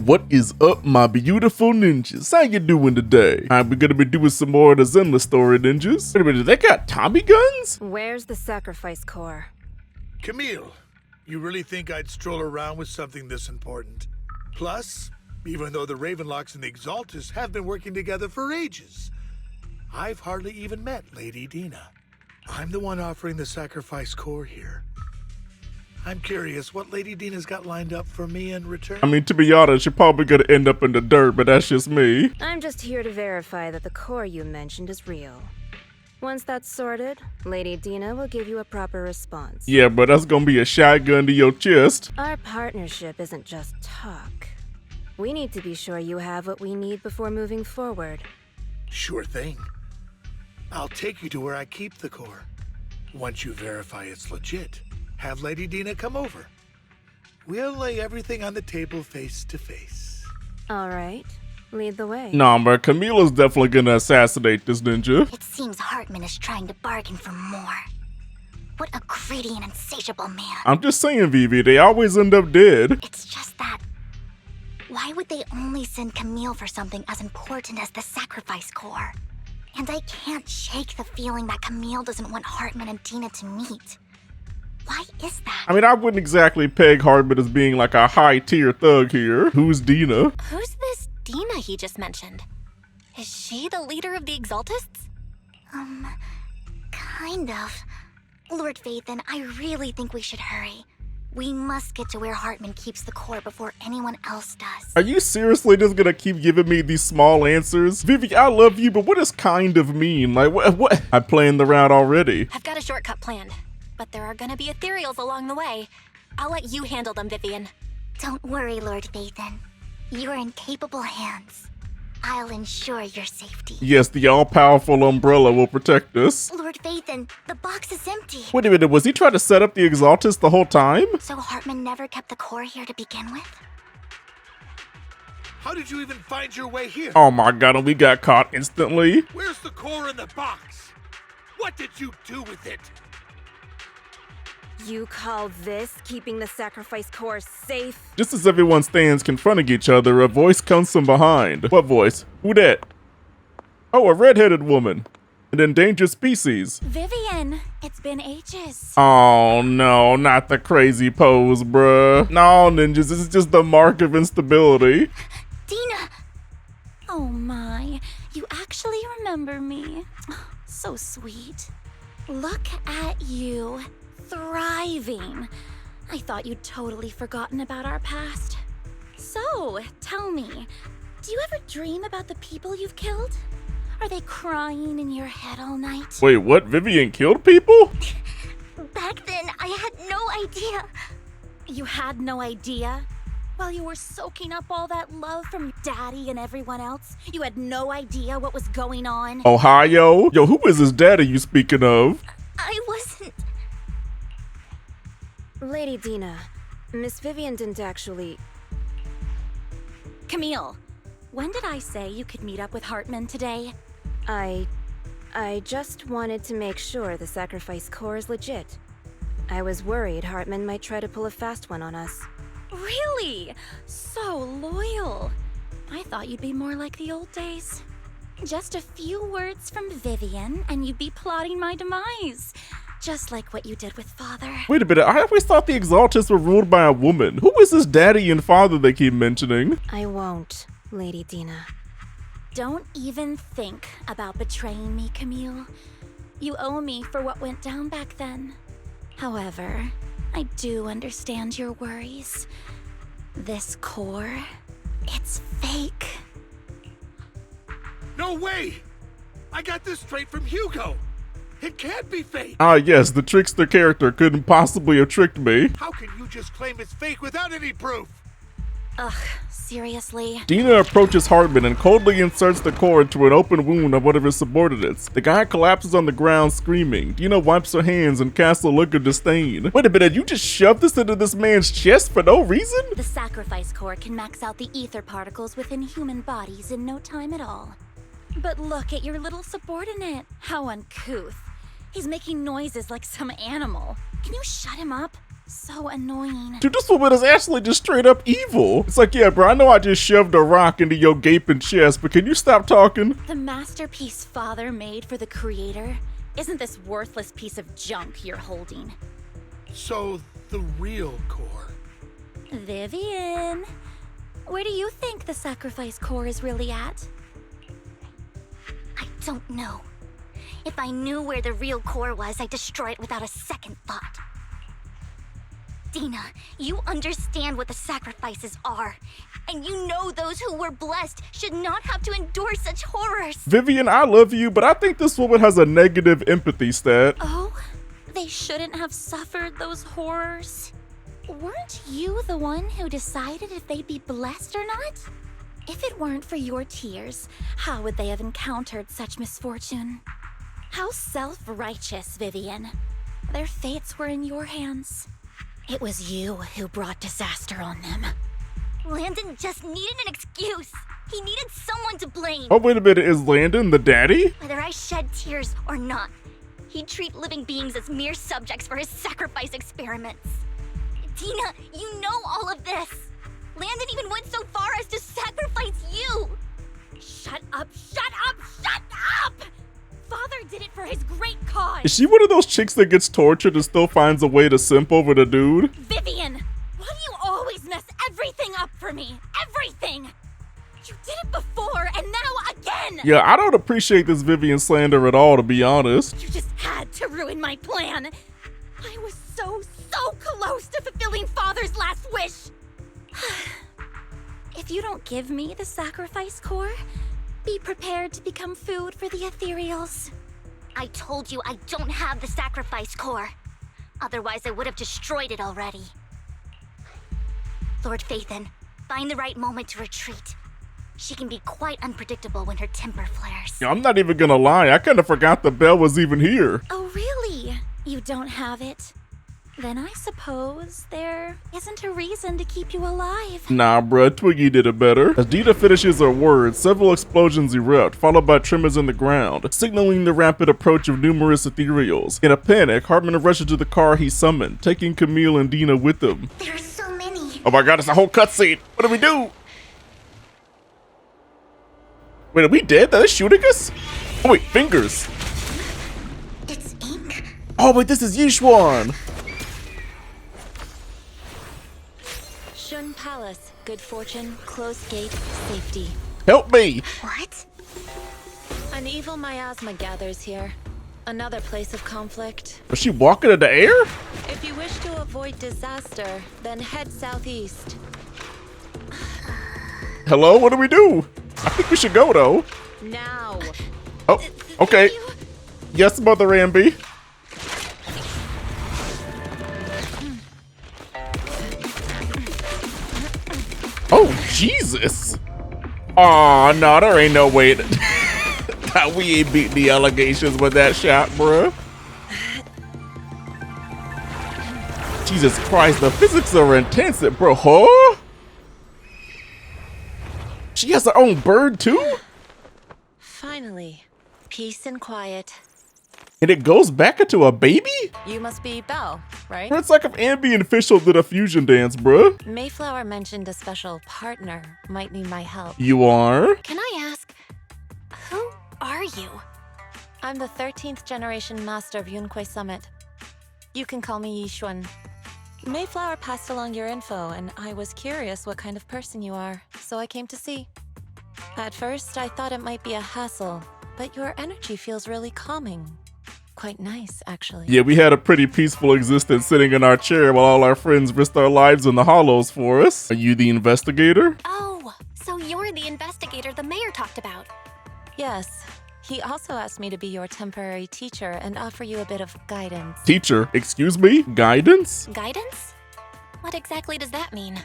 What is up, my beautiful ninjas? How you doing today? We're gonna be doing some more of the Zenless story, ninjas. Wait a minute, they got Tommy guns? Where's the sacrifice core? Camille, you really think I'd stroll around with something this important? Plus, even though the Ravenlocks and the Exaltus have been working together for ages, I've hardly even met Lady Dina. I'm the one offering the sacrifice core here. I'm curious what Lady Dina's got lined up for me in return. I mean, to be honest, you're probably gonna end up in the dirt, but that's just me. I'm just here to verify that the core you mentioned is real. Once that's sorted, Lady Dina will give you a proper response. Yeah, but that's gonna be a shotgun to your chest. Our partnership isn't just talk. We need to be sure you have what we need before moving forward. Sure thing. I'll take you to where I keep the core. Once you verify it's legit, have Lady Dina come over. We'll lay everything on the table face to face. All right, lead the way. Nah, but Camila's definitely gonna assassinate this ninja. It seems Hartman is trying to bargain for more. What a greedy and insatiable man. I'm just saying, Vivi, they always end up dead. It's just that... why would they only send Camille for something as important as the sacrifice core? And I can't shake the feeling that Camille doesn't want Hartman and Dina to meet. Why is that? I mean, I wouldn't exactly peg Hartman as being like a high-tier thug here. Who's Dina? Who's this Dina he just mentioned? Is she the leader of the Exaltists? Kind of. Lord Vathan, I really think we should hurry. We must get to where Hartman keeps the core before anyone else does. Are you seriously just gonna keep giving me these small answers? Vivi, I love you, but what does kind of mean? Like, what? I'm playing the route already. I've got a shortcut planned, but there are gonna be ethereals along the way. I'll let you handle them, Vivian. Don't worry, Lord Vathan. You're in capable hands. I'll ensure your safety. Yes, the all-powerful umbrella will protect us. Lord Vathan, the box is empty. Wait a minute, was he trying to set up the Exaltus the whole time? So Hartman never kept the core here to begin with? How did you even find your way here? Oh my god, and we got caught instantly. Where's the core in the box? What did you do with it? You call this keeping the sacrifice core safe? Just as everyone stands confronting each other, a voice comes from behind. What voice? Who that? Oh, a red-headed woman. An endangered species. Vivian, it's been ages. Oh no, not the crazy pose, bruh. No, ninjas, this is just the mark of instability. Dina! Oh my, you actually remember me. So sweet. Look at you, thriving. I thought you'd totally forgotten about our past. So, tell me, do you ever dream about the people you've killed? Are they crying in your head all night? Wait, what? Vivian killed people? Back then, I had no idea. You had no idea? While you were soaking up all that love from Daddy and everyone else, you had no idea what was going on? Ohio? Yo, who is this daddy you speaking of? I wasn't... Lady Dina, Miss Vivian didn't actually... Camille, when did I say you could meet up with Hartman today? I just wanted to make sure the sacrifice core is legit. I was worried Hartman might try to pull a fast one on us. Really? So loyal. I thought you'd be more like the old days. Just a few words from Vivian and you'd be plotting my demise. Just like what you did with Father. Wait a minute, I always thought the Exaltus were ruled by a woman. Who is this daddy and father they keep mentioning? I won't, Lady Dina. Don't even think about betraying me, Camille. You owe me for what went down back then. However, I do understand your worries. This core, it's fake. No way! I got this straight from Hugo. It can't be fake. Ah yes, the trickster character couldn't possibly have tricked me. How can you just claim it's fake without any proof? Ugh, seriously? Dina approaches Hartman and coldly inserts the core into an open wound of one of his subordinates. The guy collapses on the ground screaming. Dina wipes her hands and casts a look of disdain. Wait a minute, you just shoved this into this man's chest for no reason? The sacrifice core can max out the ether particles within human bodies in no time at all. But look at your little subordinate. How uncouth. He's making noises like some animal. Can you shut him up? So annoying. Dude, this woman is actually just straight up evil. It's like, yeah, bro, I know I just shoved a rock into your gaping chest, but can you stop talking? The masterpiece Father made for the creator isn't this worthless piece of junk you're holding. So, the real core. Vivian, where do you think the sacrifice core is really at? I don't know. If I knew where the real core was, I'd destroy it without a second thought. Dina, you understand what the sacrifices are. And you know those who were blessed should not have to endure such horrors. Vivian, I love you, but I think this woman has a negative empathy stat. Oh, they shouldn't have suffered those horrors. Weren't you the one who decided if they'd be blessed or not? If it weren't for your tears, how would they have encountered such misfortune? How self-righteous, Vivian. Their fates were in your hands. It was you who brought disaster on them. Landon just needed an excuse. He needed someone to blame. Oh, wait a minute, is Landon the daddy? Whether I shed tears or not, he'd treat living beings as mere subjects for his sacrifice experiments. Dina, you know all of this. Landon even went so far as to sacrifice you. Shut up, shut up, shut up! Father did it for his great cause. Is she one of those chicks that gets tortured and still finds a way to simp over the dude? Vivian, why do you always mess everything up for me? Everything! You did it before, and now again! Yeah, I don't appreciate this Vivian slander at all, to be honest. You just had to ruin my plan. I was so close to fulfilling Father's last wish. If you don't give me the sacrifice core, be prepared to become food for the ethereals. I told you I don't have the sacrifice core. Otherwise, I would have destroyed it already. Lord Phaethon, find the right moment to retreat. She can be quite unpredictable when her temper flares. Yeah, I'm not even gonna lie, I kinda forgot the bell was even here. Oh, really? You don't have it? Then I suppose there isn't a reason to keep you alive. Nah, bruh, Twiggy did it better. As Dina finishes her words, several explosions erupt, followed by tremors in the ground, signaling the rapid approach of numerous ethereals. In a panic, Hartman rushes to the car he summoned, taking Camille and Dina with him. There are so many. Oh my god, it's a whole cutscene! What do we do? Wait, are we dead? They're shooting us? Oh wait, fingers! It's ink? Oh wait, this is Yixuan! Shun Palace, good fortune, closed gate, safety. Help me! What? An evil miasma gathers here. Another place of conflict. Was she walking in the air? If you wish to avoid disaster, then head southeast. Hello, what do we do? I think we should go though. Now. Oh, okay. Yes, Mother Amby. Oh, Jesus. Aw, no, there ain't no way that we ain't beating the allegations with that shot, bruh. Jesus Christ, the physics are intense, bro. Huh? She has her own bird too? Finally, peace and quiet. And it goes back into a baby? You must be Belle, right? It's like if Ambi and Fischl did a fusion dance, bruh. Mayflower mentioned a special partner might need my help. You are? Can I ask, who are you? I'm the 13th generation master of Yunque Summit. You can call me Yixuan. Mayflower passed along your info, and I was curious what kind of person you are, so I came to see. At first, I thought it might be a hassle, but your energy feels really calming. Quite nice, actually. Yeah, we had a pretty peaceful existence sitting in our chair while all our friends risked our lives in the hollows for us. Are you the investigator? Oh, so you're the investigator the mayor talked about. Yes. He also asked me to be your temporary teacher and offer you a bit of guidance. Teacher, excuse me? Guidance? Guidance? What exactly does that mean?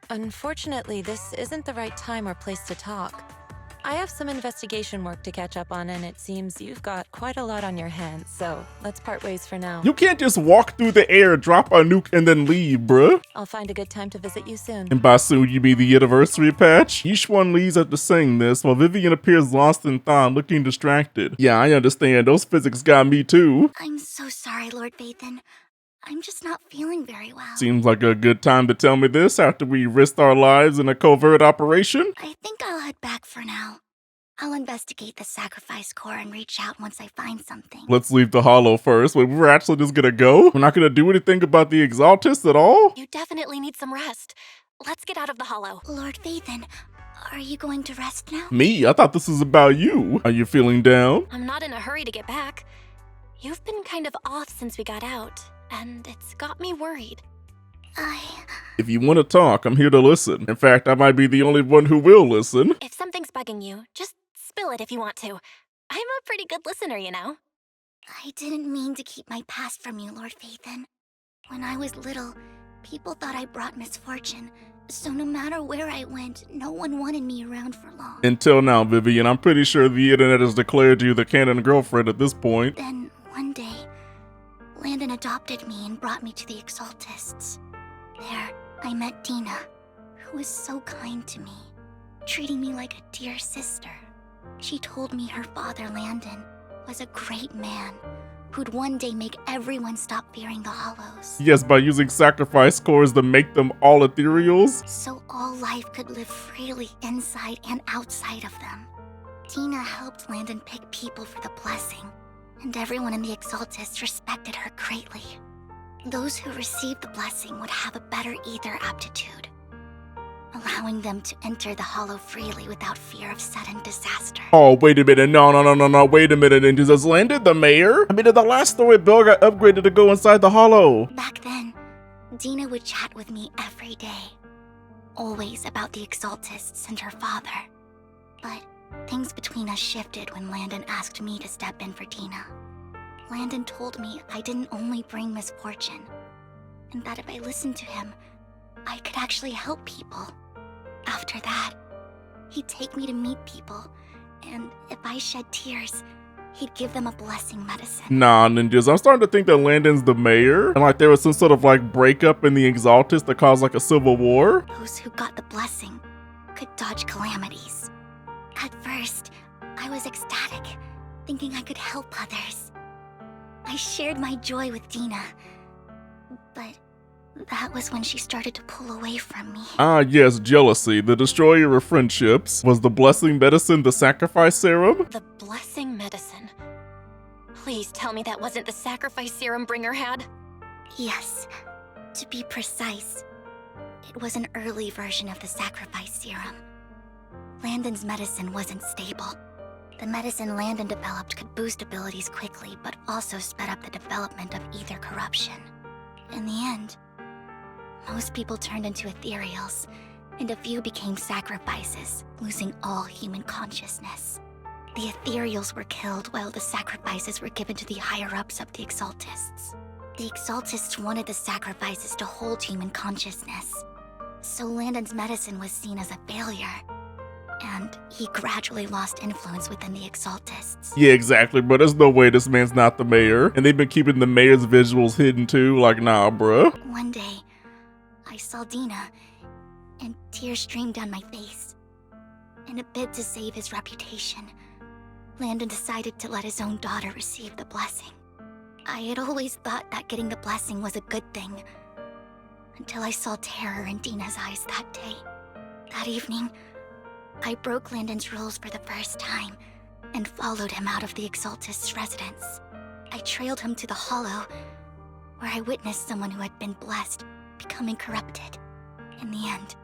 Unfortunately, this isn't the right time or place to talk. I have some investigation work to catch up on, and it seems you've got quite a lot on your hands, so let's part ways for now. You can't just walk through the air, drop a nuke, and then leave, bruh. I'll find a good time to visit you soon. And by soon, you mean the anniversary patch? Yixuan leaves after saying this, while Vivian appears lost in thought, looking distracted. Yeah, I understand. Those physics got me too. I'm so sorry, Lord Phaethon. I'm just not feeling very well. Seems like a good time to tell me this after we risked our lives in a covert operation. I think I'll head back for now. I'll investigate the sacrifice core and reach out once I find something. Let's leave the hollow first. Wait, we're actually just gonna go? We're not gonna do anything about the Exaltus at all? You definitely need some rest. Let's get out of the hollow. Lord Vathan, are you going to rest now? Me? I thought this was about you. Are you feeling down? I'm not in a hurry to get back. You've been kind of off since we got out, and it's got me worried. If you want to talk, I'm here to listen. In fact, I might be the only one who will listen. If something's bugging you, just spill it if you want to. I'm a pretty good listener, you know. I didn't mean to keep my past from you, Lord Vathan. When I was little, people thought I brought misfortune, so no matter where I went, no one wanted me around for long. Until now, Vivian, I'm pretty sure the internet has declared you the canon girlfriend at this point. Then, one day, Landon adopted me and brought me to the Exaltists. There, I met Dina, who was so kind to me, treating me like a dear sister. She told me her father, Landon, was a great man who'd one day make everyone stop fearing the hollows. Yes, by using sacrifice cores to make them all ethereals. So all life could live freely inside and outside of them. Dina helped Landon pick people for the blessing, and everyone in the Exaltists respected her greatly. Those who received the blessing would have a better ether aptitude, allowing them to enter the hollow freely without fear of sudden disaster. Oh, wait a minute. No, wait a minute. And does Landon the mayor? I mean, in the last story, Bill got upgraded to go inside the hollow. Back then, Dina would chat with me every day, always about the Exaltists and her father. But things between us shifted when Landon asked me to step in for Dina. Landon told me I didn't only bring misfortune, and that if I listened to him, I could actually help people. After that, he'd take me to meet people, and if I shed tears, he'd give them a blessing medicine. Nah, ninjas, I'm starting to think that Landon's the mayor, and like there was some sort of like breakup in the Exaltus that caused like a civil war. Those who got the blessing could dodge calamities. At first, I was ecstatic, thinking I could help others. I shared my joy with Dina, but that was when she started to pull away from me. Ah, yes, jealousy, the destroyer of friendships. Was the blessing medicine the sacrifice serum? The blessing medicine. Please tell me that wasn't the sacrifice serum Bringer had. Yes, to be precise, it was an early version of the sacrifice serum. Landon's medicine wasn't stable. The medicine Landon developed could boost abilities quickly, but also sped up the development of ether corruption. In the end, most people turned into ethereals, and a few became sacrifices, losing all human consciousness. The ethereals were killed while the sacrifices were given to the higher-ups of the Exaltists. The Exaltists wanted the sacrifices to hold human consciousness, so Landon's medicine was seen as a failure, and he gradually lost influence within the Exaltists. Yeah, exactly, bro. There's no way this man's not the mayor. And they've been keeping the mayor's visuals hidden too. Like, nah, bruh. One day, I saw Dina, and tears streamed down my face. In a bid to save his reputation, Landon decided to let his own daughter receive the blessing. I had always thought that getting the blessing was a good thing, until I saw terror in Dina's eyes that day. That evening, I broke Landon's rules for the first time, and followed him out of the Exaltist's residence. I trailed him to the hollow, where I witnessed someone who had been blessed becoming corrupted. In the end,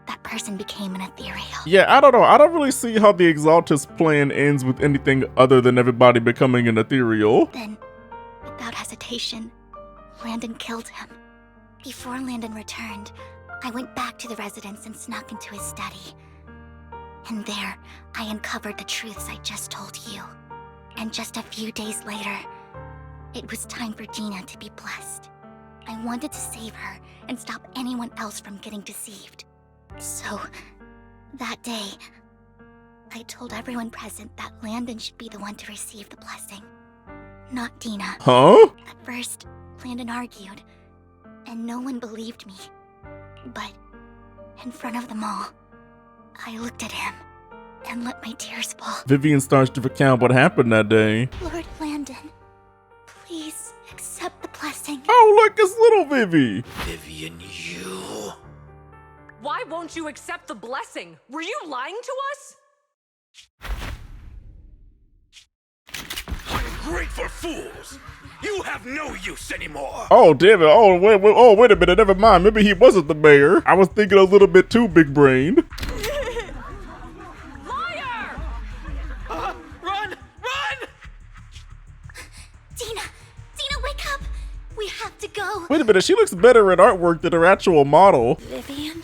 that person became an ethereal. Yeah, I don't know. I don't really see how the Exaltus plan ends with anything other than everybody becoming an ethereal. Then, without hesitation, Landon killed him. Before Landon returned, I went back to the residence and snuck into his study. And there, I uncovered the truths I just told you. And just a few days later, it was time for Dina to be blessed. I wanted to save her and stop anyone else from getting deceived. So, that day, I told everyone present that Landon should be the one to receive the blessing, not Dina. Huh? At first, Landon argued, and no one believed me. But, in front of them all, I looked at him and let my tears fall. Vivian starts to recount what happened that day. Lord Landon, please accept the blessing. Oh, look, it's little Vivi. Vivian, you. Why won't you accept the blessing? Were you lying to us? Ungrateful fools! You have no use anymore! Oh, damn it. Oh, wait a minute. Never mind. Maybe he wasn't the mayor. I was thinking a little bit too big-brained. Liar! Run! Run! Dina, wake up! We have to go. Wait a minute. She looks better in artwork than her actual model. Vivian,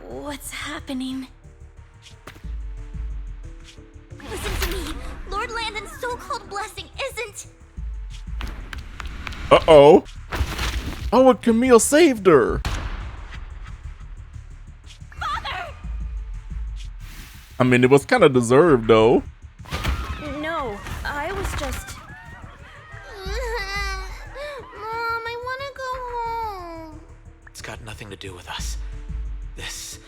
what's happening? Listen to me. Lord Landon's so-called blessing isn't... Uh-oh. Oh, and Camille saved her. Father! I mean, it was kind of deserved, though. No, I was just. Mom, I want to go home. It's got nothing to do with us. This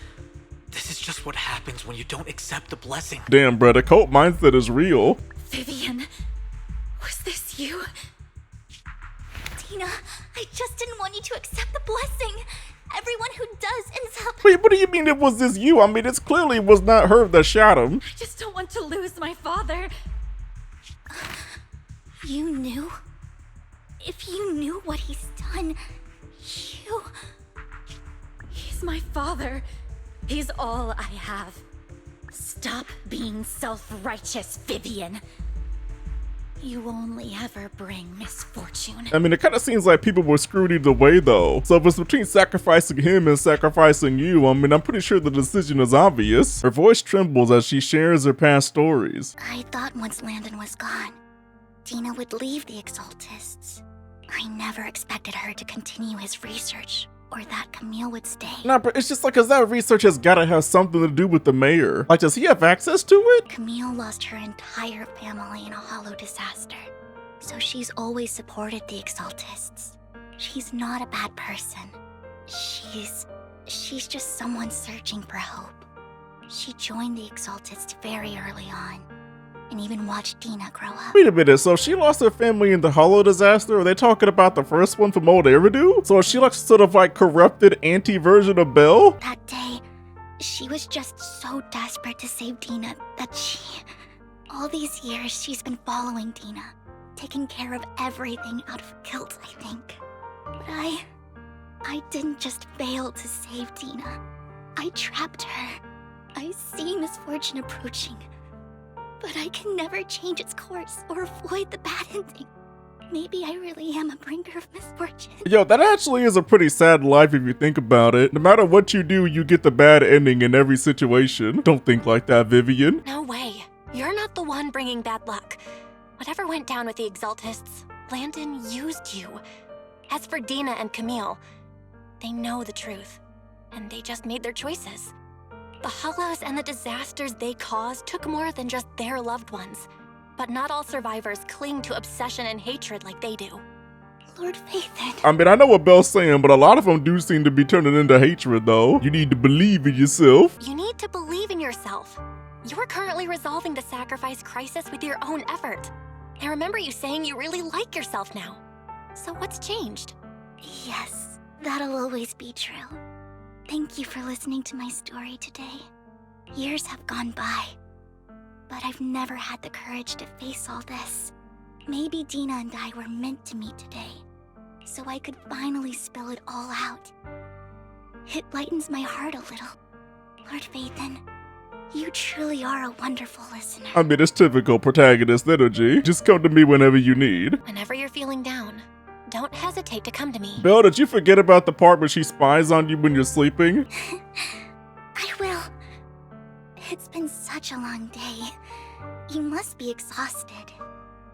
is just what happens when you don't accept the blessing. Damn, bruh, the cult mindset is real. Vivian, was this you? Dina, I just didn't want you to accept the blessing. Everyone who does ends up... Wait, what do you mean it was this you? I mean, it clearly was not her that shot him. I just don't want to lose my father. You knew? If you knew what he's done, you... He's my father. He's all I have. Stop being self-righteous, Vivian. You only ever bring misfortune. I mean, it kind of seems like people were screwed either way, though. So if it's between sacrificing him and sacrificing you, I mean, I'm pretty sure the decision is obvious. Her voice trembles as she shares her past stories. I thought once Landon was gone, Dina would leave the Exaltists. I never expected her to continue his research, or that Camille would stay. Nah, but it's just like, cause that research has gotta have something to do with the mayor. Like, does he have access to it? Camille lost her entire family in a hollow disaster, so she's always supported the Exaltists. She's not a bad person. She's just someone searching for hope. She joined the Exaltists very early on, and even watched Dina grow up. Wait a minute, so she lost her family in the hollow disaster? Are they talking about the first one from Old Eridu? So is she like sort of like corrupted anti-version of Belle? That day, she was just so desperate to save Dina that all these years she's been following Dina, taking care of everything out of guilt, I think. But I didn't just fail to save Dina. I trapped her. I see misfortune approaching, but I can never change its course or avoid the bad ending. Maybe I really am a bringer of misfortune. Yo, that actually is a pretty sad life if you think about it. No matter what you do, you get the bad ending in every situation. Don't think like that, Vivian. No way. You're not the one bringing bad luck. Whatever went down with the Exaltists, Landon used you. As for Dina and Camille, they know the truth, and they just made their choices. The hollows and the disasters they caused took more than just their loved ones. But not all survivors cling to obsession and hatred like they do. Lord Phaethon. I mean, I know what Belle's saying, but a lot of them do seem to be turning into hatred, though. You need to believe in yourself. You need to believe in yourself. You're currently resolving the sacrifice crisis with your own effort. I remember you saying you really like yourself now. So what's changed? Yes, that'll always be true. Thank you for listening to my story today. Years have gone by, but I've never had the courage to face all this. Maybe Dina and I were meant to meet today, so I could finally spill it all out. It lightens my heart a little. Lord Phaethon, you truly are a wonderful listener. I mean, it's typical protagonist energy. Just come to me whenever you need. Whenever you're feeling down, don't hesitate to come to me. Belle, did you forget about the part where she spies on you when you're sleeping? I will. It's been such a long day. You must be exhausted.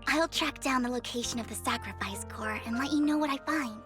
I'll track down the location of the sacrifice core and let you know what I find.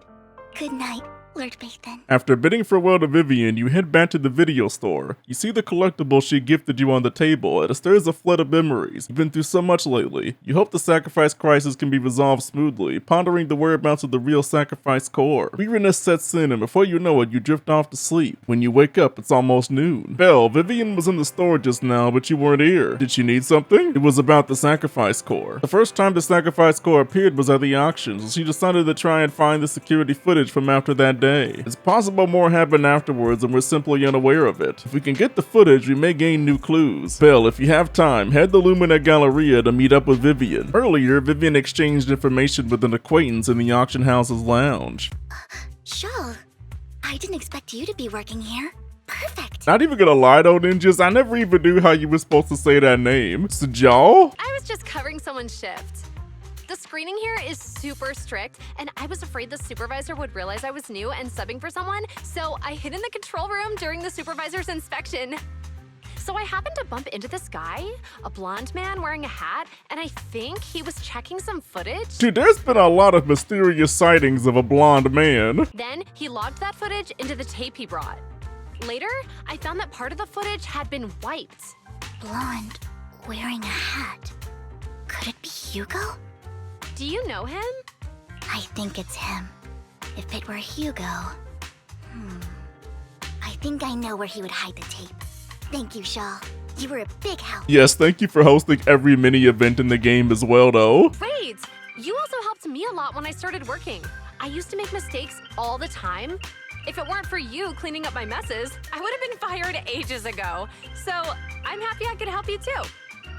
Good night, Lord Bathan. After bidding farewell to Vivian, you head back to the video store. You see the collectible she gifted you on the table, and it stirs a flood of memories. You've been through so much lately. You hope the sacrifice crisis can be resolved smoothly, pondering the whereabouts of the real sacrifice core. Weariness sets in, and before you know it, you drift off to sleep. When you wake up, it's almost noon. Belle, Vivian was in the store just now, but you weren't here. Did she need something? It was about the sacrifice core. The first time the sacrifice core appeared was at the auction, so she decided to try and find the security footage from after that day. It's possible more happened afterwards and we're simply unaware of it. If we can get the footage, we may gain new clues. Belle, if you have time, head to Lumina Galleria to meet up with Vivian. Earlier, Vivian exchanged information with an acquaintance in the auction house's lounge. Shaw, I didn't expect you to be working here. Perfect. Not even gonna lie though, ninjas, I never even knew how you were supposed to say that name. Sejal? I was just covering someone's shift. The screening here is super strict, and I was afraid the supervisor would realize I was new and subbing for someone, so I hid in the control room during the supervisor's inspection. So I happened to bump into this guy, a blonde man wearing a hat, and I think he was checking some footage. Dude, there's been a lot of mysterious sightings of a blonde man. Then he logged that footage into the tape he brought. Later, I found that part of the footage had been wiped. Blonde, wearing a hat. Could it be Hugo? Do you know him? I think it's him. If it were Hugo... I think I know where he would hide the tape. Thank you, Shaw. You were a big help. Yes, thank you for hosting every mini event in the game as well though. Great! You also helped me a lot when I started working. I used to make mistakes all the time. If it weren't for you cleaning up my messes, I would have been fired ages ago. So I'm happy I could help you too.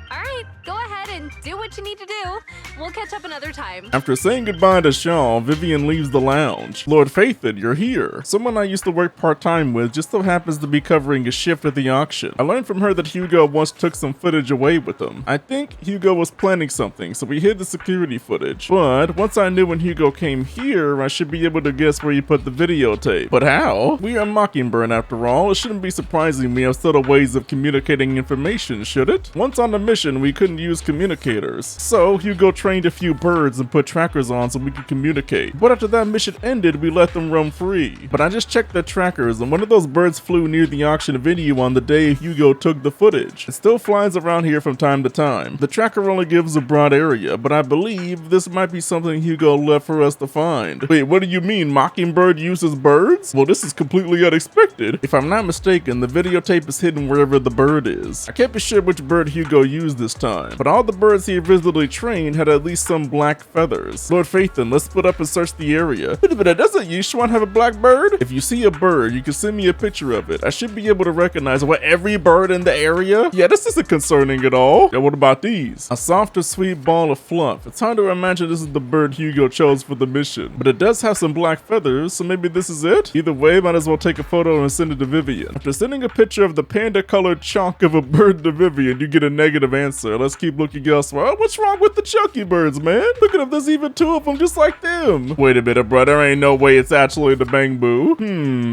All right, go ahead and do what you need to do. We'll catch up another time. After saying goodbye to Shaw, Vivian leaves the lounge. Lord Phaethon, you're here. Someone I used to work part-time with just so happens to be covering a shift at the auction. I learned from her that Hugo once took some footage away with him. I think Hugo was planning something, so we hid the security footage. But once I knew when Hugo came here, I should be able to guess where he put the videotape. But how? We are Mockingbird after all. It shouldn't be surprising we have subtle ways of communicating information, should it? Once on the mission, we couldn't use communicators. So Hugo trained a few birds and put trackers on so we could communicate. But after that mission ended, we let them roam free. But I just checked the trackers and one of those birds flew near the auction venue on the day Hugo took the footage. It still flies around here from time to time. The tracker only gives a broad area, but I believe this might be something Hugo left for us to find. Wait, what do you mean Mockingbird uses birds? Well, this is completely unexpected. If I'm not mistaken, the videotape is hidden wherever the bird is. I can't be sure which bird Hugo used this time, but all the birds he visibly trained had at least some black feathers. Lord Phaethon, let's split up and search the area. Wait a minute, doesn't Yixuan have a black bird? If you see a bird, you can send me a picture of it. I should be able to recognize every bird in the area? Yeah, this isn't concerning at all. Yeah, what about these? A soft and sweet ball of fluff. It's hard to imagine this is the bird Hugo chose for the mission, but it does have some black feathers, so maybe this is it? Either way, might as well take a photo and send it to Vivian. After sending a picture of the panda-colored chunk of a bird to Vivian, you get a negative answer. Let's keep looking elsewhere. What's wrong with the chunky birds, man? Look at them, there's even two of them just like them. Wait a minute, bro, there ain't no way it's actually the bamboo.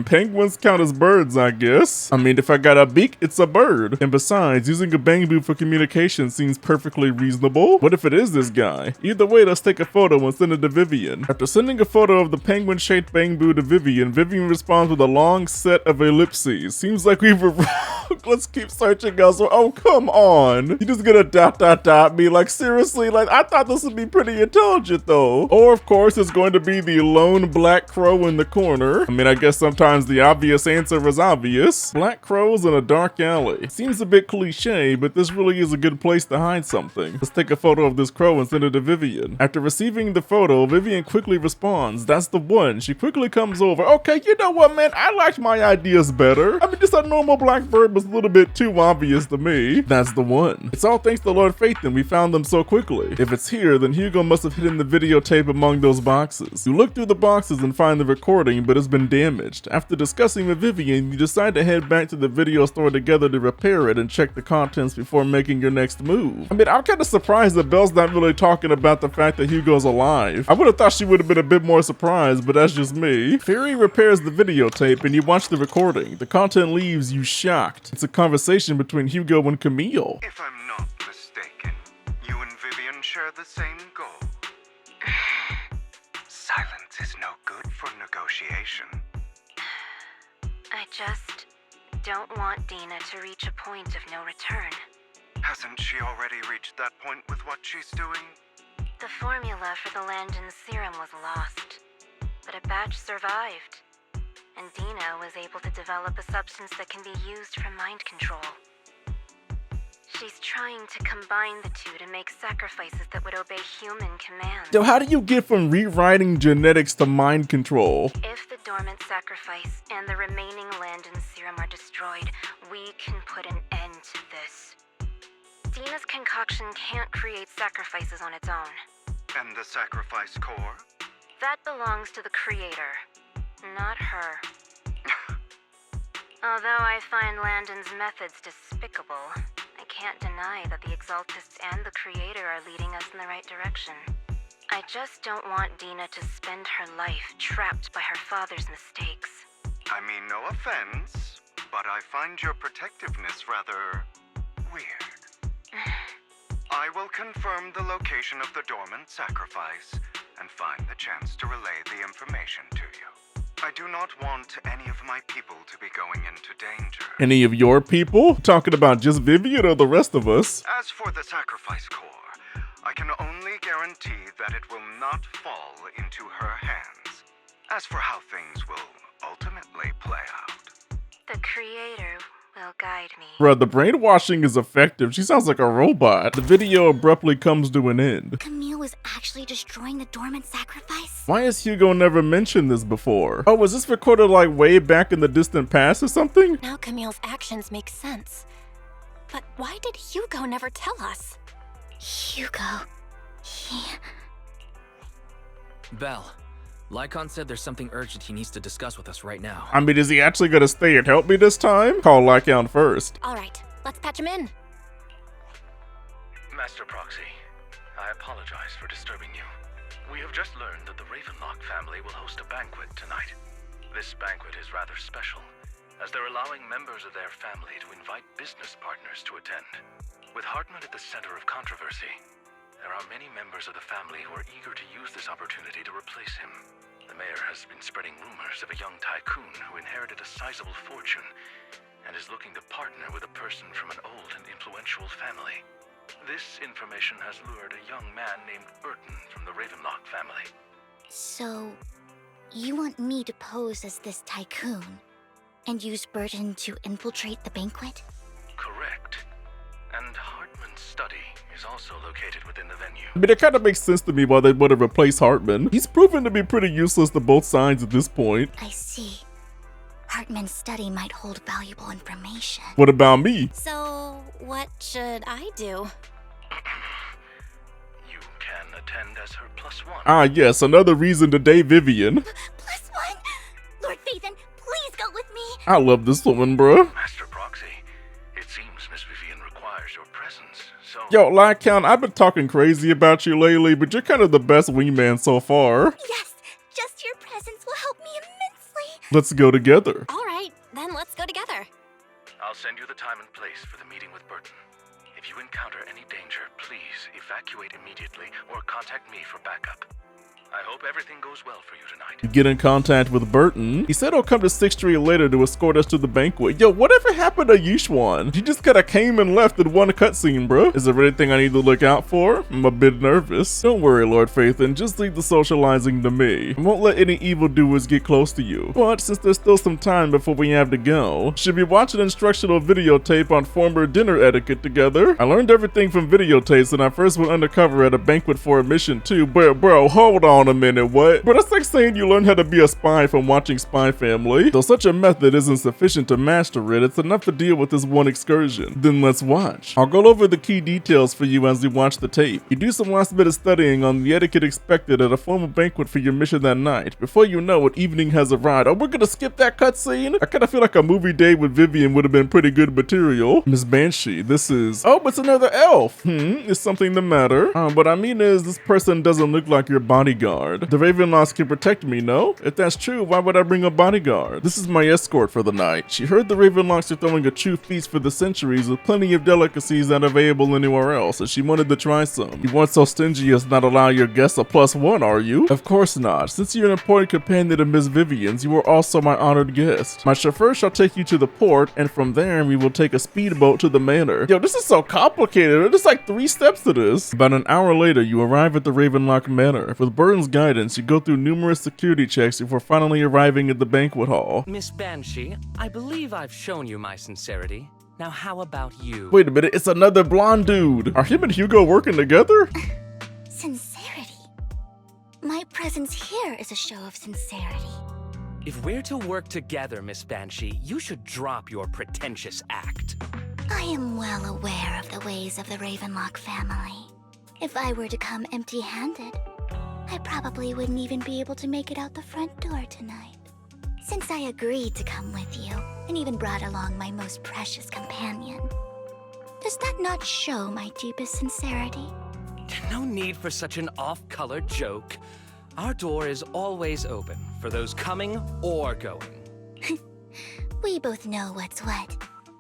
Penguins count as birds, I guess. I mean, if I got a beak, it's a bird. And besides, using a bamboo for communication seems perfectly reasonable. What if it is this guy? Either way, let's take a photo and send it to Vivian. After sending a photo of the penguin-shaped bamboo to Vivian, Vivian responds with a long set of ellipses. Seems like we were wrong. Let's keep searching elsewhere. Oh, come on. You just gonna ... me? Like, seriously? Like, I thought this would be pretty intelligent, though. Or, of course, it's going to be the lone black crow in the corner. I mean, I guess sometimes the obvious answer is obvious. Black crows in a dark alley. Seems a bit cliche, but this really is a good place to hide something. Let's take a photo of this crow and send it to Vivian. After receiving the photo, Vivian quickly responds, that's the one. She quickly comes over. Okay, you know what, man? I liked my ideas better. I mean, just a normal black bird was a little bit too obvious to me. That's the one. It's all thanks to Lord Phaethon we found them so quickly. If it's here, then Hugo must have hidden the videotape among those boxes. You look through the boxes and find the recording, but it's been damaged. After discussing with Vivian, you decide to head back to the video store together to repair it and check the contents before making your next move. I mean, I'm kind of surprised that Belle's not really talking about the fact that Hugo's alive. I would have thought she would have been a bit more surprised, but that's just me. Fury repairs the videotape and you watch the recording. The content leaves you shocked. It's a conversation between Hugo and Camille. If I'm not mistaken, you and Vivian share the same goal. Silence is no good for negotiation. I just don't want Dina to reach a point of no return. Hasn't she already reached that point with what she's doing? The formula for the Landon serum was lost, but a batch survived, and Dina was able to develop a substance that can be used for mind control. She's trying to combine the two to make sacrifices that would obey human commands. So how do you get from rewriting genetics to mind control? If the dormant sacrifice and the remaining Landon serum are destroyed, we can put an end to this. Dina's concoction can't create sacrifices on its own. And the sacrifice core? That belongs to the creator, not her. Although I find Landon's methods despicable, I can't deny that the Exaltists and the creator are leading us in the right direction. I just don't want Dina to spend her life trapped by her father's mistakes. I mean, no offense, but I find your protectiveness rather weird. I will confirm the location of the dormant sacrifice and find the chance to relay the information to you. I do not want any of my people to be going into danger. Any of your people? Talking about just Vivian or the rest of us? As for the sacrifice core, I can only guarantee that it will not fall into her hands. As for how things will ultimately play out, The creator will guide me. Bruh, the brainwashing is effective. She sounds like a robot. The video abruptly comes to an end. Camille was actually destroying the dormant sacrifice? Why has Hugo never mentioned this before? Oh, was this recorded like way back in the distant past or something? Now Camille's actions make sense. But why did Hugo never tell us? Hugo. Belle, Lycon said there's something urgent he needs to discuss with us right now. I mean, is he actually gonna stay and help me this time? Call Lycon first. All right, let's patch him in. Master Proxy, I apologize for disturbing you. We have just learned that the Ravenlock family will host a banquet tonight. This banquet is rather special, as they're allowing members of their family to invite business partners to attend. With Hartman at the center of controversy, there are many members of the family who are eager to use this opportunity to replace him. The mayor has been spreading rumors of a young tycoon who inherited a sizable fortune and is looking to partner with a person from an old and influential family. This information has lured a young man named Burton from the Ravenlock family. So, you want me to pose as this tycoon and use Burton to infiltrate the banquet? Correct. And Hartman's study is also located within the venue. I mean, it kind of makes sense to me why they would have replaced Hartman. He's proven to be pretty useless to both sides at this point. I see. Hartman's study might hold valuable information. What about me? So, what should I do? You can attend as her +1. Ah, yes, another reason to date Vivian. +1? Lord Phaethon, please go with me. I love this woman, bruh. Master Proxy, it seems Miss Vivian requires your presence, so... Yo, Lycon, I've been talking crazy about you lately, but you're kind of the best wingman so far. Yes, just your presence will help me immensely. Let's go together. All right, then let's go together. I'll send you the time and place for the meeting with Burton. If you encounter any danger, please evacuate immediately or contact me for backup. I hope everything goes well for you tonight. Get in contact with Burton. He said he'll come to 6th Street later to escort us to the banquet. Yo, whatever happened to Yixuan? He just kinda came and left in one cutscene, bro. Is there anything I need to look out for? I'm a bit nervous. Don't worry, Lord Phaethon, just leave the socializing to me. I won't let any evildoers get close to you. But since there's still some time before we have to go, should be watching an instructional videotape on former dinner etiquette together. I learned everything from videotapes when I first went undercover at a banquet for a mission too, but bro, hold on a minute, what? But that's like saying you learn how to be a spy from watching Spy Family. Though such a method isn't sufficient to master it, it's enough to deal with this one excursion. Then let's watch. I'll go over the key details for you as you watch the tape. You do some last bit of studying on the etiquette expected at a formal banquet for your mission that night. Before you know it, evening has arrived. Oh, we're gonna skip that cutscene? I kinda feel like a movie day with Vivian would have been pretty good material. Miss Banshee, this is... Oh, it's another elf. Is something the matter? What I mean is, this person doesn't look like your bodyguard. bodyguard. The Ravenlocks can protect me, no? If that's true, why would I bring a bodyguard? This is my escort for the night. She heard the Ravenlocks are throwing a true feast for the centuries with plenty of delicacies not available anywhere else, and she wanted to try some. You weren't so stingy as not allow your guests a +1, are you? Of course not. Since you're an important companion of Miss Vivian's, you are also my honored guest. My chauffeur shall take you to the port, and from there we will take a speedboat to the manor. Yo, this is so complicated. There's like 3 steps to this. About an hour later, you arrive at the Ravenlock Manor. With Burton's guidance, you go through numerous security checks before finally arriving at the banquet hall. Miss Banshee, I believe I've shown you my sincerity. Now how about you? Wait a minute, it's another blonde dude. Are him and Hugo working together? Sincerity? My presence here is a show of sincerity. If we're to work together, Miss Banshee, you should drop your pretentious act. I am well aware of the ways of the Ravenlock family. If I were to come empty-handed, I probably wouldn't even be able to make it out the front door tonight. Since I agreed to come with you, and even brought along my most precious companion, does that not show my deepest sincerity? No need for such an off-color joke. Our door is always open for those coming or going. We both know what's what,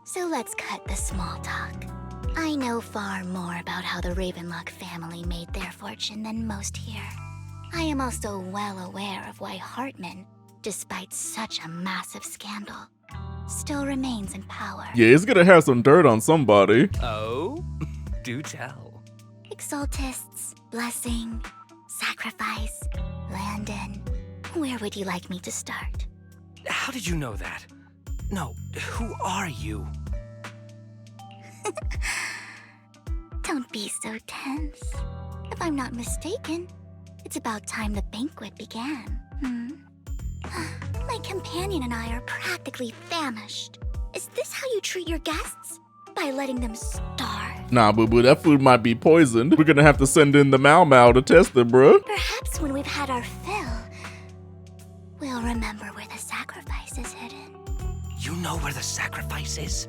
so let's cut the small talk. I know far more about how the Ravenlock family made their fortune than most here. I am also well aware of why Hartman, despite such a massive scandal, still remains in power. Yeah, he's gonna have some dirt on somebody. Oh? Do tell. Exaltists, blessing, sacrifice, Landon. Where would you like me to start? How did you know that? No, who are you? Don't be so tense. If I'm not mistaken, it's about time the banquet began. My companion and I are practically famished. Is this how you treat your guests? By letting them starve? Nah, boo-boo, that food might be poisoned. We're gonna have to send in the Mau Mau to test it, bruh. Perhaps when we've had our fill, we'll remember where the sacrifice is hidden. You know where the sacrifice is?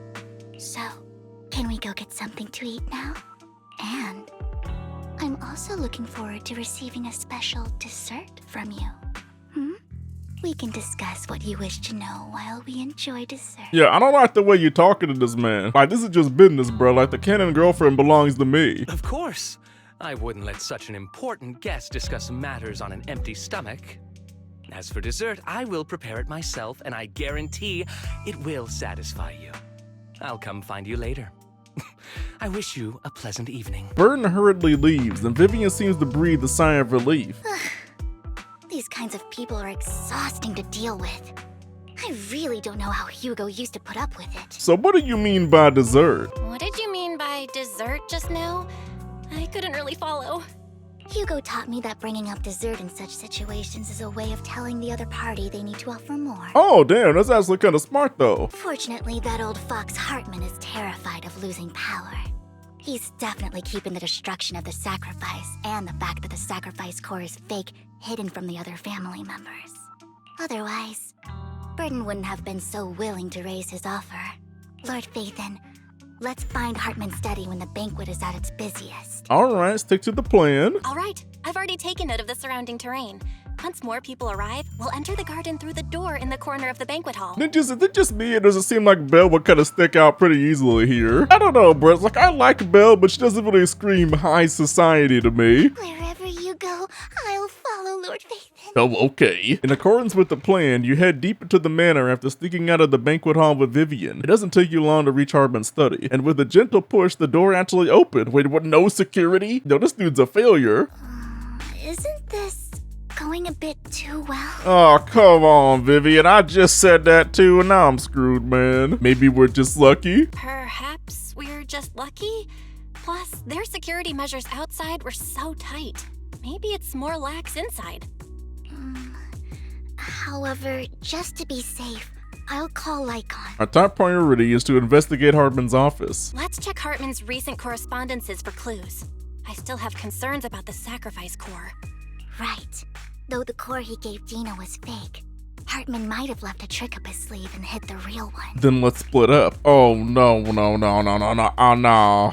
So, can we go get something to eat now? And I'm also looking forward to receiving a special dessert from you. We can discuss what you wish to know while we enjoy dessert. Yeah, I don't like the way you're talking to this man. Like, this is just business, bro. Like, the canon girlfriend belongs to me. Of course. I wouldn't let such an important guest discuss matters on an empty stomach. As for dessert, I will prepare it myself, and I guarantee it will satisfy you. I'll come find you later. I wish you a pleasant evening. Burton hurriedly leaves, and Vivian seems to breathe a sigh of relief. These kinds of people are exhausting to deal with. I really don't know how Hugo used to put up with it. So what do you mean by dessert? What did you mean by dessert just now? I couldn't really follow. Hugo taught me that bringing up dessert in such situations is a way of telling the other party they need to offer more. Oh, damn, that's actually kind of smart, though. Fortunately, that old fox Hartman is terrified of losing power. He's definitely keeping the destruction of the sacrifice and the fact that the sacrifice core is fake hidden from the other family members. Otherwise, Burton wouldn't have been so willing to raise his offer. Lord Phaethon, let's find Hartman's study when the banquet is at its busiest. Alright, stick to the plan. Alright, I've already taken note of the surrounding terrain. Once more people arrive, we'll enter the garden through the door in the corner of the banquet hall. Is it just me, or does it seem like Belle would kind of stick out pretty easily here? I don't know, bro. It's like, I like Belle, but she doesn't really scream high society to me. Wherever you go, I'll follow, Lord Phaethon. Oh, okay. In accordance with the plan, you head deep into the manor after sneaking out of the banquet hall with Vivian. It doesn't take you long to reach Hartman's study, and with a gentle push, the door actually opened. Wait, what, no security? No, this dude's a failure. Isn't this going a bit too well? Oh, come on, Vivian. I just said that too, and now I'm screwed, man. Maybe we're just lucky? Perhaps we're just lucky? Plus, their security measures outside were so tight. Maybe it's more lax inside. However, just to be safe, I'll call Lycon. Our top priority is to investigate Hartman's office. Let's check Hartman's recent correspondences for clues. I still have concerns about the sacrifice core. Right. Though the core he gave Dina was fake, Hartman might have left a trick up his sleeve and hid the real one. Then let's split up. Oh, no.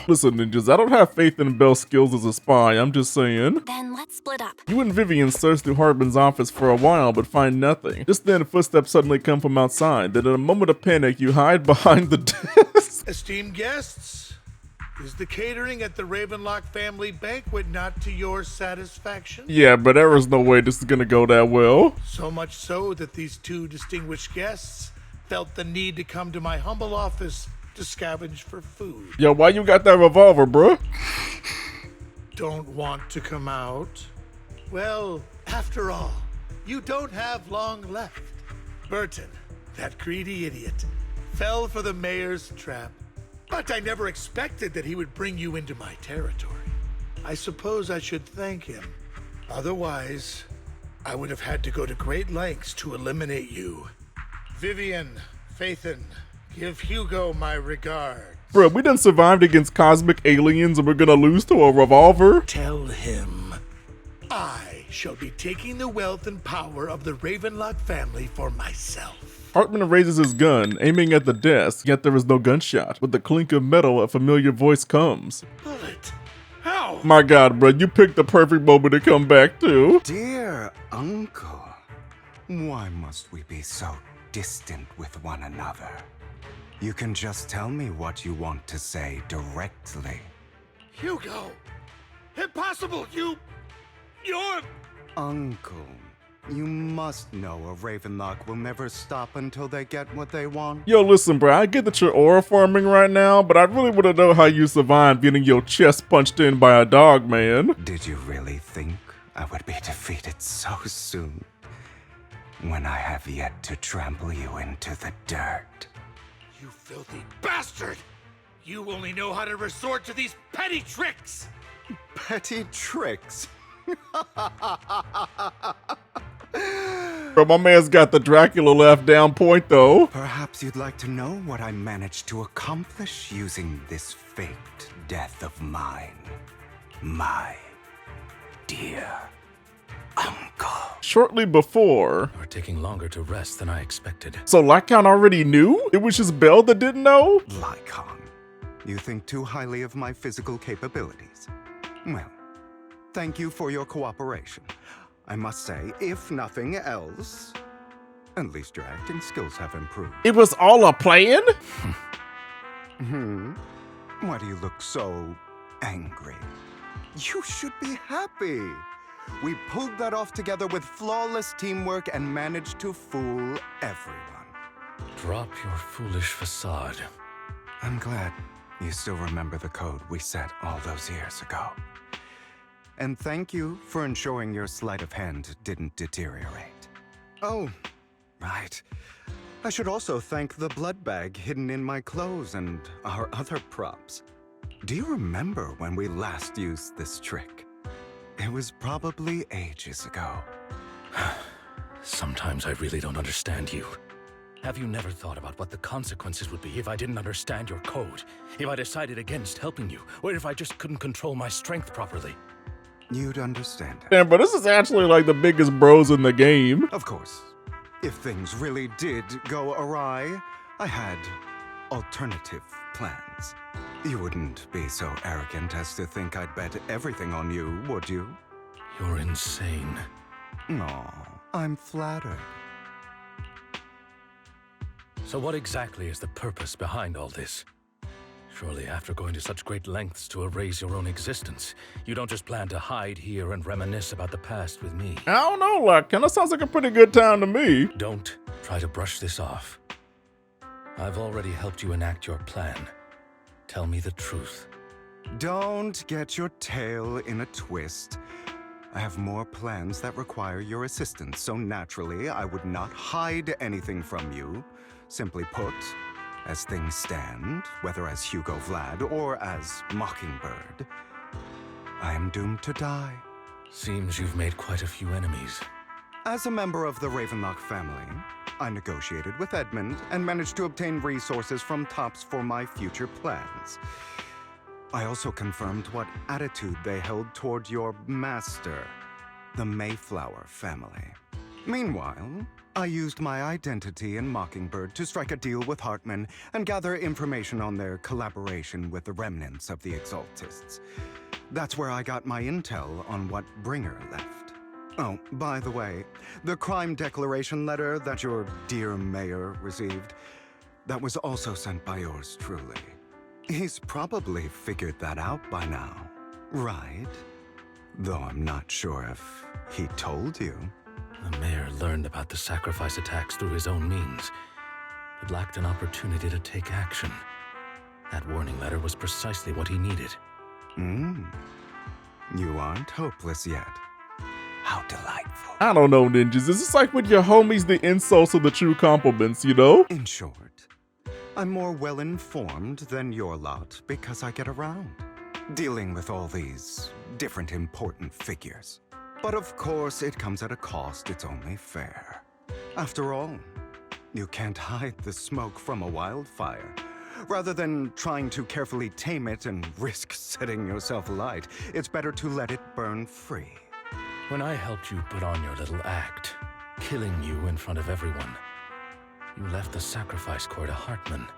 Listen, ninjas, I don't have faith in Belle's skills as a spy, I'm just saying. Then let's split up. You and Vivian search through Hartman's office for a while, but find nothing. Just then, footsteps suddenly come from outside. Then in a moment of panic, you hide behind the desk. Esteemed guests, is the catering at the Ravenlock family banquet not to your satisfaction? Yeah, but there is no way this is gonna go that well. So much so that these two distinguished guests felt the need to come to my humble office to scavenge for food. Yo, why you got that revolver, bruh? Don't want to come out? Well, after all, you don't have long left. Burton, that greedy idiot, fell for the mayor's trap. But I never expected that he would bring you into my territory. I suppose I should thank him. Otherwise, I would have had to go to great lengths to eliminate you. Vivian, Phaethon, give Hugo my regards. Bruh, we done survived against cosmic aliens and we're gonna lose to a revolver? Tell him I shall be taking the wealth and power of the Ravenlock family for myself. Hartman raises his gun, aiming at the desk, yet there is no gunshot. With the clink of metal, a familiar voice comes. Bullet? How? My god, bro, you picked the perfect moment to come back to. Dear uncle, why must we be so distant with one another? You can just tell me what you want to say directly. Hugo! Impossible! You're... Uncle, you must know a Ravenlock will never stop until they get what they want. Yo, listen, bro, I get that you're aura farming right now, but I really want to know how you survived getting your chest punched in by a dog, man. Did you really think I would be defeated so soon? When I have yet to trample you into the dirt. You filthy bastard! You only know how to resort to these petty tricks! Petty tricks? Bro, my man's got the Dracula laugh down point, though. Perhaps you'd like to know what I managed to accomplish using this faked death of mine. My dear uncle. Shortly before. You're taking longer to rest than I expected. So Lycon already knew? It was just Belle that didn't know? Lycon, you think too highly of my physical capabilities. Well, thank you for your cooperation. I must say, if nothing else, at least your acting skills have improved. It was all a plan? Why do you look so angry? You should be happy. We pulled that off together with flawless teamwork and managed to fool everyone. Drop your foolish facade. I'm glad you still remember the code we set all those years ago. And thank you for ensuring your sleight of hand didn't deteriorate. Oh, right. I should also thank the blood bag hidden in my clothes and our other props. Do you remember when we last used this trick? It was probably ages ago. Sometimes I really don't understand you. Have you never thought about what the consequences would be if I didn't understand your code? If I decided against helping you? Or if I just couldn't control my strength properly? You'd understand. Damn, but this is actually like the biggest bros in the game. Of course. If things really did go awry, I had alternative plans. You wouldn't be so arrogant as to think I'd bet everything on you, would you? You're insane. Aw, I'm flattered. So what exactly is the purpose behind all this? Surely after going to such great lengths to erase your own existence, you don't just plan to hide here and reminisce about the past with me. I don't know, like, kinda sounds like a pretty good time to me. Don't try to brush this off. I've already helped you enact your plan. Tell me the truth. Don't get your tail in a twist. I have more plans that require your assistance, so naturally I would not hide anything from you. Simply put, as things stand, whether as Hugo Vlad or as Mockingbird, I am doomed to die. Seems you've made quite a few enemies. As a member of the Ravenlock family, I negotiated with Edmund and managed to obtain resources from Tops for my future plans. I also confirmed what attitude they held toward your master, the Mayflower family. Meanwhile, I used my identity in Mockingbird to strike a deal with Hartman and gather information on their collaboration with the remnants of the Exaltists. That's where I got my intel on what Bringer left. Oh, by the way, the crime declaration letter that your dear mayor received, that was also sent by yours truly. He's probably figured that out by now, right? Though I'm not sure if he told you. The mayor learned about the sacrifice attacks through his own means, but lacked an opportunity to take action. That warning letter was precisely what he needed. You aren't hopeless yet. How delightful. I don't know, ninjas. Is this like with your homies the insults or the true compliments, you know? In short, I'm more well-informed than your lot because I get around, dealing with all these different important figures. But of course, it comes at a cost. It's only fair. After all, you can't hide the smoke from a wildfire. Rather than trying to carefully tame it and risk setting yourself alight, it's better to let it burn free. When I helped you put on your little act, killing you in front of everyone, you left the sacrifice core to Hartman.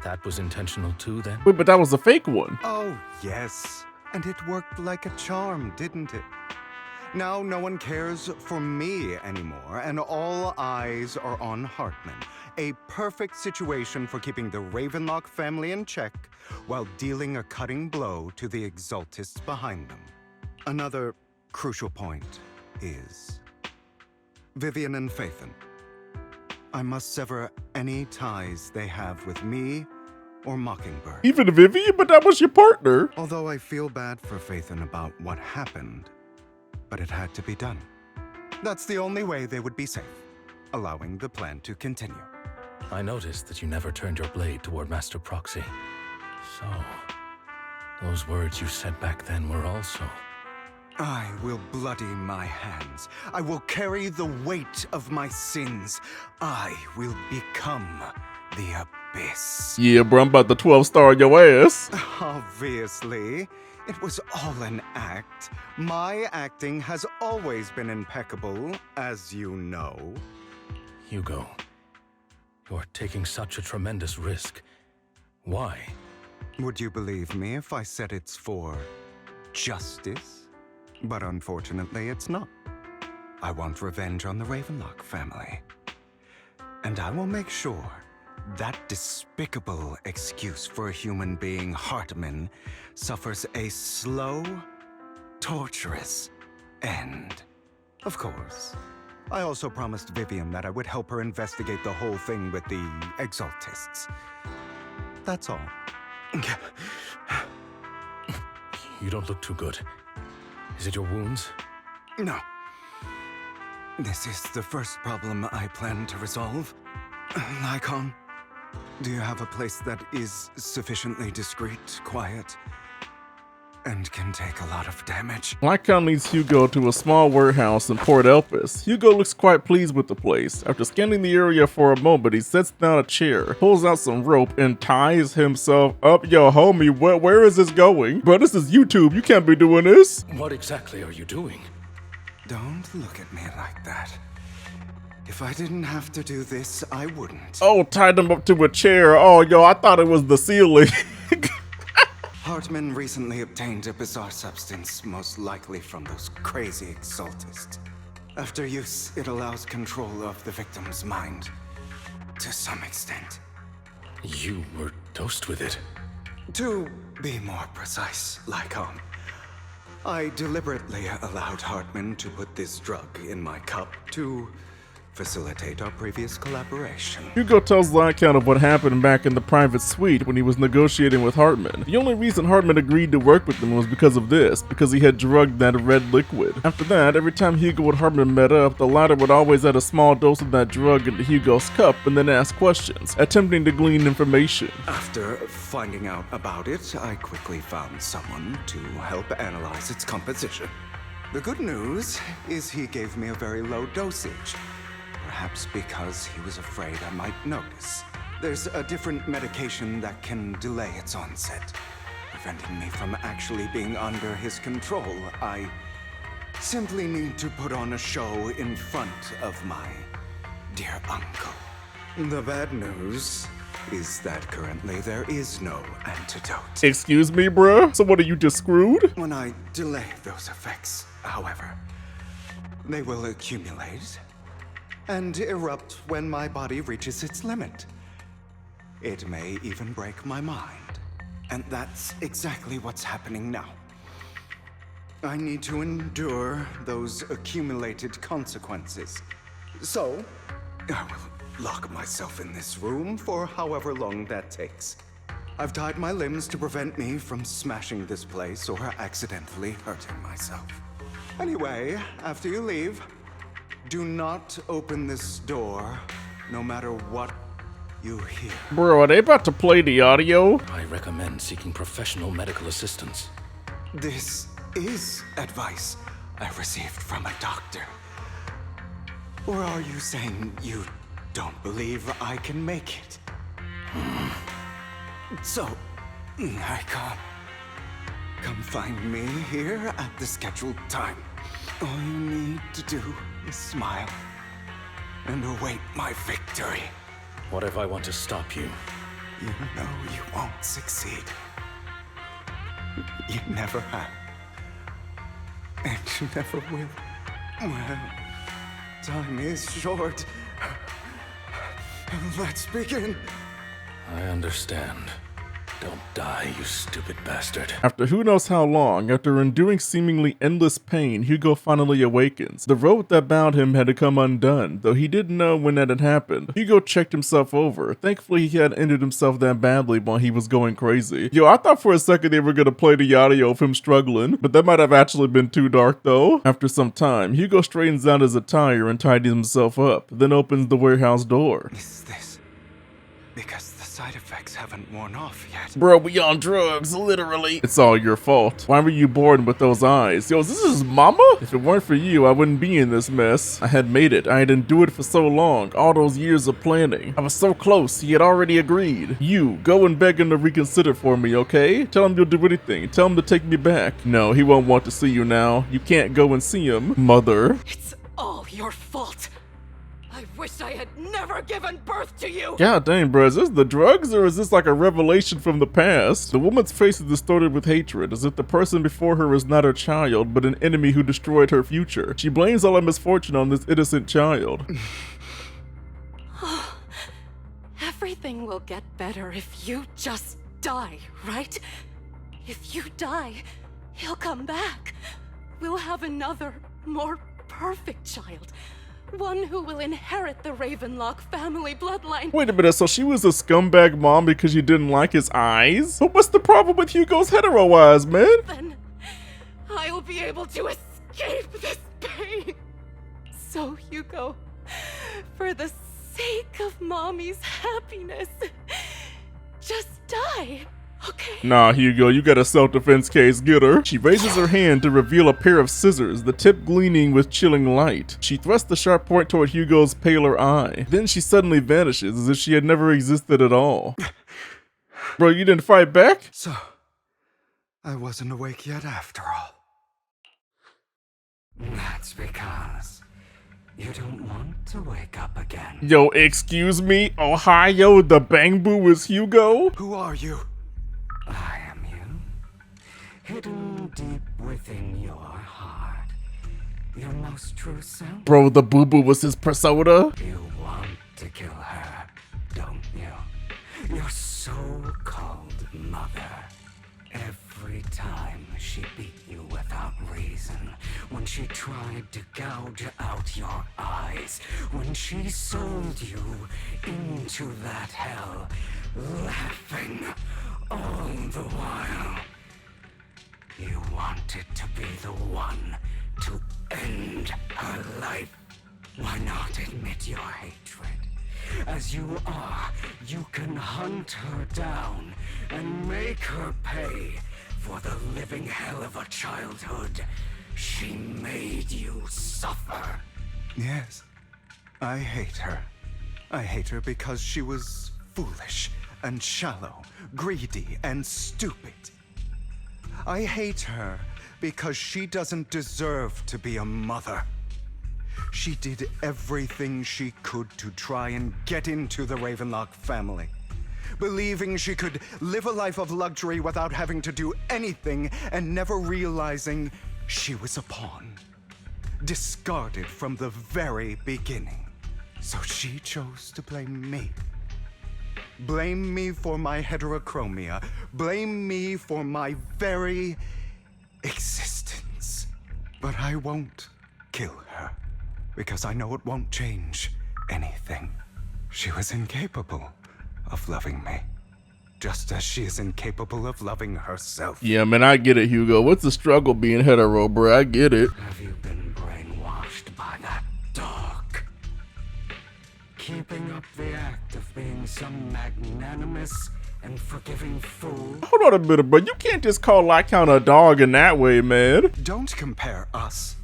That was intentional too, then? Wait, but that was a fake one. Oh, yes. And it worked like a charm, didn't it? Now no one cares for me anymore, and all eyes are on Hartman. A perfect situation for keeping the Ravenlock family in check while dealing a cutting blow to the Exaltists behind them. Another crucial point is Vivian and Phaethon. I must sever any ties they have with me or Mockingbird. Even Vivian? But that was your partner. Although I feel bad for Phaethon about what happened, but it had to be done. That's the only way they would be safe, allowing the plan to continue. I noticed that you never turned your blade toward Master Proxy. So, those words you said back then were also... I will bloody my hands. I will carry the weight of my sins. I will become the Abyss. Yeah, bro, I'm about to 12-star your ass. Obviously. It was all an act. My acting has always been impeccable, as you know. Hugo, you're taking such a tremendous risk. Why? Would you believe me if I said it's for justice? But unfortunately, it's not. I want revenge on the Ravenlock family. And I will make sure that despicable excuse for a human being, Hartman, suffers a slow, torturous end. Of course. I also promised Vivian that I would help her investigate the whole thing with the Exaltists. That's all. You don't look too good. Is it your wounds? No. This is the first problem I plan to resolve. Lycon, do you have a place that is sufficiently discreet, quiet, and can take a lot of damage? Lycon leads Hugo to a small warehouse in Port Elpis. Hugo looks quite pleased with the place. After scanning the area for a moment, he sets down a chair, pulls out some rope, and ties himself up. Yo, homie, where is this going? Bro, this is YouTube. You can't be doing this. What exactly are you doing? Don't look at me like that. If I didn't have to do this, I wouldn't. Oh, tied him up to a chair. Oh, yo, I thought it was the ceiling. Hartman recently obtained a bizarre substance, most likely from those crazy Exaltists. After use, it allows control of the victim's mind. To some extent. You were dosed with it. To be more precise, Lycon, I deliberately allowed Hartman to put this drug in my cup to facilitate our previous collaboration. Hugo tells Lycon of what happened back in the private suite when he was negotiating with Hartman. The only reason Hartman agreed to work with him was because of this, because he had drugged that red liquid. After that, every time Hugo and Hartman met up, the latter would always add a small dose of that drug into Hugo's cup and then ask questions, attempting to glean information. After finding out about it, I quickly found someone to help analyze its composition. The good news is he gave me a very low dosage. Perhaps because he was afraid I might notice. There's a different medication that can delay its onset, preventing me from actually being under his control. I simply need to put on a show in front of my dear uncle. The bad news is that currently there is no antidote. Excuse me, bruh? So what, are you just screwed? When I delay those effects, however, they will accumulate and erupt when my body reaches its limit. It may even break my mind. And that's exactly what's happening now. I need to endure those accumulated consequences. So, I will lock myself in this room for however long that takes. I've tied my limbs to prevent me from smashing this place or accidentally hurting myself. Anyway, after you leave, do not open this door, no matter what you hear. Bro, are they about to play the audio? I recommend seeking professional medical assistance. This is advice I received from a doctor. Or are you saying you don't believe I can make it? So, I can't. Come find me here at the scheduled time. All you need to do is smile and await my victory. What if I want to stop you? You know you won't succeed. You never have. And you never will. Well, time is short. Let's begin. I understand. Don't die, you stupid bastard. After who knows how long, after enduring seemingly endless pain, Hugo finally awakens. The rope that bound him had come undone, though he didn't know when that had happened. Hugo checked himself over. Thankfully, he had injured himself that badly while he was going crazy. Yo, I thought for a second they were gonna play the audio of him struggling, but that might have actually been too dark though. After some time, Hugo straightens out his attire and tidies himself up, then opens the warehouse door. Is this because the side effects haven't worn off yet? Bro, we on drugs, literally. It's all your fault. Why were you born with those eyes? Yo, this is mama? If it weren't for you, I wouldn't be in this mess. I had made it. I had endured for so long, all those years of planning. I was so close, he had already agreed. You, go and beg him to reconsider for me, okay? Tell him you'll do anything. Tell him to take me back. No, he won't want to see you now. You can't go and see him, mother. It's all your fault. I wish I had never given birth to you! God dang, bro, is this the drugs or is this like a revelation from the past? The woman's face is distorted with hatred, as if the person before her is not her child, but an enemy who destroyed her future. She blames all her misfortune on this innocent child. Everything will get better if you just die, right? If you die, he'll come back. We'll have another, more perfect child. One who will inherit the Ravenlock family bloodline. Wait a minute, so she was a scumbag mom because you didn't like his eyes? But what's the problem with Hugo's hetero eyes, man? Then I'll be able to escape this pain. So, Hugo, for the sake of Mommy's happiness, just die. Okay. Nah, Hugo, you got a self-defense case, get her. She raises her hand to reveal a pair of scissors, the tip gleaming with chilling light. She thrusts the sharp point toward Hugo's paler eye. Then she suddenly vanishes as if she had never existed at all. Bro, you didn't fight back? So, I wasn't awake yet after all. That's because you don't want to wake up again. Yo, excuse me? Ohio, the Bang Boo is Hugo? Who are you? I am you, hidden deep within your heart, your most true self. Bro, the Boo Boo was his persona? You want to kill her, don't you? Your so-called mother. Every time she beat you without reason, when she tried to gouge out your eyes, when she sold you into that hell, laughing all the while. You wanted to be the one to end her life. Why not admit your hatred? As you are, you can hunt her down and make her pay for the living hell of a childhood she made you suffer. Yes, I hate her. I hate her because she was foolish and shallow, greedy and stupid. I hate her because she doesn't deserve to be a mother. She did everything she could to try and get into the Ravenlock family, believing she could live a life of luxury without having to do anything and never realizing she was a pawn, discarded from the very beginning. So she chose to blame me. Blame me for my heterochromia. Blame me for my very existence. But I won't kill her, because I know it won't change anything. She was incapable of loving me, just as she is incapable of loving herself. Yeah, man, I get it, Hugo. What's the struggle being hetero, bro? I get it. Have you been brainwashed by that dog? Keeping up the act of being some magnanimous and forgiving fool? Hold on a minute, bro. You can't just call Lycount a dog in that way, man. Don't compare us.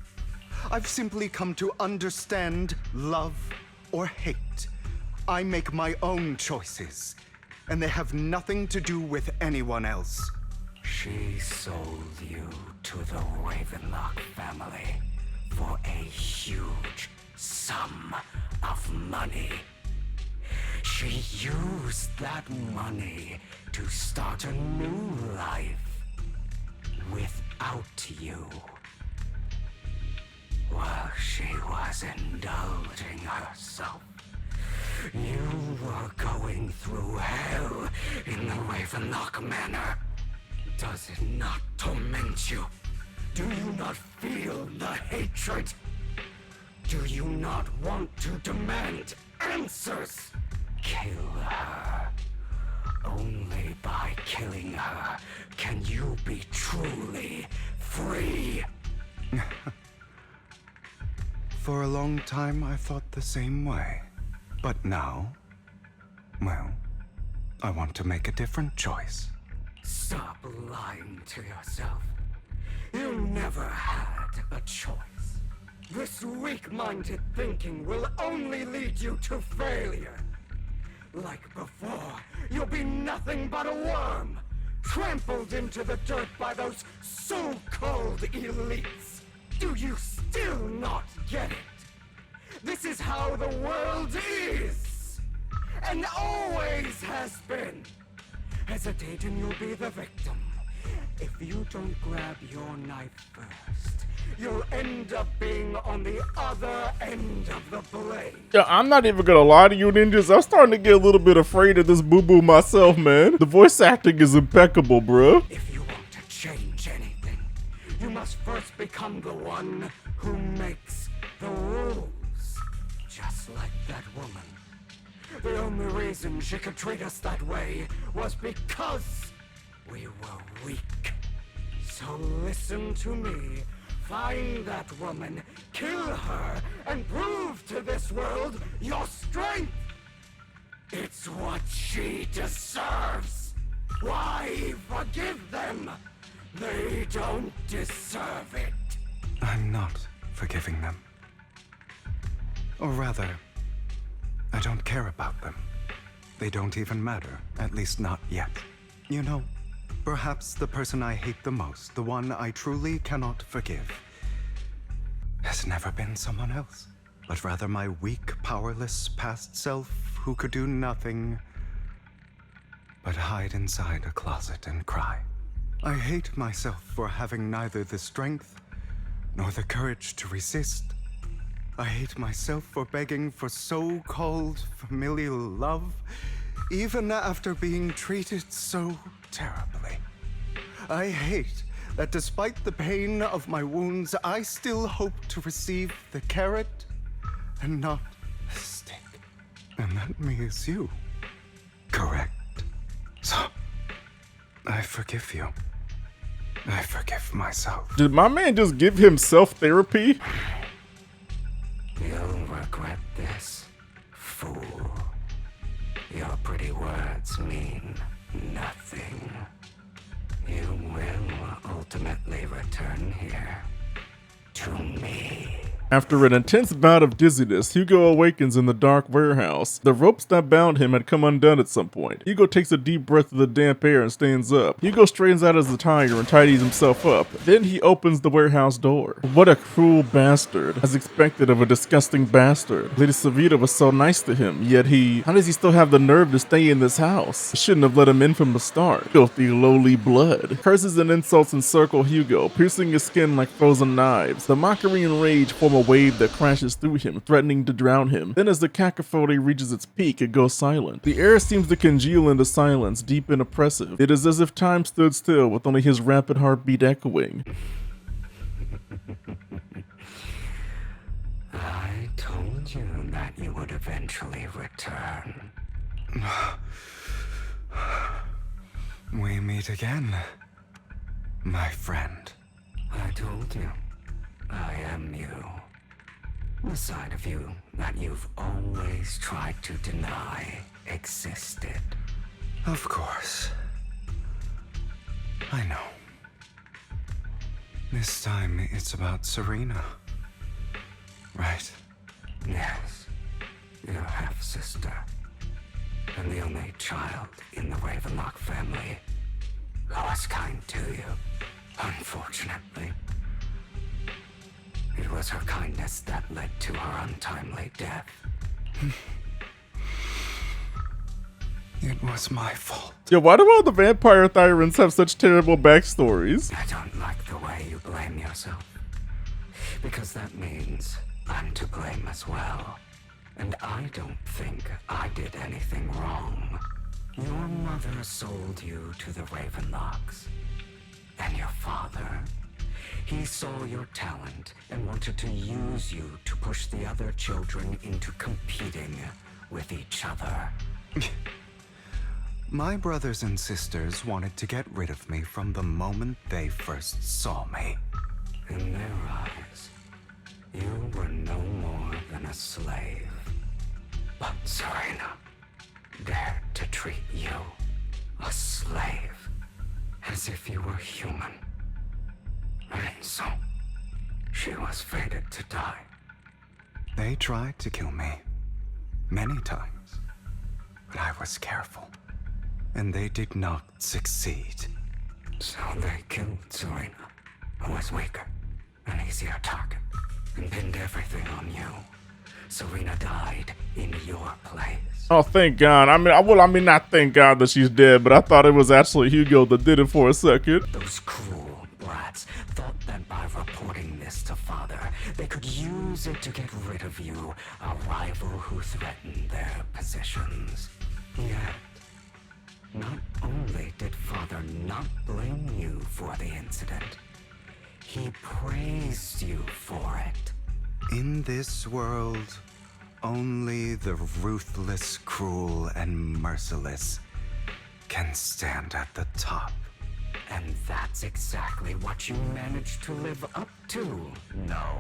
I've simply come to understand love or hate. I make my own choices, and they have nothing to do with anyone else. She sold you to the Ravenlock family for a huge sum of money. She used that money to start a new life without you. While she was indulging herself, you were going through hell in the Ravenlock Manor. Does it not torment you? Do you not feel the hatred? Do you not want to demand answers? Kill her. Only by killing her can you be truly free. For a long time, I thought the same way. But now, well, I want to make a different choice. Stop lying to yourself. You never had a choice. This weak-minded thinking will only lead you to failure. Like before, you'll be nothing but a worm, trampled into the dirt by those so-called elites. Do you still not get it? This is how the world is, and always has been. Hesitate and you'll be the victim. If you don't grab your knife first, you'll end up being on the other end of the blade. Yeah, I'm not even gonna lie to you, ninjas. I'm starting to get a little bit afraid of this boo-boo myself, man. The voice acting is impeccable, bro. If you want to change anything, you must first become the one who makes the rules. Just like that woman. The only reason she could treat us that way was because we were weak. So listen to me. Find that woman, kill her, and prove to this world your strength. It's what she deserves. Why forgive them? They don't deserve it. I'm not forgiving them. Or rather, I don't care about them. They don't even matter, at least not yet. You know, perhaps the person I hate the most, the one I truly cannot forgive, has never been someone else, but rather my weak, powerless past self who could do nothing but hide inside a closet and cry. I hate myself for having neither the strength nor the courage to resist. I hate myself for begging for so-called familial love, even after being treated so terribly. I hate that despite the pain of my wounds, I still hope to receive the carrot and not the stick. And that me is you. Correct. So, I forgive you. I forgive myself. Did my man just give himself therapy? You'll regret this, fool. Your pretty words mean nothing. You will ultimately return here to me. After an intense bout of dizziness, Hugo awakens in the dark warehouse. The ropes that bound him had come undone at some point. Hugo takes a deep breath of the damp air and stands up. Hugo straightens out his attire and tidies himself up. Then he opens the warehouse door. What a cruel bastard. As expected of a disgusting bastard. Lady Savita was so nice to him, yet how does he still have the nerve to stay in this house? I shouldn't have let him in from the start. Filthy, lowly blood. Curses and insults encircle Hugo, piercing his skin like frozen knives. The mockery and rage form a wave that crashes through him, threatening to drown him. Then as the cacophony reaches its peak, it goes silent. The air seems to congeal into silence, deep and oppressive. It is as if time stood still, with only his rapid heartbeat echoing. I told you that you would eventually return. We meet again, my friend. I told you, I am you. The side of you that you've always tried to deny existed. Of course. I know. This time it's about Serena. Right? Yes. Your half-sister. And the only child in the Ravenlock family who was kind to you. Unfortunately. It was her kindness that led to her untimely death. It was my fault. Yo, why do all the vampire tyrants have such terrible backstories? I don't like the way you blame yourself. Because that means I'm to blame as well. And I don't think I did anything wrong. Your mother sold you to the Ravenlocks. And your father, he saw your talent and wanted to use you to push the other children into competing with each other. My brothers and sisters wanted to get rid of me from the moment they first saw me. In their eyes, you were no more than a slave. But Serena dared to treat you, a slave, as if you were human. And so, she was fated to die. They tried to kill me many times, but I was careful, and they did not succeed. So they killed Serena, who was weaker, an easier target, and pinned everything on you. Serena died in your place. Oh, thank God. I mean, not thank God that she's dead, but I thought it was actually Hugo that did it for a second. Those cruel brats thought that by reporting this to Father, they could use it to get rid of you, a rival who threatened their positions. Yet, not only did Father not blame you for the incident, he praised you for it. In this world, only the ruthless, cruel, and merciless can stand at the top. And that's exactly what you managed to live up to, no?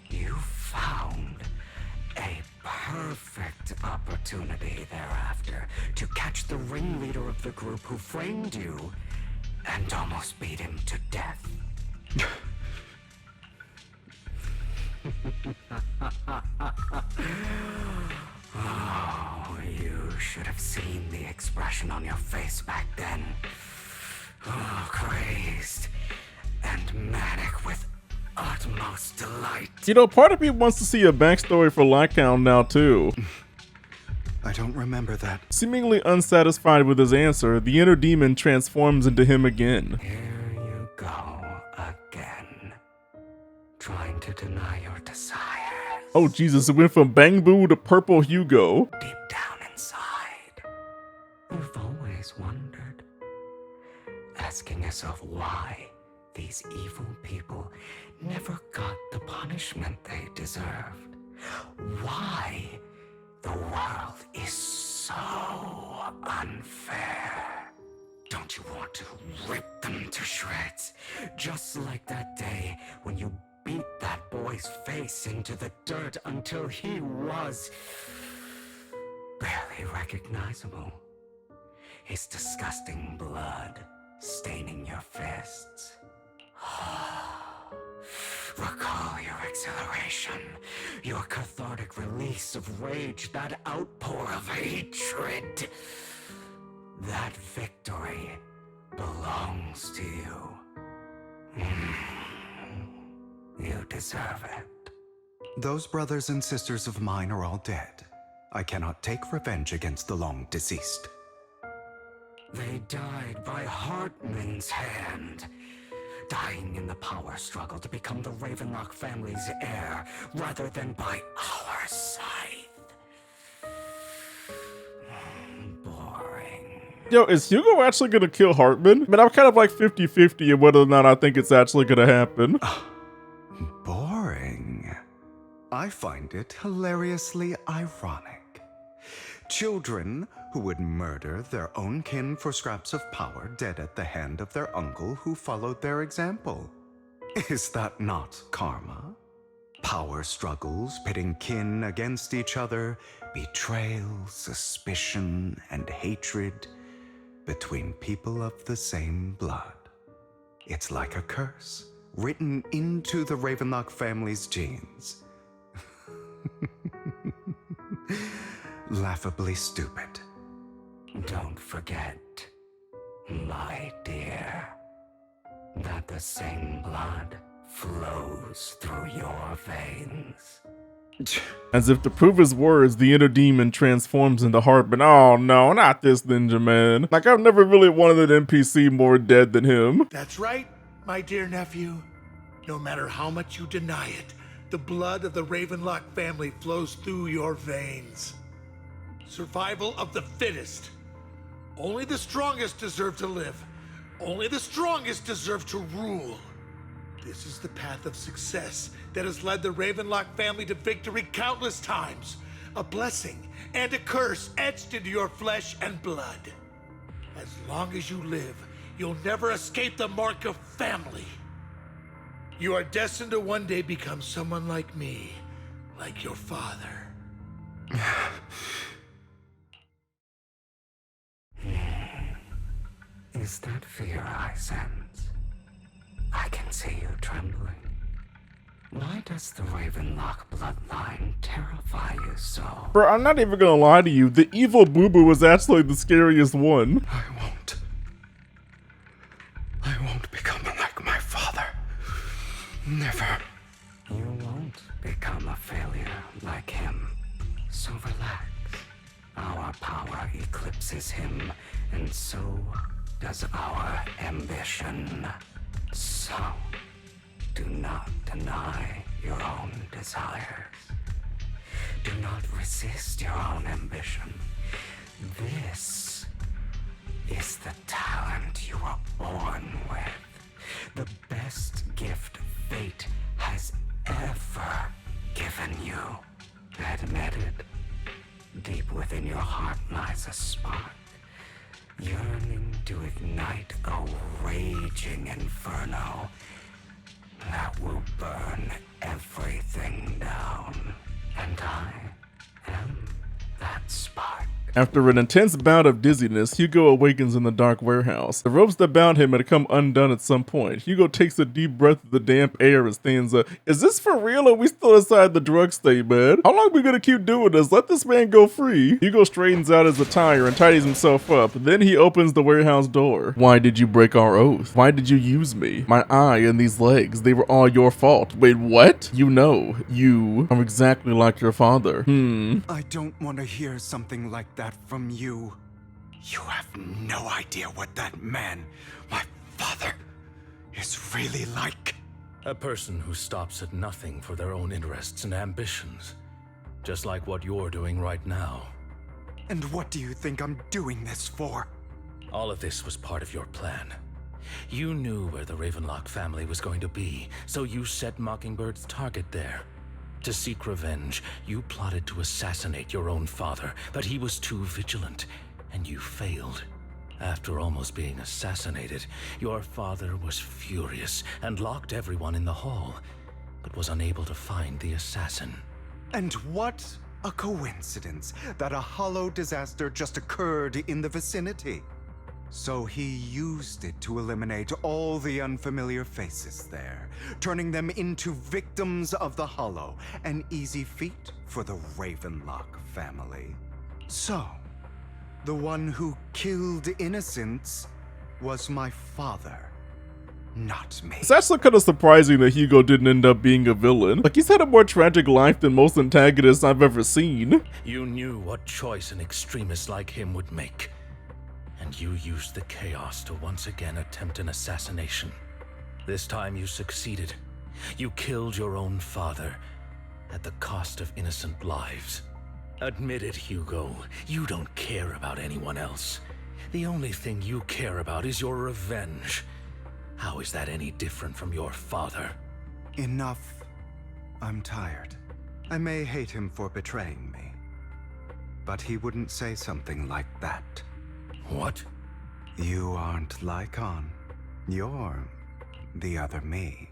You found a perfect opportunity thereafter to catch the ringleader of the group who framed you and almost beat him to death. Oh, you should have seen the expression on your face back then. Oh, crazed and manic with utmost delight. You know, part of me wants to see a backstory for Lycount now, too. I don't remember that. Seemingly unsatisfied with his answer, the inner demon transforms into him again. Here you go again. Trying to deny your desires. Oh, Jesus, it went from Bang Boo to Purple Hugo. Deep down inside, you've always wondered, asking yourself why these evil people never got the punishment they deserved. Why the world is so unfair. Don't you want to rip them to shreds? Just like that day when you beat that boy's face into the dirt until he was barely recognizable. His disgusting blood staining your fists. Recall your exhilaration, your cathartic release of rage, that outpour of hatred. That victory belongs to you. You deserve it. Those brothers and sisters of mine are all dead. I cannot take revenge against the long deceased. They died by Hartman's hand, dying in the power struggle to become the Ravenlock family's heir, rather than by our scythe. Boring. Yo, is Hugo actually gonna kill Hartman? I mean, I'm kind of like 50-50 in whether or not I think it's actually gonna happen. Boring. I find it hilariously ironic. Children who would murder their own kin for scraps of power dead at the hand of their uncle who followed their example. Is that not karma? Power struggles pitting kin against each other, betrayal, suspicion, and hatred between people of the same blood. It's like a curse written into the Ravenlock family's genes. Laughably stupid. Don't forget, my dear, that the same blood flows through your veins. As if to prove his words, the inner demon transforms into Hartman. Oh no, not this ninja man. Like, I've never really wanted an NPC more dead than him. That's right, my dear nephew. No matter how much you deny it, the blood of the Ravenlock family flows through your veins. Survival of the fittest. Only the strongest deserve to live. Only the strongest deserve to rule. This is the path of success that has led the Ravenlock family to victory countless times. A blessing and a curse etched into your flesh and blood. As long as you live, you'll never escape the mark of family. You are destined to one day become someone like me, like your father. Is that fear I sense? I can see you trembling. Why does the Ravenlock bloodline terrify you so? Bro, I'm not even gonna lie to you. The evil boo-boo was actually the scariest one. I won't become like my father. Never. You won't become a failure like him. So relax. Our power eclipses him, and so does our ambition. So, do not deny your own desires. Do not resist your own ambition. This is the talent you were born with. The best gift fate has ever given you. Admit it. Deep within your heart lies a spark, yearning to ignite a raging inferno that will burn everything down. And I am that spark. After an intense bout of dizziness, Hugo awakens in the dark warehouse. The ropes that bound him had come undone at some point. Hugo takes a deep breath of the damp air and stands up. Is this for real or are we still inside the drug state, man? How long are we gonna keep doing this? Let this man go free. Hugo straightens out his attire and tidies himself up. Then he opens the warehouse door. Why did you break our oath? Why did you use me? My eye and these legs, they were all your fault. Wait, what? You know, you are exactly like your father. I don't want to hear something like that from you. You have no idea what that man, my father, is really like. A person who stops at nothing for their own interests and ambitions. Just like what you're doing right now. And what do you think I'm doing this for? All of this was part of your plan. You knew where the Ravenlock family was going to be, so you set Mockingbird's target there. To seek revenge, you plotted to assassinate your own father, but he was too vigilant, and you failed. After almost being assassinated, your father was furious and locked everyone in the hall, but was unable to find the assassin. And what a coincidence that a hollow disaster just occurred in the vicinity. So he used it to eliminate all the unfamiliar faces there, turning them into victims of the Hollow, an easy feat for the Ravenlock family. So, the one who killed innocents was my father, not me. It's actually kind of surprising that Hugo didn't end up being a villain. Like, he's had a more tragic life than most antagonists I've ever seen. You knew what choice an extremist like him would make. And you used the chaos to once again attempt an assassination. This time you succeeded. You killed your own father at the cost of innocent lives. Admit it, Hugo. You don't care about anyone else. The only thing you care about is your revenge. How is that any different from your father? Enough. I'm tired. I may hate him for betraying me, but he wouldn't say something like that. What? You aren't Lycon. You're the other me,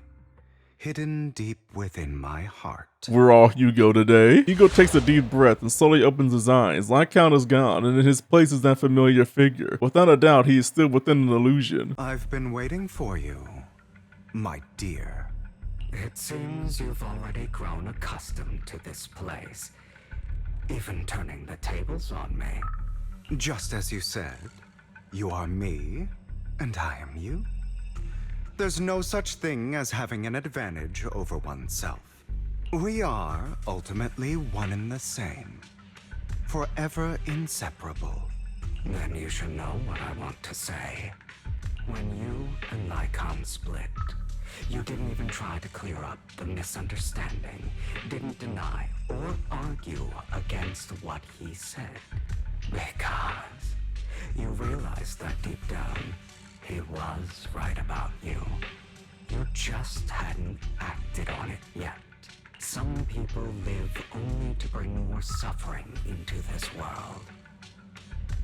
hidden deep within my heart. We're all Hugo today. Hugo takes a deep breath and slowly opens his eyes. Lycon is gone, and in his place is that familiar figure. Without a doubt, he is still within an illusion. I've been waiting for you, my dear. It seems you've already grown accustomed to this place, even turning the tables on me. Just as you said, you are me, and I am you. There's no such thing as having an advantage over oneself. We are ultimately one and the same, forever inseparable. Then you should know what I want to say. When you and Lycon split, you didn't even try to clear up the misunderstanding, didn't deny or argue against what he said. Because you realized that deep down, he was right about you. You just hadn't acted on it yet. Some people live only to bring more suffering into this world.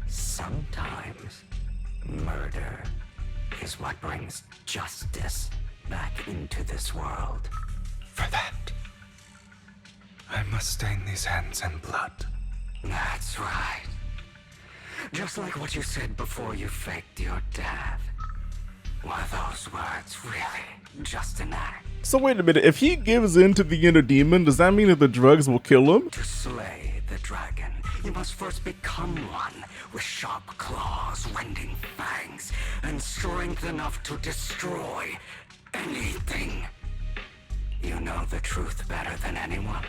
Sometimes, murder is what brings justice back into this world. For that, I must stain these hands in blood. That's right. Just like what you said before you faked your death. Were those words really just an act? So wait a minute, if he gives in to the inner demon, does that mean that the drugs will kill him? To slay the dragon, you must first become one with sharp claws, rending fangs, and strength enough to destroy anything. You know the truth better than anyone.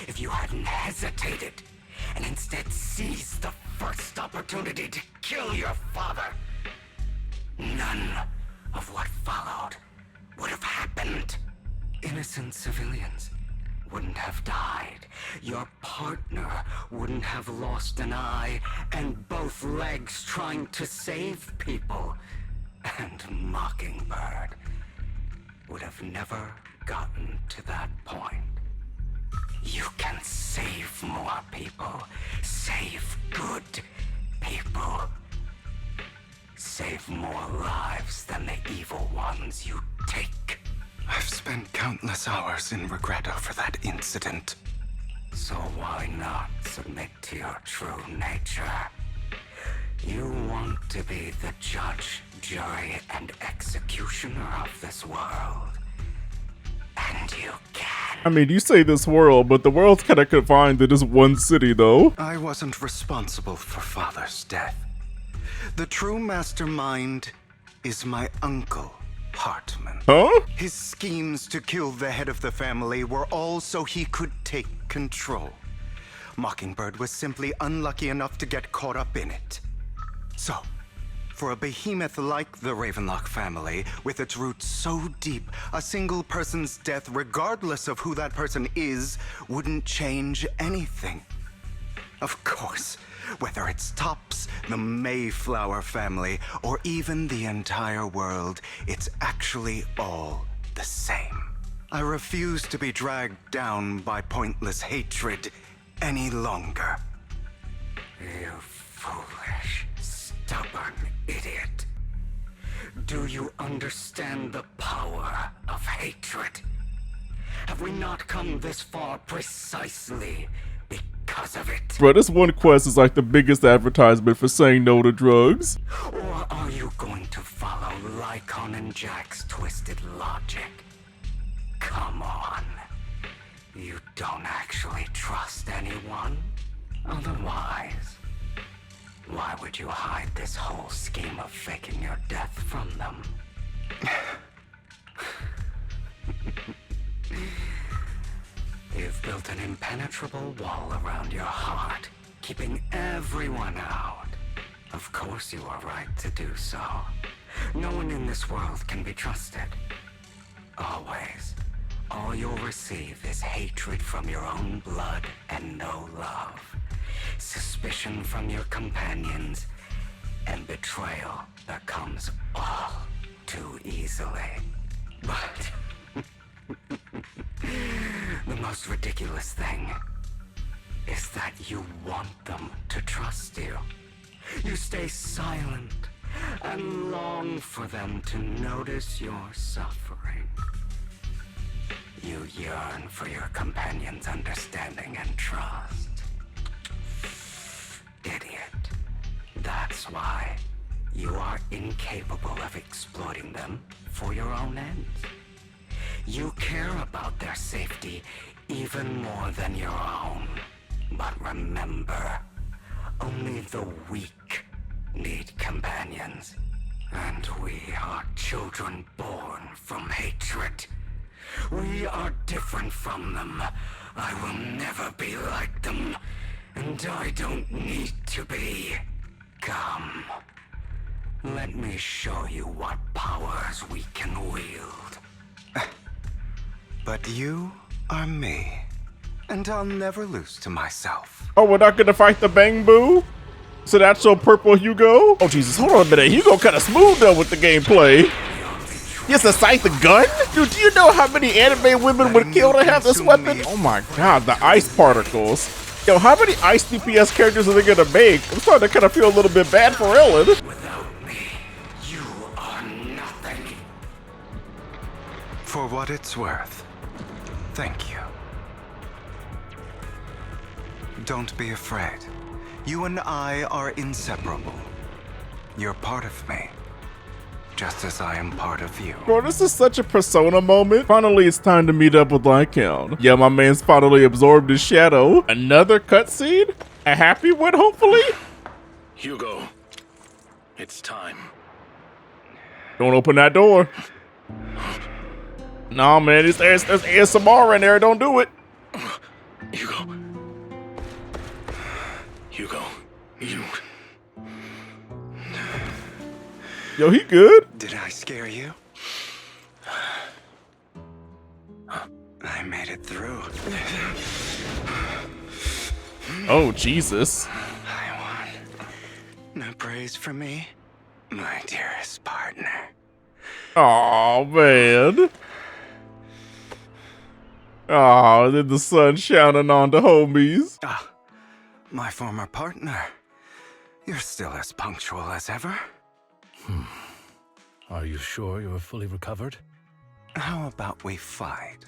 If you hadn't hesitated, and instead seized the first opportunity to kill your father, none of what followed would have happened. Innocent civilians wouldn't have died. Your partner wouldn't have lost an eye and both legs trying to save people. And Mockingbird would have never gotten to that point. You can save more people. Save good people. Save more lives than the evil ones you take. I've spent countless hours in regret over that incident. So why not submit to your true nature? You want to be the judge, jury, and executioner of this world. And you can. I mean, you say this world, but the world's kind of confined to this one city, though. I wasn't responsible for Father's death. The true mastermind is my uncle, Hartman. Huh? His schemes to kill the head of the family were all so he could take control. Mockingbird was simply unlucky enough to get caught up in it. So, for a behemoth like the Ravenlock family, with its roots so deep, a single person's death, regardless of who that person is, wouldn't change anything. Of course, whether it's Tops, the Mayflower family, or even the entire world, it's actually all the same. I refuse to be dragged down by pointless hatred any longer. You foolish, stubborn idiot. Do you understand the power of hatred? Have we not come this far precisely 'cause of it? Bro, this one quest is like the biggest advertisement for saying no to drugs. Or are you going to follow Lycon and Jack's twisted logic? Come on. You don't actually trust anyone? Otherwise, why would you hide this whole scheme of faking your death from them? You've built an impenetrable wall around your heart, keeping everyone out. Of course you are right to do so. No one in this world can be trusted. Always. All you'll receive is hatred from your own blood and no love. Suspicion from your companions, and betrayal that comes all too easily. But the most ridiculous thing is that you want them to trust you. You stay silent and long for them to notice your suffering. You yearn for your companion's understanding and trust. Idiot. That's why you are incapable of exploiting them for your own ends. You care about their safety even more than your own. But remember, only the weak need companions. And we are children born from hatred. We are different from them. I will never be like them. And I don't need to be. Come. Let me show you what powers we can wield. But you are me. And I'll never lose to myself. Oh, we're not gonna fight the Bang Boo? So that's your purple Hugo? Oh Jesus, hold on a minute. Hugo kinda smooth though with the gameplay. He has to sight the gun? Dude, do you know how many anime women would kill to have this weapon? Oh my god, the ice particles. Yo, how many ice DPS characters are they gonna make? I'm starting to kind of feel a little bit bad for Ellen. Without me, you are nothing. For what it's worth, thank you. Don't be afraid. You and I are inseparable. You're part of me, just as I am part of you. Bro, this is such a Persona moment. Finally, it's time to meet up with Lycon. Yeah, my man's finally absorbed his shadow. Another cutscene? A happy one, hopefully? Hugo, it's time. Don't open that door. Nah, man, there's ASMR in there. Don't do it. Hugo. Hugo, you... Yo, he good? Did I scare you? I made it through. Oh, Jesus. I won. No praise for me, my dearest partner. Oh man. Oh, then the sun shining on the homies. Ah, my former partner. You're still as punctual as ever. Are you sure you're fully recovered? How about we fight?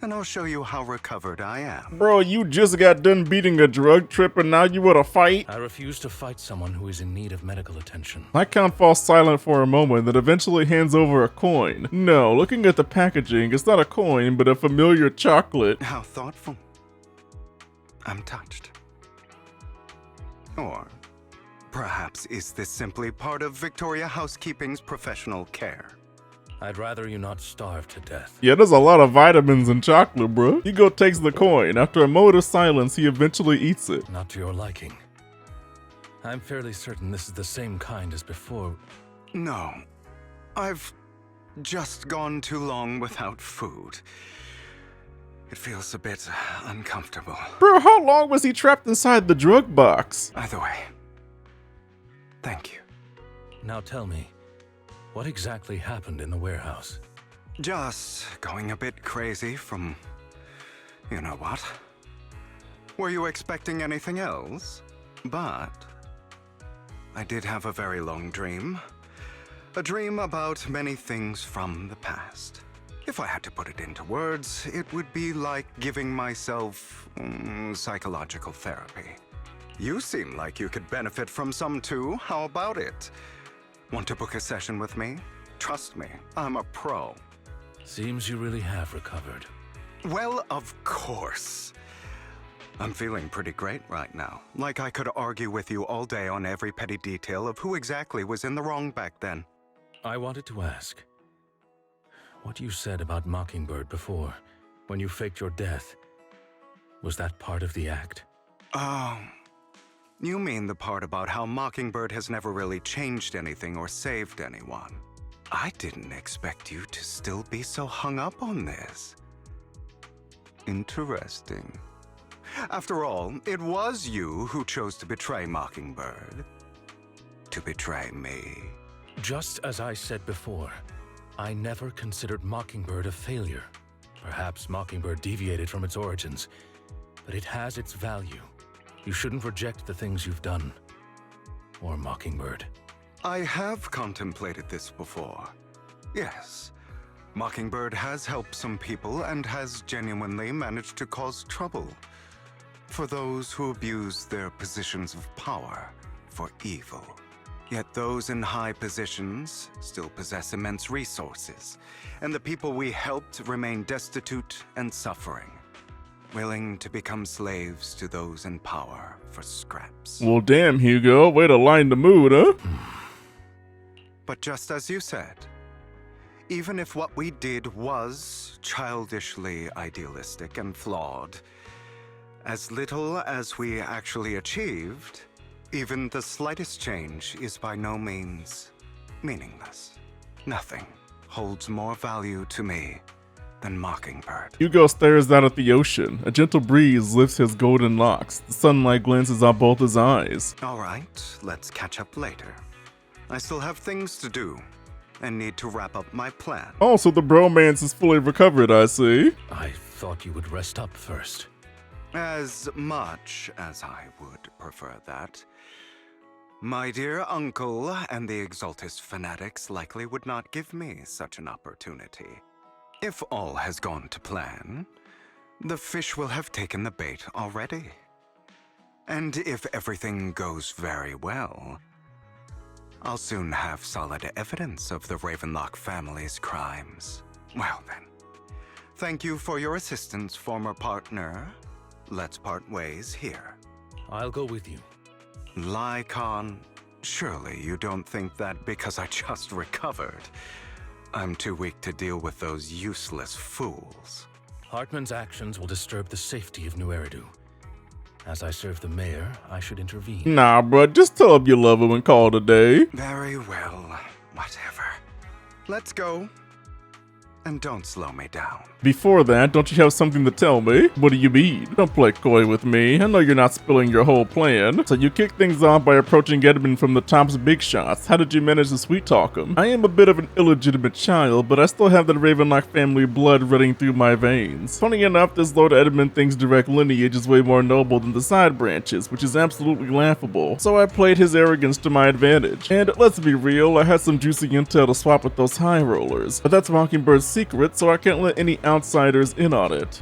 And I'll show you how recovered I am. Bro, you just got done beating a drug trip and now you want to fight? I refuse to fight someone who is in need of medical attention. Lycon falls silent for a moment, then eventually hands over a coin. No, looking at the packaging, it's not a coin, but a familiar chocolate. How thoughtful. I'm touched. Or perhaps is this simply part of Victoria Housekeeping's professional care? I'd rather you not starve to death. Yeah, there's a lot of vitamins in chocolate, bro. Hugo takes the coin. After a moment of silence, he eventually eats it. Not to your liking. I'm fairly certain this is the same kind as before. No. I've just gone too long without food. It feels a bit uncomfortable. Bro, how long was he trapped inside the drug box? Either way, thank you. Now tell me, what exactly happened in the warehouse? Just going a bit crazy from... you know what? Were you expecting anything else? But I did have a very long dream. A dream about many things from the past. If I had to put it into words, it would be like giving myself psychological therapy. You seem like you could benefit from some too. How about it? Want to book a session with me? Trust me, I'm a pro. Seems you really have recovered. Well, of course. I'm feeling pretty great right now. Like I could argue with you all day on every petty detail of who exactly was in the wrong back then. I wanted to ask, what you said about Mockingbird before, when you faked your death, was that part of the act? Oh, you mean the part about how Mockingbird has never really changed anything or saved anyone. I didn't expect you to still be so hung up on this. Interesting. After all, it was you who chose to betray Mockingbird. To betray me. Just as I said before, I never considered Mockingbird a failure. Perhaps Mockingbird deviated from its origins, but it has its value. You shouldn't reject the things you've done. Or Mockingbird. I have contemplated this before. Yes, Mockingbird has helped some people and has genuinely managed to cause trouble for those who abuse their positions of power for evil. Yet those in high positions still possess immense resources, and the people we helped remain destitute and suffering, willing to become slaves to those in power for scraps. Well, damn, Hugo, way to lighten the mood, huh? But just as you said, even if what we did was childishly idealistic and flawed, as little as we actually achieved, even the slightest change is by no means meaningless. Nothing holds more value to me than Mockingbird. Hugo stares out at the ocean. A gentle breeze lifts his golden locks. The sunlight glances on both his eyes. All right, let's catch up later. I still have things to do and need to wrap up my plan. Oh, so the bromance is fully recovered, I see. I thought you would rest up first. As much as I would prefer that. My dear uncle and the Exaltist fanatics likely would not give me such an opportunity. If all has gone to plan, the fish will have taken the bait already. And if everything goes very well, I'll soon have solid evidence of the Ravenlock family's crimes. Well then, thank you for your assistance, former partner. Let's part ways here. I'll go with you. Lycon, surely you don't think that because I just recovered, I'm too weak to deal with those useless fools. Hartman's actions will disturb the safety of New Eridu. As I serve the mayor, I should intervene. Nah, bro, just tell him you love him and call it a day. Very well, whatever. Let's go. And don't slow me down. Before that, don't you have something to tell me? What do you mean? Don't play coy with me. I know you're not spilling your whole plan. So you kick things off by approaching Edmund from the top's big shots. How did you manage to sweet talk him? I am a bit of an illegitimate child, but I still have the Ravenlock family blood running through my veins. Funny enough, this Lord Edmund thinks direct lineage is way more noble than the side branches, which is absolutely laughable. So I played his arrogance to my advantage. And let's be real, I had some juicy intel to swap with those high rollers. But that's Mockingbird's secret, so I can't let any outsiders in on it.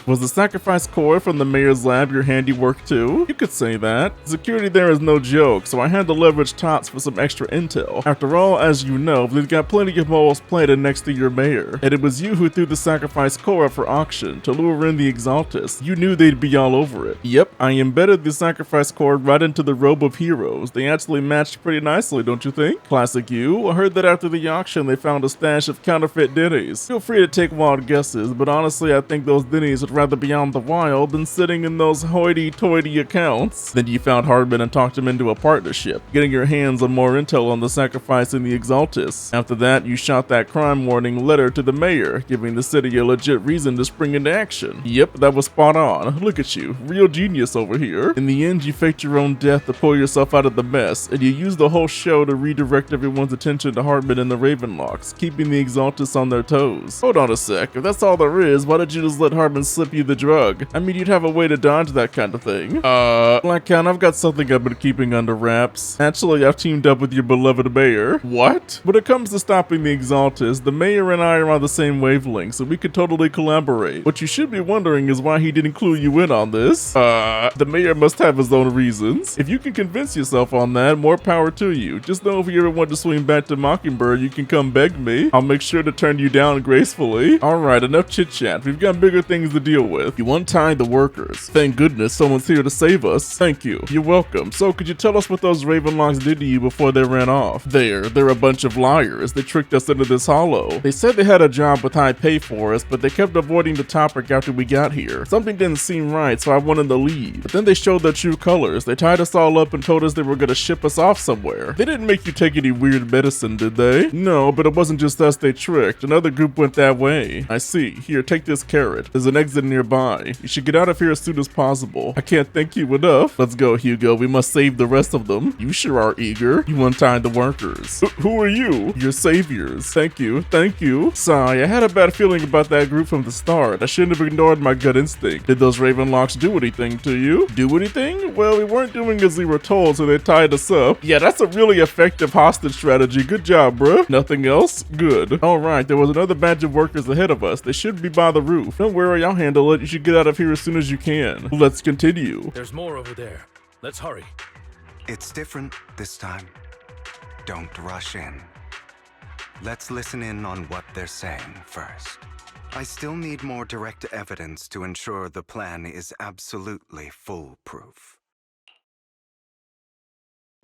Was the sacrifice core from the mayor's lab your handiwork too? You could say that. Security there is no joke, so I had to leverage Tots for some extra intel. After all, as you know, they've got plenty of moles planted next to your mayor. And it was you who threw the sacrifice core up for auction to lure in the Exaltus. You knew they'd be all over it. Yep, I embedded the sacrifice core right into the robe of heroes. They actually matched pretty nicely, don't you think? Classic you. I heard that after the auction they found a stash of counterfeit Denny's. Feel free to take wild guesses, but honestly I think those Denny's would rather be out in the wild than sitting in those hoity-toity accounts. Then you found Hardman and talked him into a partnership, getting your hands on more intel on the sacrifice in the Exaltus. After that, you shot that crime warning letter to the mayor, giving the city a legit reason to spring into action. Yep, that was spot on. Look at you, real genius over here. In the end, you faked your own death to pull yourself out of the mess, and you used the whole show to redirect everyone's attention to Hardman and the Ravenlocks, keeping the Exaltus on their their toes. Hold on a sec, if that's all there is, why did you just let Hartman slip you the drug? I mean, you'd have a way to dodge that kind of thing. Black Count, I've got something I've been keeping under wraps. Actually, I've teamed up with your beloved mayor. What? When it comes to stopping the Exaltus, the mayor and I are on the same wavelength, so we could totally collaborate. What you should be wondering is why he didn't clue you in on this. The mayor must have his own reasons. If you can convince yourself on that, more power to you. Just know if you ever want to swing back to Mockingbird, you can come beg me. I'll make sure to turn you down gracefully. Alright, enough chit chat. We've got bigger things to deal with. You untied the workers. Thank goodness someone's here to save us. Thank you. You're welcome. So could you tell us what those Ravenlocks did to you before they ran off? They're a bunch of liars. They tricked us into this hollow. They said they had a job with high pay for us, but they kept avoiding the topic after we got here. Something didn't seem right, so I wanted to leave. But then they showed their true colors. They tied us all up and told us they were gonna ship us off somewhere. They didn't make you take any weird medicine, did they? No, but it wasn't just us they tricked. Another group went that way. I see. Here, take this carrot. There's an exit nearby. You should get out of here as soon as possible. I can't thank you enough. Let's go, Hugo. We must save the rest of them. You sure are eager. You untied the workers. Who are you? Your saviors. Thank you. Thank you. Sorry, I had a bad feeling about that group from the start. I shouldn't have ignored my gut instinct. Did those Ravenlocks do anything to you? Do anything? Well, we weren't doing as we were told, so they tied us up. Yeah, that's a really effective hostage strategy. Good job, bruh. Nothing else? Good. Alright, there was another batch of workers ahead of us. They should be by the roof. Don't worry, I'll handle it. You should get out of here as soon as you can. Let's continue. There's more over there. Let's hurry. It's different this time. Don't rush in. Let's listen in on what they're saying first. I still need more direct evidence to ensure the plan is absolutely foolproof.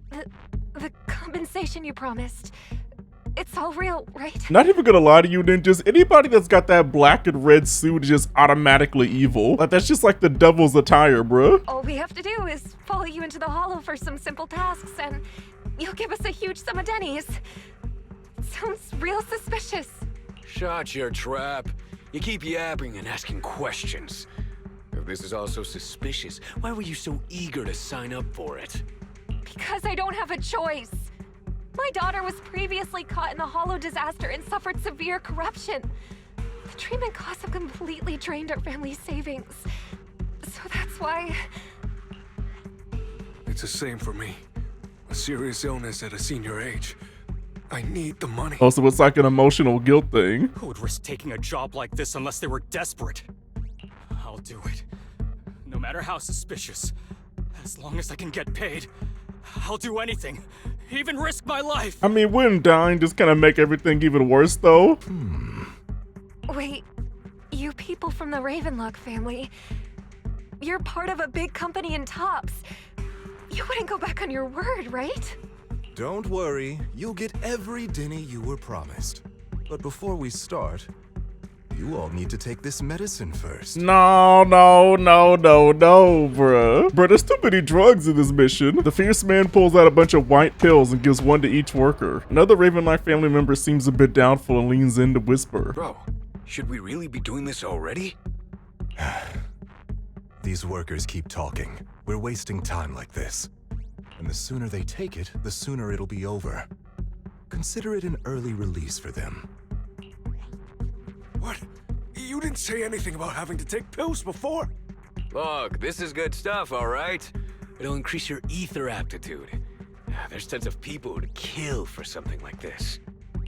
The compensation you promised. It's all real, right? Not even gonna lie to you, ninjas. Anybody that's got that black and red suit is just automatically evil. Like, that's just like the devil's attire, bruh. All we have to do is follow you into the hollow for some simple tasks, and you'll give us a huge sum of dennies. Sounds real suspicious. Shut your trap. You keep yapping and asking questions. If this is all so suspicious, why were you so eager to sign up for it? Because I don't have a choice. My daughter was previously caught in the hollow disaster and suffered severe corruption. The treatment costs have completely drained our family's savings. So that's why... It's the same for me. A serious illness at a senior age. I need the money. Oh, so it's like an emotional guilt thing. Who would risk taking a job like this unless they were desperate? I'll do it. No matter how suspicious. As long as I can get paid, I'll do anything. Even risk my life. I mean, wouldn't dying just kind of make everything even worse, though? Wait, you people from the Ravenlock family, you're part of a big company in Tops. You wouldn't go back on your word, right? Don't worry, you'll get every denny you were promised. But before we start, you all need to take this medicine first. No, bruh. Bruh, there's too many drugs in this mission. The fierce man pulls out a bunch of white pills and gives one to each worker. Another Ravenlock family member seems a bit doubtful and leans in to whisper. Bro, should we really be doing this already? These workers keep talking. We're wasting time like this. And the sooner they take it, the sooner it'll be over. Consider it an early release for them. What? You didn't say anything about having to take pills before. Look, this is good stuff, all right? It'll increase your ether aptitude. There's tons of people who'd kill for something like this.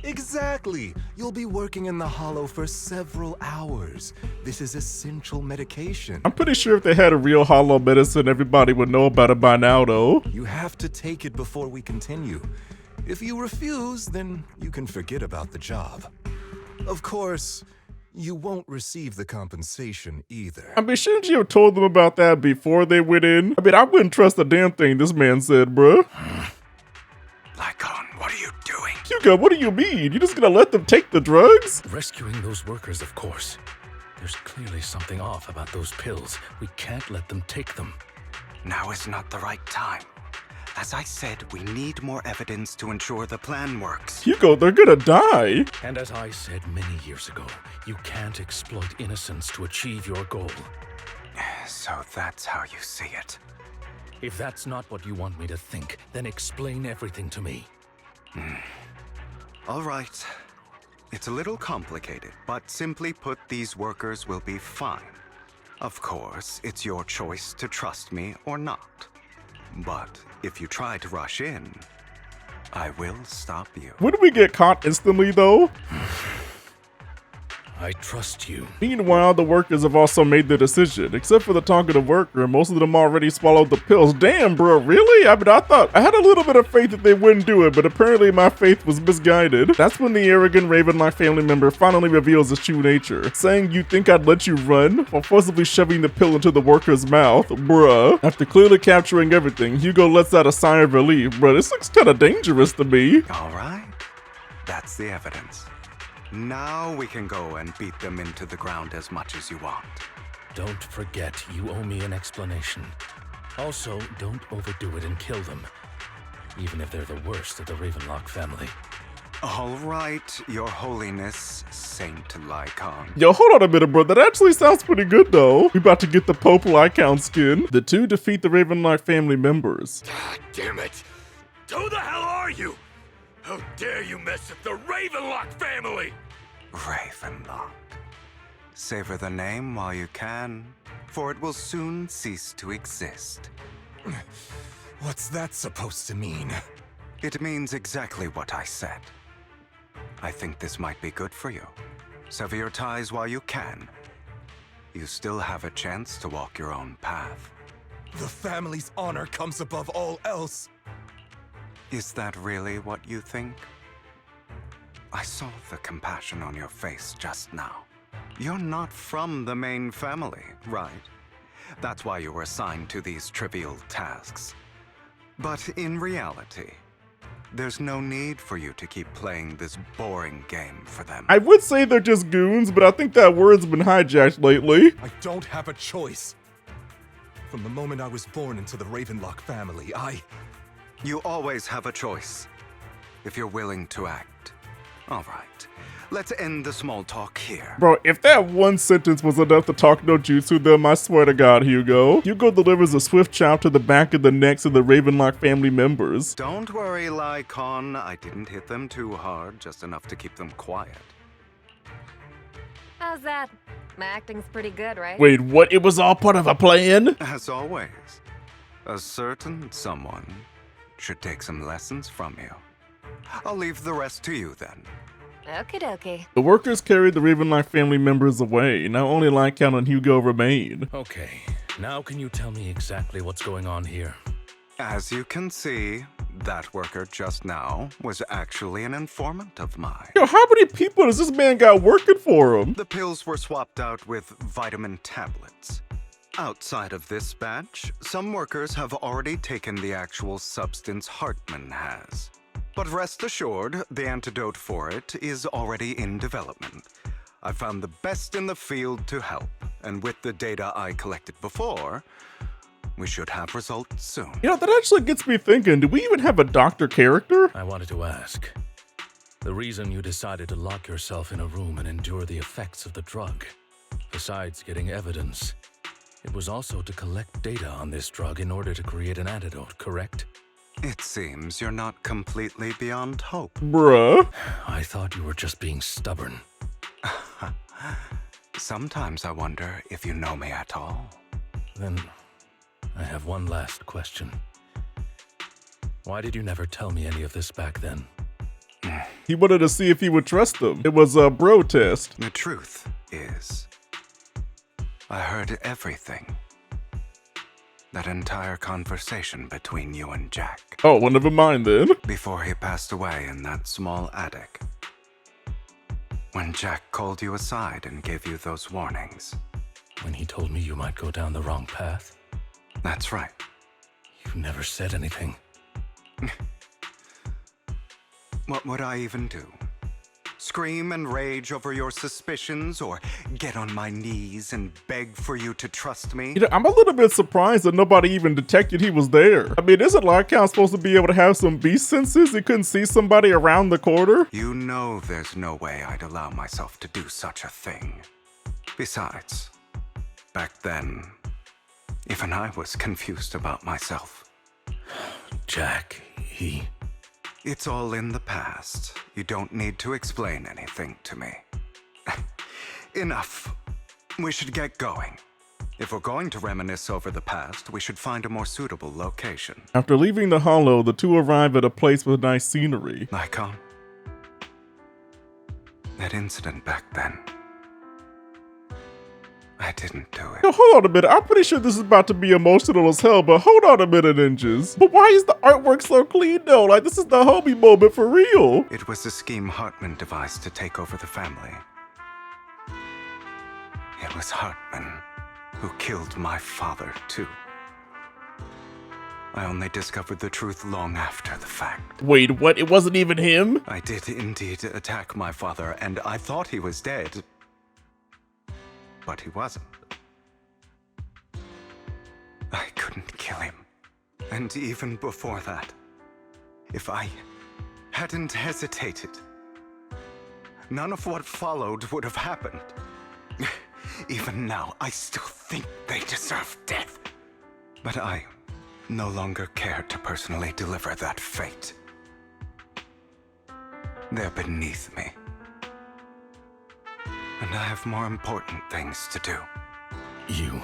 Exactly! You'll be working in the hollow for several hours. This is essential medication. I'm pretty sure if they had a real hollow medicine, everybody would know about it by now, though. You have to take it before we continue. If you refuse, then you can forget about the job. Of course, you won't receive the compensation either. I mean, shouldn't you have told them about that before they went in? I mean, I wouldn't trust a damn thing this man said, bruh. Lycon, what are you doing? Hugo, what do you mean? You just gonna let them take the drugs? Rescuing those workers, of course. There's clearly something off about those pills. We can't let them take them. Now is not the right time. As I said, we need more evidence to ensure the plan works. Hugo, they're gonna die. And as I said many years ago, you can't exploit innocence to achieve your goal. So that's how you see it. If that's not what you want me to think, then explain everything to me. All right. It's a little complicated, but simply put, these workers will be fine. Of course, it's your choice to trust me or not. But if you try to rush in, I will stop you. Wouldn't we get caught instantly, though? I trust you. Meanwhile, the workers have also made their decision. Except for the talkative worker, most of them already swallowed the pills. Damn, bro, really? I mean, I thought I had a little bit of faith that they wouldn't do it, but apparently my faith was misguided. That's when the arrogant Ravenlock family member finally reveals his true nature, saying, "You think I'd let you run?" while forcibly shoving the pill into the worker's mouth. Bruh. After clearly capturing everything, Hugo lets out a sigh of relief. Bruh, this looks kinda dangerous to me. All right. That's the evidence. Now we can go and beat them into the ground as much as you want. Don't forget, you owe me an explanation. Also, don't overdo it and kill them, even if they're the worst of the Ravenlock family. All right, Your Holiness, Saint Lycon. Yo, hold on a minute, bro. That actually sounds pretty good, though. We about to get the Pope Lycon skin. The two defeat the Ravenlock family members. God damn it! Who the hell are you? How dare you mess with the Ravenlock family? Ravenlock. Savor the name while you can, for it will soon cease to exist. What's that supposed to mean? It means exactly what I said. I think this might be good for you. Sever your ties while you can. You still have a chance to walk your own path. The family's honor comes above all else. Is that really what you think? I saw the compassion on your face just now. You're not from the main family, right? That's why you were assigned to these trivial tasks. But in reality, there's no need for you to keep playing this boring game for them. I would say they're just goons, but I think that word's been hijacked lately. I don't have a choice. From the moment I was born into the Ravenlock family, You always have a choice, if you're willing to act. All right, let's end the small talk here. Bro, if that one sentence was enough to talk no jutsu them, I swear to God, Hugo. Hugo delivers a swift chop to the back of the necks of the Ravenlock family members. Don't worry, Lycon. I didn't hit them too hard, just enough to keep them quiet. How's that? My acting's pretty good, right? Wait, what? It was all part of a plan? As always, a certain someone should take some lessons from you. I'll leave the rest to you then. Okie dokie. The workers carried the Ravenlock family members away. Now only Lycon and Hugo remain. Okay, now can you tell me exactly what's going on here? As you can see, that worker just now was actually an informant of mine. Yo, how many people does this man got working for him? The pills were swapped out with vitamin tablets. Outside of this batch, some workers have already taken the actual substance Hartman has. But rest assured, the antidote for it is already in development. I found the best in the field to help, and with the data I collected before, we should have results soon. You know, that actually gets me thinking, do we even have a doctor character? I wanted to ask. The reason you decided to lock yourself in a room and endure the effects of the drug, besides getting evidence, it was also to collect data on this drug in order to create an antidote, correct? It seems you're not completely beyond hope. Bruh. I thought you were just being stubborn. Sometimes I wonder if you know me at all. Then I have one last question. Why did you never tell me any of this back then? He wanted to see if he would trust them. It was a bro test. The truth is, I heard everything. That entire conversation between you and Jack. Oh, well, never mind then. Before he passed away in that small attic. When Jack called you aside and gave you those warnings. When he told me you might go down the wrong path? That's right. You never said anything. What would I even do? Scream and rage over your suspicions, or get on my knees and beg for you to trust me? You know, I'm a little bit surprised that nobody even detected he was there. I mean, isn't Lycon supposed to be able to have some beast senses? He couldn't see somebody around the corner? You know there's no way I'd allow myself to do such a thing. Besides, back then, even I was confused about myself. Jack, he... It's all in the past. You don't need to explain anything to me. Enough. We should get going. If we're going to reminisce over the past, we should find a more suitable location. After leaving the hollow, the two arrive at a place with nice scenery. Icon? That incident back then. I didn't do it. Yo, hold on a minute. I'm pretty sure this is about to be emotional as hell, but hold on a minute, Ninjas. But why is the artwork so clean though? Like, this is the homie moment for real. It was a scheme Hartman devised to take over the family. It was Hartman who killed my father, too. I only discovered the truth long after the fact. Wait, what? It wasn't even him? I did indeed attack my father, and I thought he was dead. But he wasn't. I couldn't kill him. And even before that, if I hadn't hesitated, none of what followed would have happened. Even now, I still think they deserve death. But I no longer care to personally deliver that fate. They're beneath me. And I have more important things to do. You?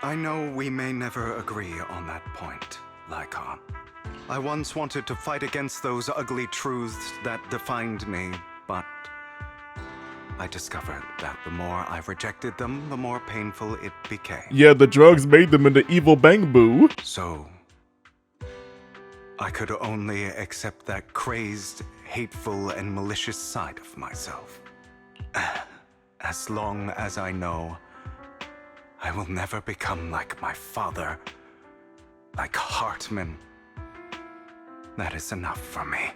I know we may never agree on that point, Lycon. I once wanted to fight against those ugly truths that defined me, but I discovered that the more I rejected them, the more painful it became. Yeah, the drugs made them into evil bang boo. So, I could only accept that crazed, hateful, and malicious side of myself. As long as I know I will never become like my father, like Hartman, that is enough for me.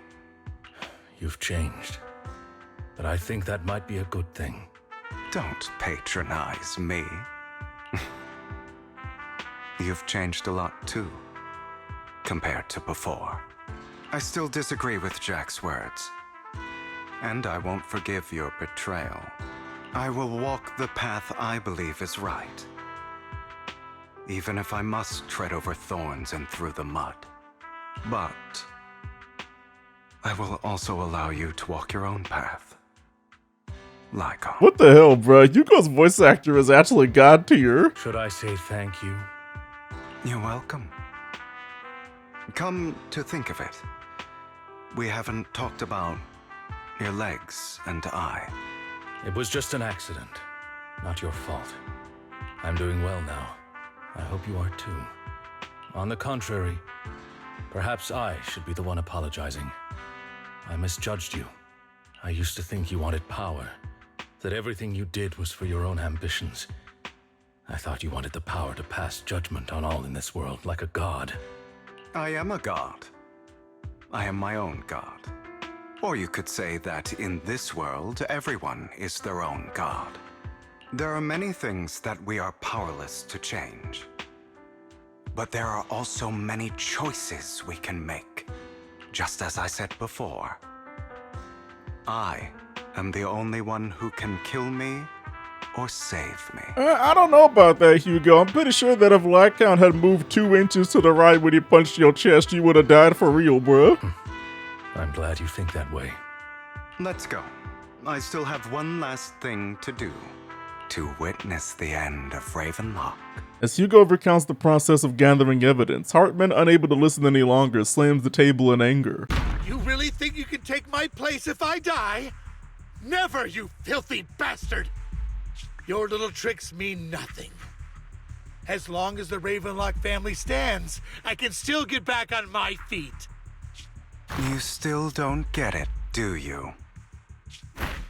You've changed, but I think that might be a good thing. Don't patronize me. You've changed a lot too, compared to before. I still disagree with Jack's words, and I won't forgive your betrayal. I will walk the path I believe is right, even if I must tread over thorns and through the mud. But I will also allow you to walk your own path. Lycon. What the hell, bro? Hugo's voice actor is actually god tier. Should I say thank you? You're welcome. Come to think of it, we haven't talked about your legs and eye. It was just an accident, not your fault. I'm doing well now. I hope you are too. On the contrary, perhaps I should be the one apologizing. I misjudged you. I used to think you wanted power, that everything you did was for your own ambitions. I thought you wanted the power to pass judgment on all in this world like a god. I am a god. I am my own god. Or you could say that in this world, everyone is their own god. There are many things that we are powerless to change. But there are also many choices we can make. Just as I said before, I am the only one who can kill me or save me. I don't know about that, Hugo. I'm pretty sure that if Lycon had moved 2 inches to the right when he punched your chest, you would have died for real, bro. I'm glad you think that way. Let's go. I still have one last thing to do. To witness the end of Ravenlock. As Hugo recounts the process of gathering evidence, Hartman, unable to listen any longer, slams the table in anger. You really think you can take my place if I die? Never, you filthy bastard! Your little tricks mean nothing. As long as the Ravenlock family stands, I can still get back on my feet. You still don't get it, do you?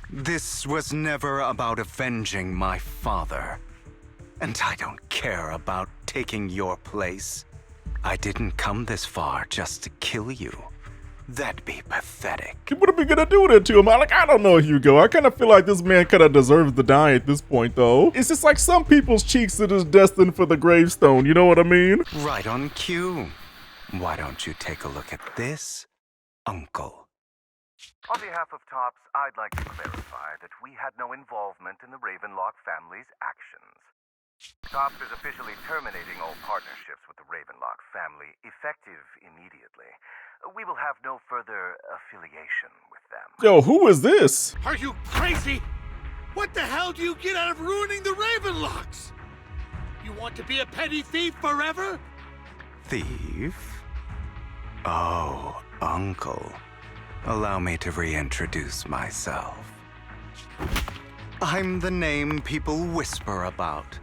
This was never about avenging my father. And I don't care about taking your place. I didn't come this far just to kill you. That'd be pathetic. What are we gonna do with it to him? I don't know, Hugo. I kind of feel like this man kind of deserves to die at this point, though. It's just like some people's cheeks are just destined for the gravestone, you know what I mean? Right on cue. Why don't you take a look at this, Uncle? On behalf of Tops, I'd like to clarify that we had no involvement in the Ravenlock family's actions. TOPS is officially terminating all partnerships with the Ravenlock family, effective immediately. We will have no further affiliation with them. Yo, who is this? Are you crazy? What the hell do you get out of ruining the Ravenlocks? You want to be a petty thief forever? Thief? Oh, Uncle. Allow me to reintroduce myself. I'm the name people whisper about.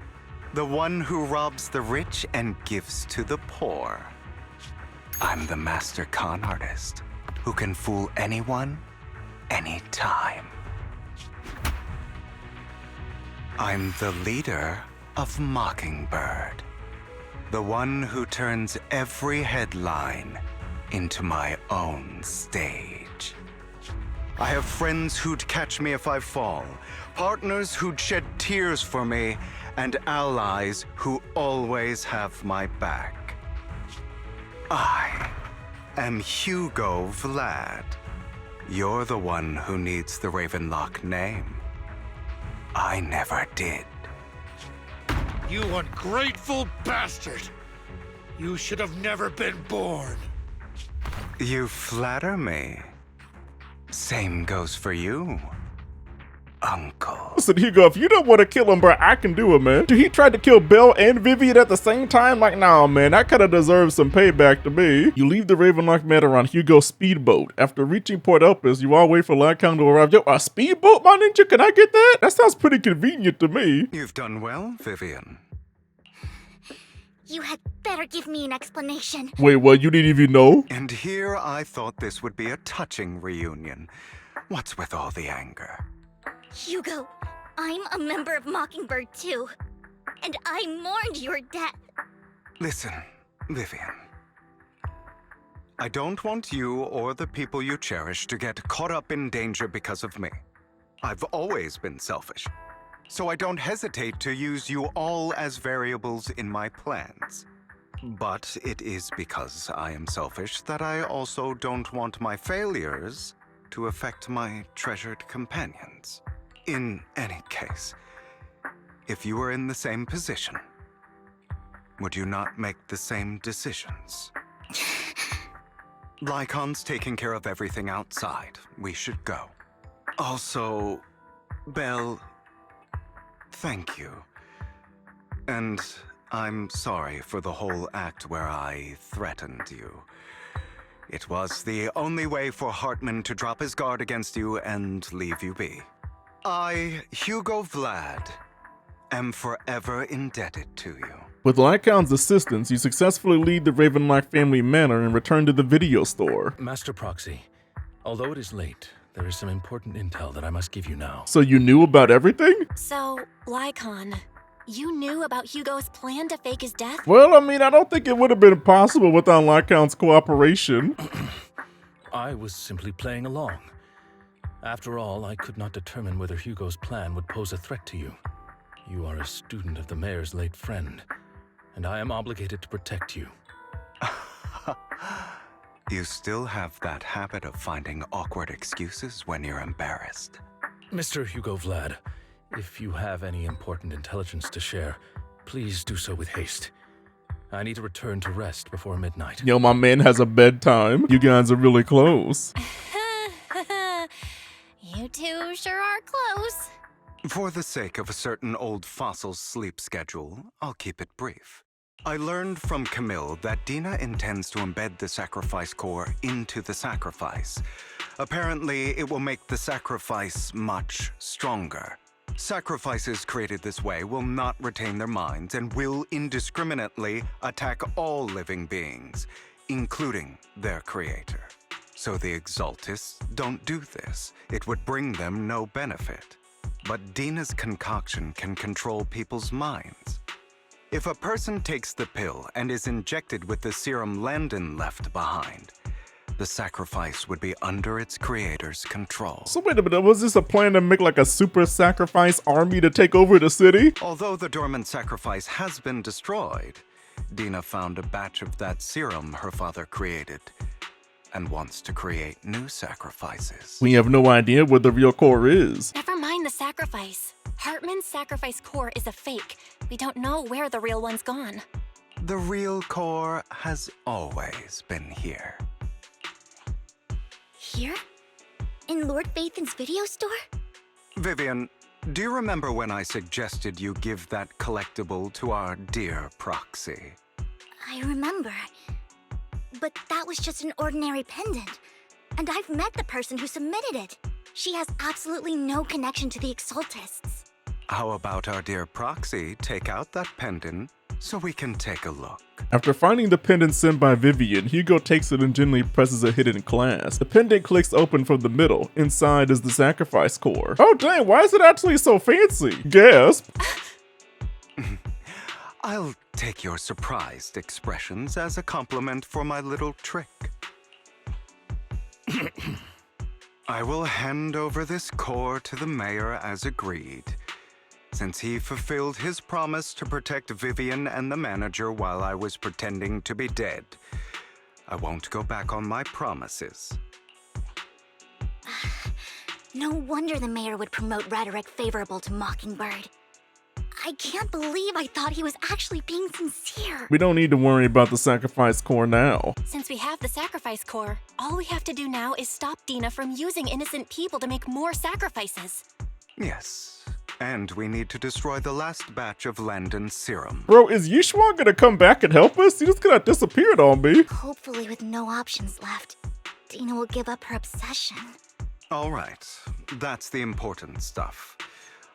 The one who robs the rich and gives to the poor. I'm the master con artist who can fool anyone, anytime. I'm the leader of Mockingbird. The one who turns every headline into my own stage. I have friends who'd catch me if I fall, partners who'd shed tears for me, and allies who always have my back. I am Hugo Vlad. You're the one who needs the Ravenlock name. I never did. You ungrateful bastard! You should have never been born. You flatter me. Same goes for you, Uncle. Listen, Hugo, if you don't want to kill him, bro, I can do it, man. Dude, he tried to kill Belle and Vivian at the same time? Like, nah, man, that kind of deserves some payback to me. You leave the Ravenlock Manor on Hugo's speedboat. After reaching Port Elpis, you all wait for Lycon to arrive. Yo, a speedboat, my ninja? Can I get that? That sounds pretty convenient to me. You've done well, Vivian. You had better give me an explanation. Wait, what? You didn't even know? And here I thought this would be a touching reunion. What's with all the anger? Hugo, I'm a member of Mockingbird too. And I mourned your death. Listen, Vivian. I don't want you or the people you cherish to get caught up in danger because of me. I've always been selfish. So I don't hesitate to use you all as variables in my plans. But it is because I am selfish that I also don't want my failures to affect my treasured companions. In any case, if you were in the same position, would you not make the same decisions? Lycon's taking care of everything outside. We should go. Also, Belle, thank you. And I'm sorry for the whole act where I threatened you. It was the only way for Hartman to drop his guard against you and leave you be. I, Hugo Vlad, am forever indebted to you. With Lycon's assistance, you successfully leave the Ravenlock family manor and return to the video store. Master Proxy, although it is late, there is some important intel that I must give you now. So you knew about everything? So, Lycon, you knew about Hugo's plan to fake his death? Well, I mean, I don't think it would have been possible without Lycon's cooperation. I was simply playing along. After all, I could not determine whether Hugo's plan would pose a threat to you. You are a student of the mayor's late friend, and I am obligated to protect you. You still have that habit of finding awkward excuses when you're embarrassed. Mr. Hugo Vlad, if you have any important intelligence to share, please do so with haste. I need to return to rest before midnight. Yo, my man has a bedtime. You guys are really close. You two sure are close. For the sake of a certain old fossil's sleep schedule, I'll keep it brief. I learned from Camille that Dina intends to embed the sacrifice core into the sacrifice. Apparently, it will make the sacrifice much stronger. Sacrifices created this way will not retain their minds and will indiscriminately attack all living beings, including their creator. So the Exaltists don't do this. It would bring them no benefit. But Dina's concoction can control people's minds. If a person takes the pill and is injected with the serum Landon left behind, the sacrifice would be under its creator's control. So wait a minute, was this a plan to make like a super sacrifice army to take over the city? Although the dormant sacrifice has been destroyed, Dina found a batch of that serum her father created and wants to create new sacrifices. We have no idea what the real core is. Never mind the sacrifice. Hartman's sacrifice core is a fake. We don't know where the real one's gone. The real core has always been here. Here? In Lord Phaethon's video store? Vivian, do you remember when I suggested you give that collectible to our dear proxy? I remember. But that was just an ordinary pendant. And I've met the person who submitted it. She has absolutely no connection to the Exaltists. How about our dear proxy take out that pendant so we can take a look? After finding the pendant sent by Vivian, Hugo takes it and gently presses a hidden clasp. The pendant clicks open from the middle. Inside is the sacrifice core. Oh dang, why is it actually so fancy? Gasp. I'll take your surprised expressions as a compliment for my little trick. I will hand over this core to the mayor as agreed. Since he fulfilled his promise to protect Vivian and the manager while I was pretending to be dead, I won't go back on my promises. No wonder the mayor would promote rhetoric favorable to Mockingbird. I can't believe I thought he was actually being sincere. We don't need to worry about the sacrifice core now. Since we have the sacrifice core, all we have to do now is stop Dina from using innocent people to make more sacrifices. Yes, and we need to destroy the last batch of Landon's serum. Bro, is Yixuan gonna come back and help us? He just kinda disappeared on me. Hopefully with no options left, Dina will give up her obsession. All right, that's the important stuff.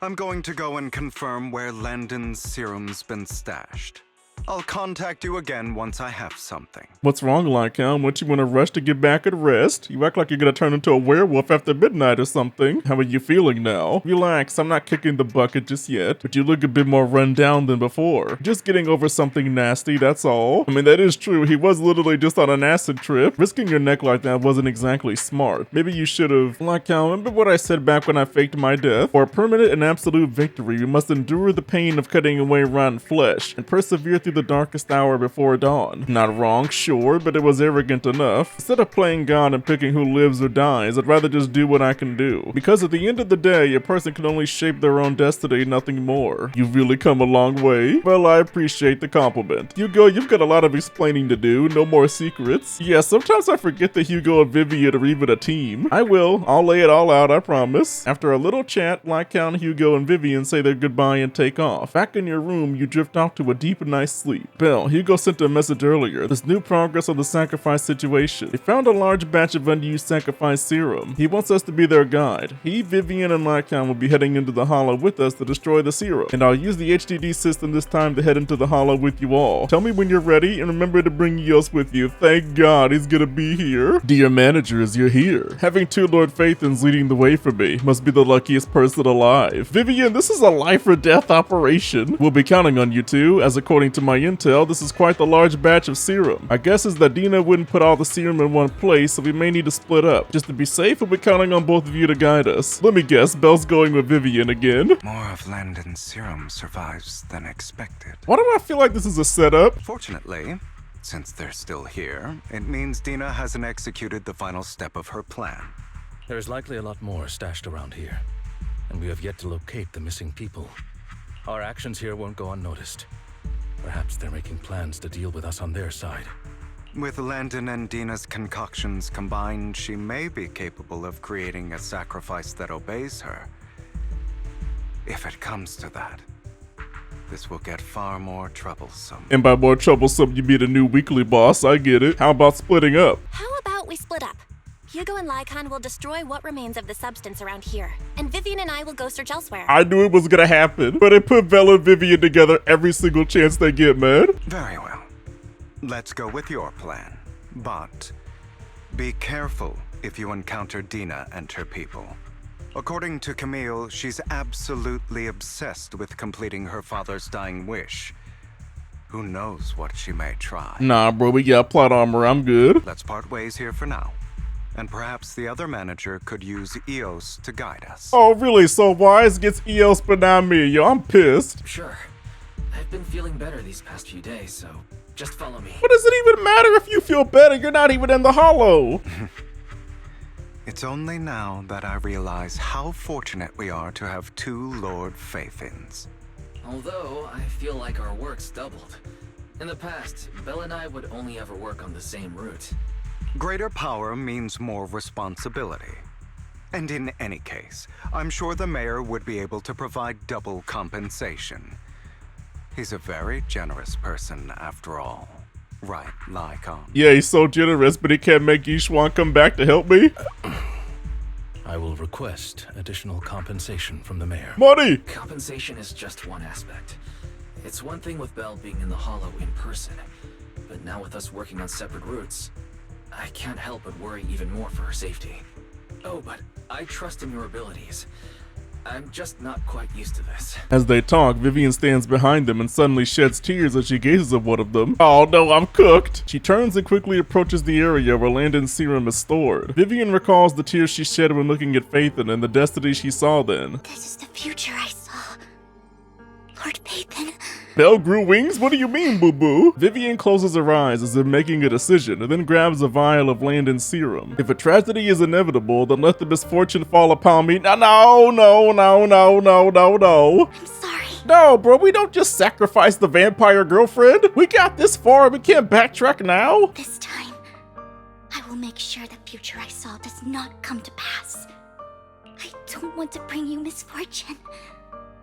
I'm going to go and confirm where Landon's serum's been stashed. I'll contact you again once I have something. What's wrong, Lycan? Won't you want to rush to get back and rest? You act like you're gonna turn into a werewolf after midnight or something. How are you feeling now? Relax, I'm not kicking the bucket just yet, but you look a bit more run down than before. Just getting over something nasty, that's all. I mean, that is true. He was literally just on an acid trip. Risking your neck like that wasn't exactly smart. Maybe you should have... Lycan, remember what I said back when I faked my death? For a permanent and absolute victory, we must endure the pain of cutting away rotten flesh and persevere through the darkest hour before dawn. Not wrong, sure, but it was arrogant enough. Instead of playing God and picking who lives or dies, I'd rather just do what I can do. Because at the end of the day, a person can only shape their own destiny, nothing more. You've really come a long way. Well, I appreciate the compliment. Hugo, you've got a lot of explaining to do. No more secrets. Yeah, sometimes I forget that Hugo and Vivian are even a team. I will. I'll lay it all out, I promise. After a little chat, Lycan, Hugo, and Vivian say their goodbye and take off. Back in your room, you drift off to a deep and nice sleep. Bell, Hugo sent a message earlier. There's new progress on the sacrifice situation. They found a large batch of unused sacrifice serum. He wants us to be their guide. He, Vivian, and Lycan will be heading into the hollow with us to destroy the serum. And I'll use the HDD system this time to head into the hollow with you all. Tell me when you're ready and remember to bring Eos with you. Thank God he's gonna be here. Dear managers, you're here. Having two Lord Phaethons leading the way for me must be the luckiest person alive. Vivian, this is a life or death operation. We'll be counting on you two, as according to my intel, this is quite the large batch of serum. My guess is that Dina wouldn't put all the serum in one place, so we may need to split up. Just to be safe, we'll be counting on both of you to guide us. Let me guess, Belle's going with Vivian again. More of Landon's serum survives than expected. Why do I feel like this is a setup? Fortunately, since they're still here, it means Dina hasn't executed the final step of her plan. There's likely a lot more stashed around here, and we have yet to locate the missing people. Our actions here won't go unnoticed. Perhaps they're making plans to deal with us on their side. With Landon and Dina's concoctions combined, she may be capable of creating a sacrifice that obeys her. If it comes to that, this will get far more troublesome. And by more troublesome, you mean a new weekly boss, I get it. How about splitting up? How about we split up? Hugo and Lycan will destroy what remains of the substance around here, and Vivian and I will go search elsewhere. I knew it was gonna happen, but they put Bella and Vivian together every single chance they get, man. Very well. Let's go with your plan. But be careful if you encounter Dina and her people. According to Camille, she's absolutely obsessed with completing her father's dying wish. Who knows what she may try? Nah, bro, we got plot armor. I'm good. Let's part ways here for now. And perhaps the other manager could use Eos to guide us. Oh, really? So Wise gets Eos but not me. Yo, I'm pissed. Sure. I've been feeling better these past few days, so just follow me. What does it even matter if you feel better? You're not even in the hollow. It's only now that I realize how fortunate we are to have two Lord Phaethons. Although, I feel like our work's doubled. In the past, Belle and I would only ever work on the same route. Greater power means more responsibility. And in any case, I'm sure the mayor would be able to provide double compensation. He's a very generous person, after all. Right, Lycon? Yeah, he's so generous, but he can't make Yixuan come back to help me? I will request additional compensation from the mayor. Money! Compensation is just one aspect. It's one thing with Belle being in the Hollow in person, but now with us working on separate routes, I can't help but worry even more for her safety. Oh, but I trust in your abilities. I'm just not quite used to this. As they talk, Vivian stands behind them and suddenly sheds tears as she gazes at one of them. Oh no, I'm cooked! She turns and quickly approaches the area where Landon's serum is stored. Vivian recalls the tears she shed when looking at Phaethon and the destiny she saw then. This is the future I saw. Lord Phaethon. Belle grew wings? What do you mean, boo-boo? Vivian closes her eyes as if making a decision and then grabs a vial of Landon's serum. If a tragedy is inevitable, then let the misfortune fall upon me. No. I'm sorry. No, bro, we don't just sacrifice the vampire girlfriend. We got this far, we can't backtrack now. This time, I will make sure the future I saw does not come to pass. I don't want to bring you misfortune.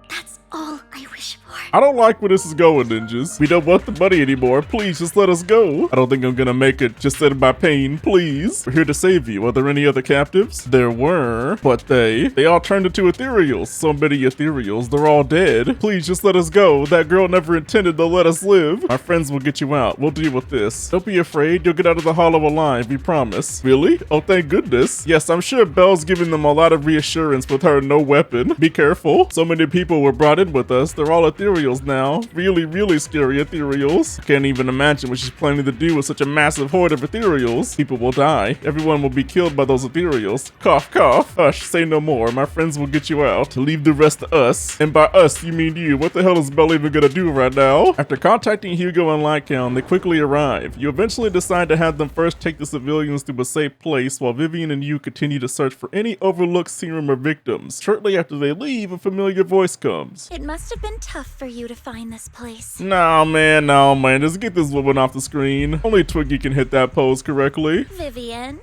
That's all I wish for. I don't like where this is going, ninjas. We don't want the money anymore. Please, just let us go. I don't think I'm gonna make it. Just end my pain, please. We're here to save you. Are there any other captives? There were, but they all turned into ethereals. So many ethereals. They're all dead. Please, just let us go. That girl never intended to let us live. Our friends will get you out. We'll deal with this. Don't be afraid. You'll get out of the Hollow alive. We promise. Really? Oh, thank goodness. Yes, I'm sure Belle's giving them a lot of reassurance with her no weapon. Be careful. So many people were brought in with us. They're all ethereals now. Really, really scary ethereals. Can't even imagine what she's planning to do with such a massive horde of ethereals. People will die. Everyone will be killed by those ethereals. Cough, cough. Hush, say no more. My friends will get you out. Leave the rest to us. And by us, you mean you. What the hell is Belle even gonna do right now? After contacting Hugo and Lycon, they quickly arrive. You eventually decide to have them first take the civilians to a safe place while Vivian and you continue to search for any overlooked serum or victims. Shortly after they leave, a familiar voice comes. It must have been tough for you to find this place. No, man. Just get this woman off the screen. Only Twiggy can hit that pose correctly. Vivian,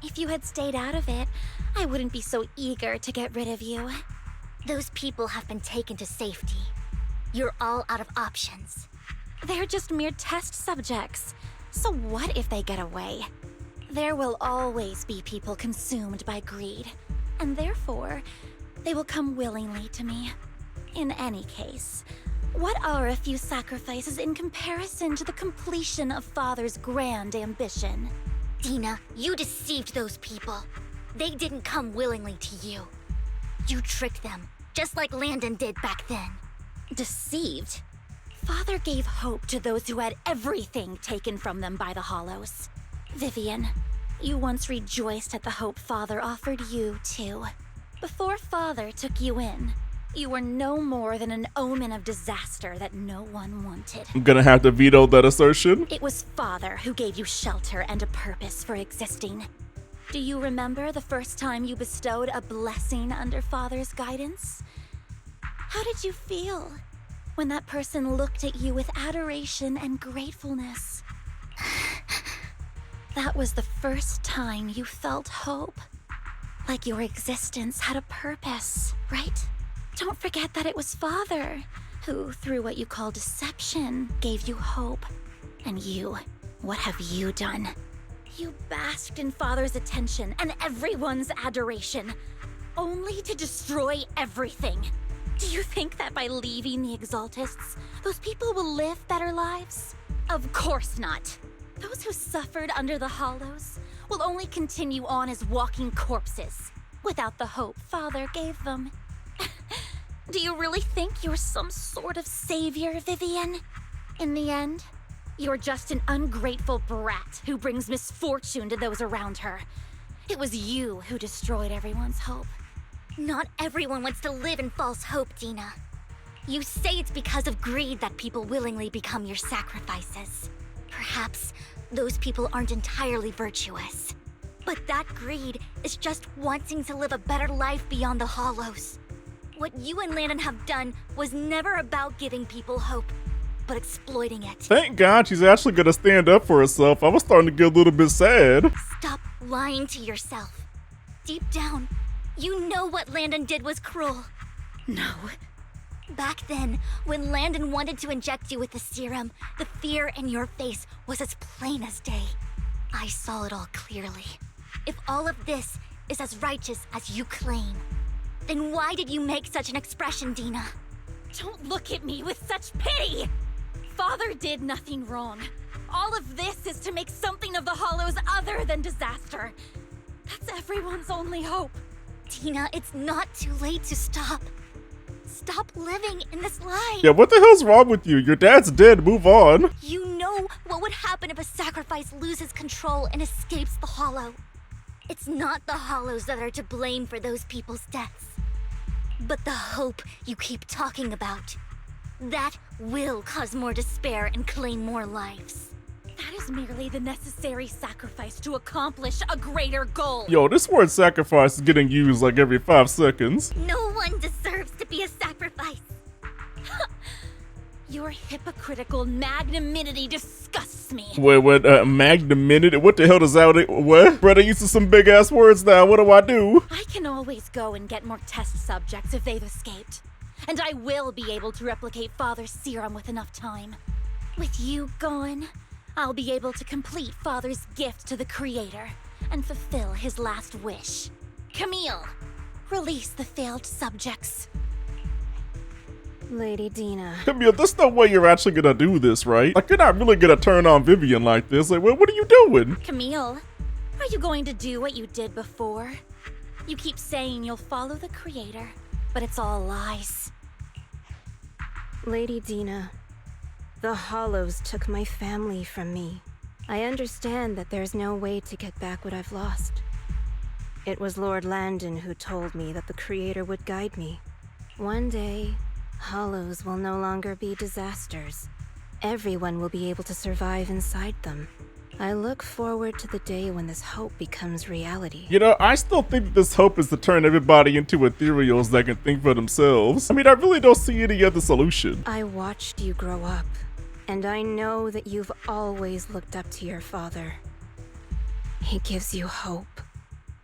if you had stayed out of it, I wouldn't be so eager to get rid of you. Those people have been taken to safety. You're all out of options. They're just mere test subjects. So what if they get away? There will always be people consumed by greed, and therefore, they will come willingly to me. In any case, what are a few sacrifices in comparison to the completion of Father's grand ambition? Dina, you deceived those people. They didn't come willingly to you. You tricked them, just like Landon did back then. Deceived? Father gave hope to those who had everything taken from them by the Hollows. Vivian, you once rejoiced at the hope Father offered you, too. Before Father took you in, you were no more than an omen of disaster that no one wanted. I'm gonna have to veto that assertion. It was Father who gave you shelter and a purpose for existing. Do you remember the first time you bestowed a blessing under Father's guidance? How did you feel when that person looked at you with adoration and gratefulness? That was the first time you felt hope. Like your existence had a purpose, right? Don't forget that it was Father who, through what you call deception, gave you hope. And you, what have you done? You basked in Father's attention and everyone's adoration, only to destroy everything. Do you think that by leaving the Exaltists, those people will live better lives? Of course not. Those who suffered under the Hollows will only continue on as walking corpses, without the hope Father gave them. Do you really think you're some sort of savior, Vivian? In the end, you're just an ungrateful brat who brings misfortune to those around her. It was you who destroyed everyone's hope. Not everyone wants to live in false hope, Dina. You say it's because of greed that people willingly become your sacrifices. Perhaps those people aren't entirely virtuous. But that greed is just wanting to live a better life beyond the Hollows. What you and Landon have done was never about giving people hope, but exploiting it. Thank God she's actually gonna stand up for herself. I was starting to get a little bit sad. Stop lying to yourself. Deep down, you know what Landon did was cruel. No. Back then, when Landon wanted to inject you with the serum, the fear in your face was as plain as day. I saw it all clearly. If all of this is as righteous as you claim, then why did you make such an expression, Dina? Don't look at me with such pity! Father did nothing wrong. All of this is to make something of the Hollows other than disaster. That's everyone's only hope. Dina, it's not too late to stop. Stop living in this lie. Yeah, what the hell's wrong with you? Your dad's dead, move on. You know what would happen if a sacrifice loses control and escapes the Hollow. It's not the Hollows that are to blame for those people's deaths, but the hope you keep talking about. That will cause more despair and claim more lives. That is merely the necessary sacrifice to accomplish a greater goal. Yo, this word sacrifice is getting used like every 5 seconds. No one deserves to be a sacrifice. Your hypocritical magnanimity disgusts me. Wait, magnanimity? What the hell does that, what? Brother, used to some big ass words now, what do I do? I can always go and get more test subjects if they've escaped. And I will be able to replicate Father's serum with enough time. With you gone, I'll be able to complete Father's gift to the Creator and fulfill his last wish. Camille, release the failed subjects. Lady Dina. Camille, there's no way you're actually gonna do this, right? Like, you're not really gonna turn on Vivian like this. Like, what are you doing? Camille, are you going to do what you did before? You keep saying you'll follow the Creator, but it's all lies. Lady Dina, the Hollows took my family from me. I understand that there's no way to get back what I've lost. It was Lord Landon who told me that the Creator would guide me. One day, Hollows will no longer be disasters. Everyone will be able to survive inside them. I look forward to the day when this hope becomes reality. You know, I still think that this hope is to turn everybody into ethereals that can think for themselves. I mean, I really don't see any other solution. I watched you grow up, and I know that you've always looked up to your father. He gives you hope,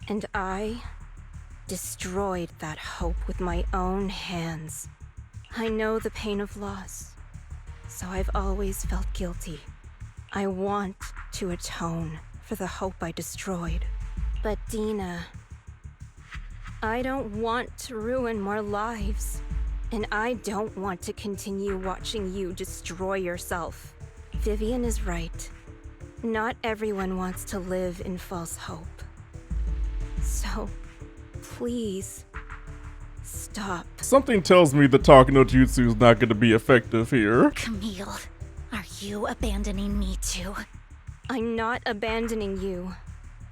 and I destroyed that hope with my own hands. I know the pain of loss, so I've always felt guilty. I want to atone for the hope I destroyed. But Dina, I don't want to ruin more lives, and I don't want to continue watching you destroy yourself. Vivian is right. Not everyone wants to live in false hope. So, please, stop. Something tells me the talk no jutsu is not going to be effective here. Camille, are you abandoning me too? I'm not abandoning you.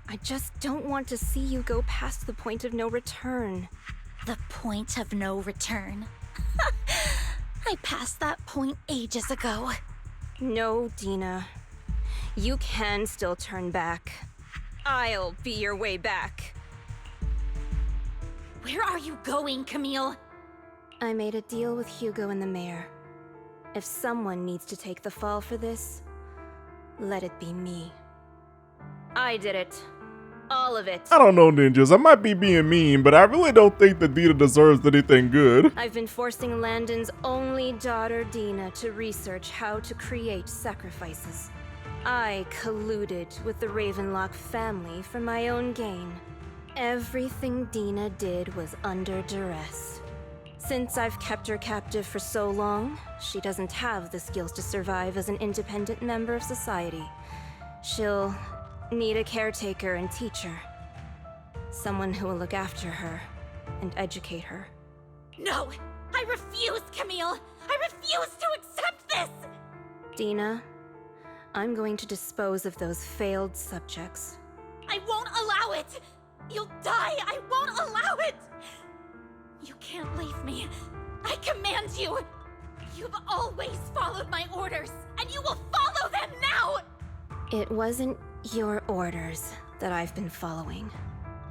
I just don't want to see you go past the point of no return. The point of no return? I passed that point ages ago. No, Dina. You can still turn back. I'll be your way back. Where are you going, Camille? I made a deal with Hugo and the mayor. If someone needs to take the fall for this, let it be me. I did it. All of it. I don't know, ninjas. I might be being mean, but I really don't think that Dina deserves anything good. I've been forcing Landon's only daughter, Dina, to research how to create sacrifices. I colluded with the Ravenlock family for my own gain. Everything Dina did was under duress. Since I've kept her captive for so long, she doesn't have the skills to survive as an independent member of society. She'll need a caretaker and teacher. Someone who will look after her and educate her. No! I refuse, Camille! I refuse to accept this! Dina, I'm going to dispose of those failed subjects. I won't allow it! You'll die! I won't allow it! You can't leave me. I command you! You've always followed my orders, and you will follow them now! It wasn't your orders that I've been following.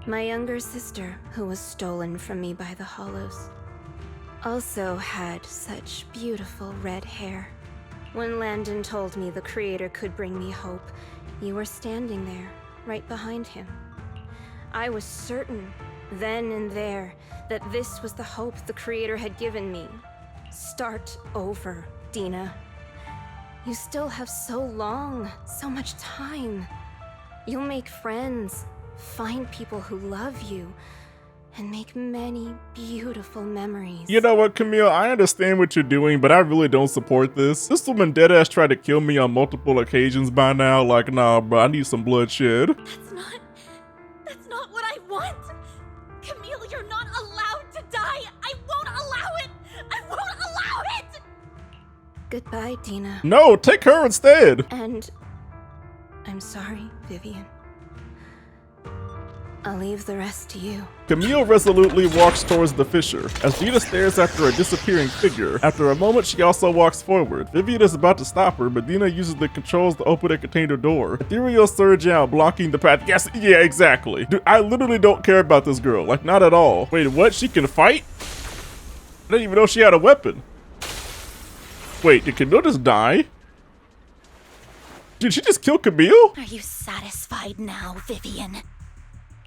My younger sister, who was stolen from me by the Hollows. also had such beautiful red hair. When Landon told me the Creator could bring me hope, you were standing there, right behind him. I was certain, then and there, that this was the hope the Creator had given me. Start over, Dina. You still have so long, so much time. You'll make friends, find people who love you, and make many beautiful memories. You know what, Camille? I understand what you're doing, but I really don't support this. This woman deadass tried to kill me on multiple occasions by now. Like, nah, bro, I need some bloodshed. That's not what I want! Camille, you're not allowed to die! I won't allow it! I won't allow it! Goodbye, Dina. No, take her instead. And I'm sorry, Vivian. I'll leave the rest to you. Camille resolutely walks towards the fissure, as Dina stares after a disappearing figure. After a moment, she also walks forward. Vivian is about to stop her, but Dina uses the controls to open a container door. Ethereal surge out, blocking the path. Yes, yeah, exactly. Dude, I literally don't care about this girl. Like, not at all. Wait, what? She can fight? I didn't even know she had a weapon. Wait, did Camille just die? Did she just kill Camille? Are you satisfied now, Vivian?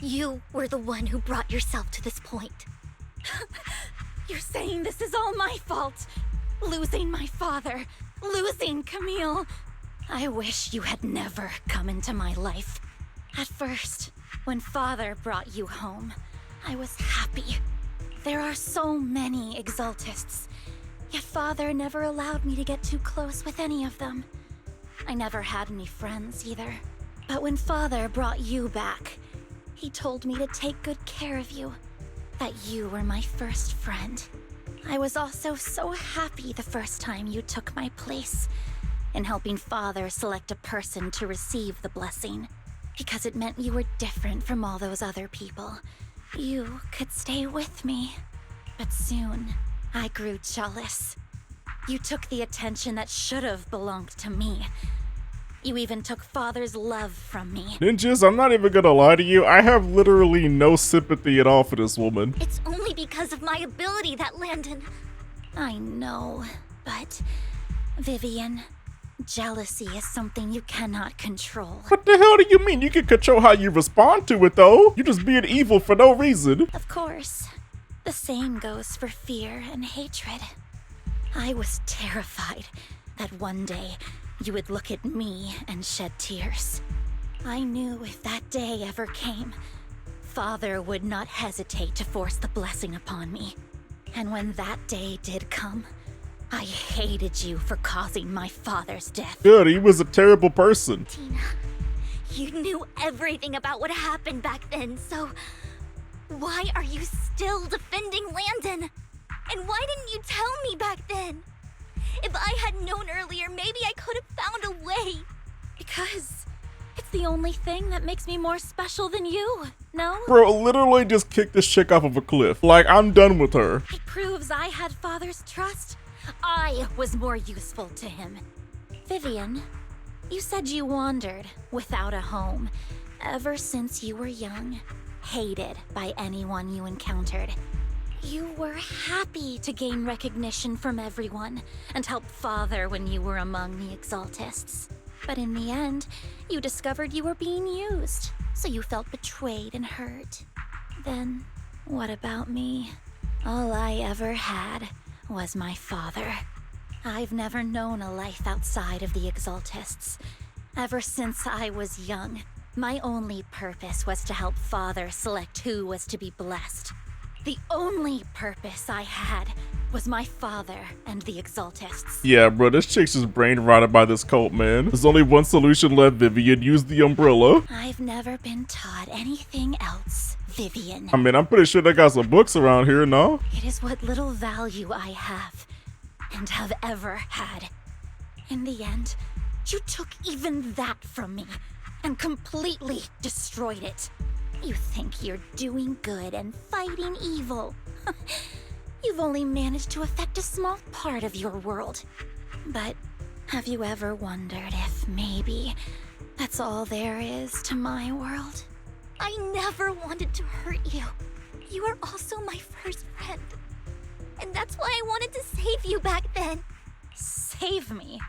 You were the one who brought yourself to this point. You're saying this is all my fault. Losing my father, losing Camille. I wish you had never come into my life. At first, when Father brought you home, I was happy. There are so many Exaltists, yet Father never allowed me to get too close with any of them. I never had any friends either. But when Father brought you back, he told me to take good care of you, that you were my first friend. I was also so happy the first time you took my place in helping Father select a person to receive the blessing, because it meant you were different from all those other people. You could stay with me. But soon, I grew jealous. You took the attention that should have belonged to me. You even took Father's love from me. Ninjas, I'm not even gonna lie to you. I have literally no sympathy at all for this woman. It's only because of my ability that Landon... I know, but... Vivian, jealousy is something you cannot control. What the hell do you mean? You can control how you respond to it, though. You're just being evil for no reason. Of course. The same goes for fear and hatred. I was terrified that one day you would look at me and shed tears. I knew if that day ever came, Father would not hesitate to force the blessing upon me. And when that day did come, I hated you for causing my father's death. Good, he was a terrible person. Dina, you knew everything about what happened back then, so why are you still defending Landon? And why didn't you tell me back then? If I had known earlier, maybe I could have found a way. Because it's the only thing that makes me more special than you, no? Bro, literally just kicked this chick off of a cliff. Like, I'm done with her. It proves I had Father's trust. I was more useful to him. Vivian, you said you wandered without a home ever since you were young, hated by anyone you encountered. You were happy to gain recognition from everyone and help Father when you were among the Exaltists. But in the end, you discovered you were being used, so you felt betrayed and hurt. Then, what about me? All I ever had was my father. I've never known a life outside of the Exaltists. Ever since I was young, my only purpose was to help Father select who was to be blessed. The only purpose I had was my father and the Exaltists. Yeah, bro, this chick's just brain rotted by this cult, man. There's only one solution left, Vivian. Use the umbrella. I've never been taught anything else, Vivian. I mean, I'm pretty sure they got some books around here, no? It is what little value I have and have ever had. In the end, you took even that from me and completely destroyed it. You think you're doing good and fighting evil. You've only managed to affect a small part of your world. But have you ever wondered if maybe that's all there is to my world? I never wanted to hurt you. You are also my first friend. And That's why I wanted to save you back then. Save me?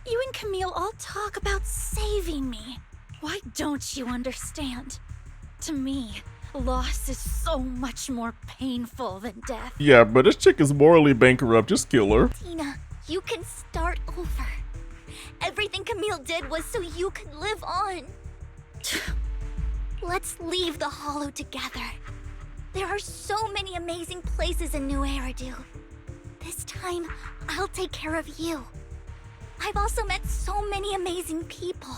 You and Camille all talk about saving me. Why don't you understand? To me, loss is so much more painful than death. Yeah, but this chick is morally bankrupt. Just kill her. Dina, you can start over. Everything Camille did was so you could live on. Let's leave the Hollow together. There are so many amazing places in New Eridu. This time, I'll take care of you. I've also met so many amazing people.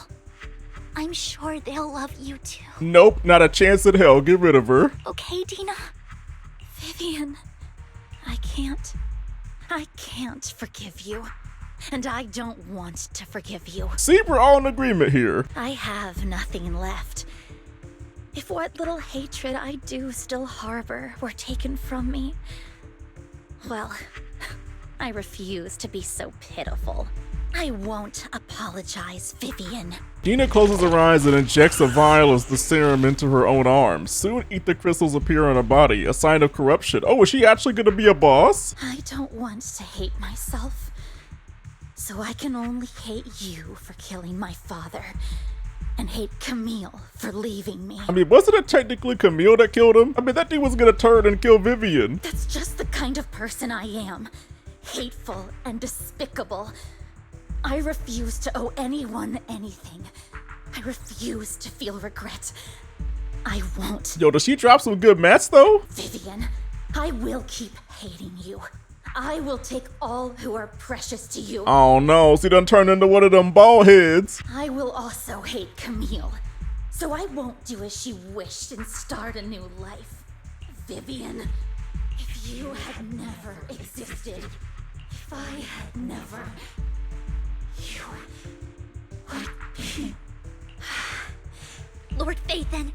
I'm sure they'll love you too. Nope, not a chance in hell. Get rid of her. Okay, Dina? Vivian, I can't forgive you. And I don't want to forgive you. See, we're all in agreement here. I have nothing left. If what little hatred I do still harbor were taken from me, well, I refuse to be so pitiful. I won't apologize, Vivian. Dina closes her eyes and injects a vial of the serum into her own arm. Soon, ether crystals appear on her body, a sign of corruption. Oh, is she actually gonna be a boss? I don't want to hate myself. So I can only hate you for killing my father, and hate Camille for leaving me. I mean, wasn't it technically Camille that killed him? I mean, that dude was gonna turn and kill Vivian. That's just the kind of person I am. Hateful and despicable. I refuse to owe anyone anything. I refuse to feel regret. I won't. Yo, does she drop some good mats though? Vivian, I will keep hating you. I will take all who are precious to you. Oh no, she done turned into one of them bald heads. I will also hate Camille. So I won't do as she wished and start a new life. Vivian, if you had never existed, if I had never, you would be... Lord Phaethon,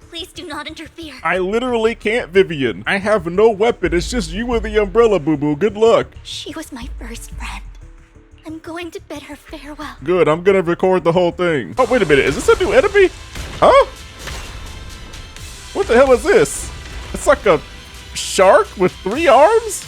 please do not interfere. I literally can't, Vivian. I have no weapon. It's just you with the umbrella, boo-boo. Good luck. She was my first friend. I'm going to bid her farewell. Good, I'm gonna record the whole thing. Oh, wait a minute. Is this a new enemy? Huh? What the hell is this? It's like a shark with 3 arms?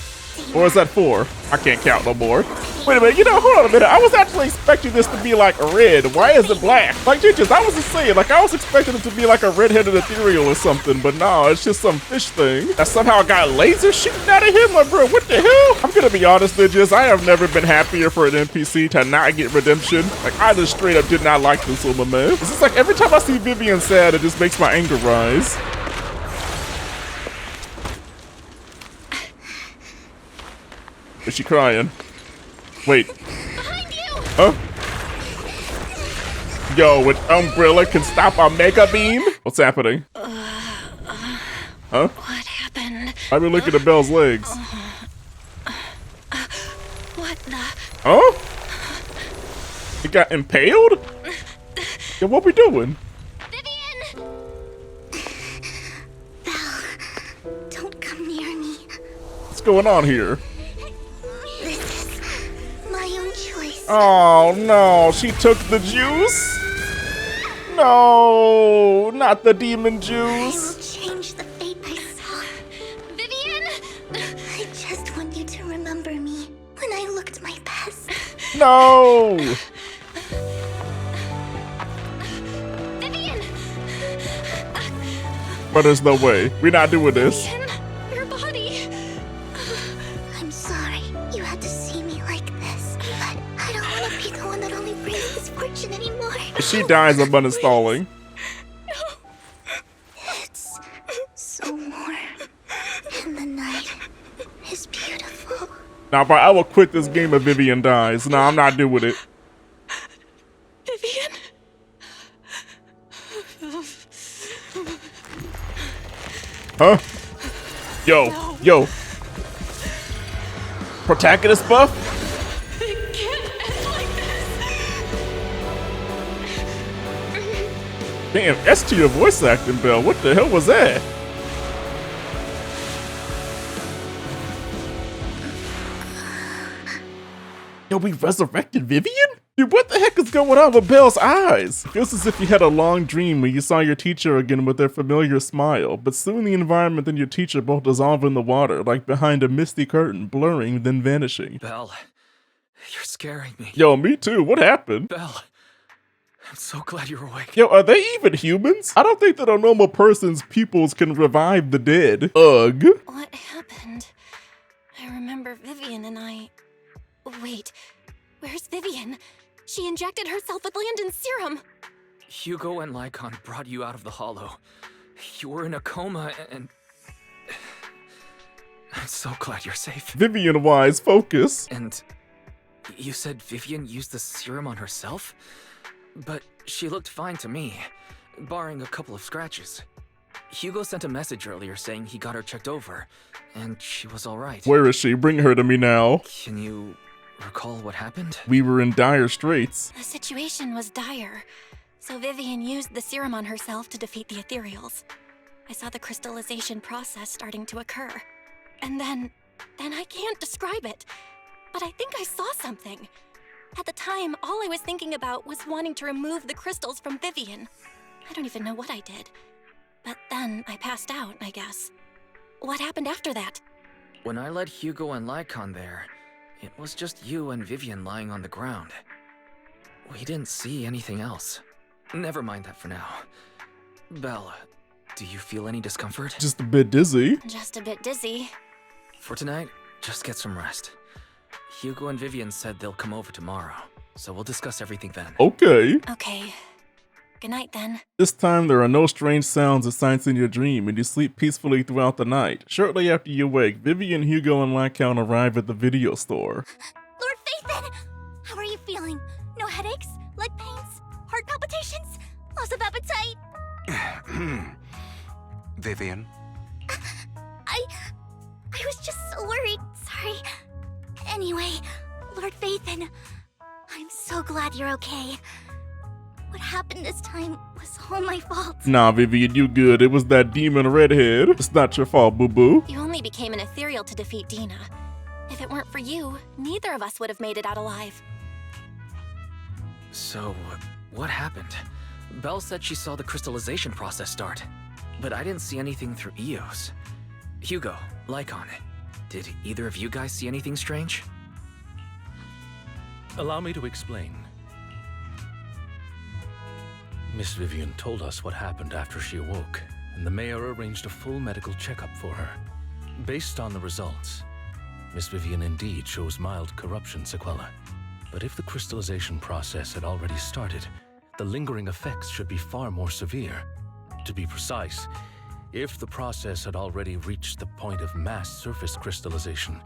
Or is that 4? I can't count no more. Wait a minute, you know, hold on a minute. I was actually expecting this to be like red. Why is it black? Like, Gigi's, I was just saying, like, I was expecting it to be like a red-headed ethereal or something, but no, it's just some fish thing that somehow got laser shooting out of him. Like, bro, what the hell? I'm gonna be honest, Gigi's, I have never been happier for an NPC to not get redemption. Like, I just straight up did not like this woman, man. It's just like every time I see Vivian sad, it just makes my anger rise. Is she crying? Wait. Behind you! Huh? Yo, an umbrella can stop a mega beam? What's happening? Huh? What happened? I've been looking at Belle's legs. What the? Huh? He got impaled? Yeah, what we doing? Vivian! Belle, don't come near me. What's going on here? Oh no, she took the juice? No, not the demon juice. I will change the fate I saw. Vivian! I just want you to remember me when I looked my best. No! Vivian! But there's no way. We're not doing this. Vivian, your body. I'm sorry you had to see me like this, but I don't want to be the one that only brings misfortune anymore. If she dies, I'm uninstalling. No. It's so warm, and the night is beautiful. Now, bro, I will quit this game if Vivian dies. No, I'm not doing it. Vivian? Huh? Yo. Protagonist buff? It can't end like this. Damn, S tier voice acting, Belle. What the hell was that? Yo, we resurrected Vivian? Dude, what the heck is going on with Belle's eyes? It feels as if you had a long dream when you saw your teacher again with their familiar smile, but soon the environment and your teacher both dissolve in the water, like behind a misty curtain, blurring, then vanishing. Belle, you're scaring me. Yo, me too. What happened? Belle, I'm so glad you're awake. Yo, are they even humans? I don't think that a normal person's pupils can revive the dead. Ugh. What happened? I remember Vivian and I... Wait, where's Vivian? She injected herself with Landon's serum. Hugo and Lycon brought you out of the hollow. You were in a coma and... I'm so glad you're safe. Vivian-wise, focus. And you said Vivian used the serum on herself? But she looked fine to me, barring a couple of scratches. Hugo sent a message earlier saying he got her checked over, and she was alright. Where is she? Bring her to me now. Can you recall what happened? We were in dire straits. The situation was dire, so Vivian used the serum on herself to defeat the ethereals. I saw the crystallization process starting to occur. And then I can't describe it, but I think I saw something. At the time, all I was thinking about was wanting to remove the crystals from Vivian. I don't even know what I did. But then I passed out, I guess. What happened after that? When I led Hugo and Lycon there, it was just you and Vivian lying on the ground. We didn't see anything else. Never mind that for now. Belle, do you feel any discomfort? Just a bit dizzy. Just a bit dizzy. For tonight, just get some rest. Hugo and Vivian said they'll come over tomorrow, so we'll discuss everything then. Okay. Okay. Good night, then. This time, there are no strange sounds or sights in your dream, and you sleep peacefully throughout the night. Shortly after you wake, Vivian, Hugo, and Lycon arrive at the video store. Lord Phaethon! How are you feeling? No headaches? Leg pains? Heart palpitations? Loss of appetite? Vivian? I was just so worried. Sorry. Anyway, Lord Phaethon, I'm so glad you're okay. What happened this time was all my fault. Nah, Vivian, you good. It was that demon redhead. It's not your fault, boo-boo. You only became an ethereal to defeat Dina. If it weren't for you, neither of us would have made it out alive. So, what happened? Belle said she saw the crystallization process start, but I didn't see anything through EOS. Hugo, Lycon, did either of you guys see anything strange? Allow me to explain. Miss Vivian told us what happened after she awoke, and the mayor arranged a full medical checkup for her. Based on the results, Miss Vivian indeed shows mild corruption sequelae. But if the crystallization process had already started, the lingering effects should be far more severe. To be precise, if the process had already reached the point of mass surface crystallization,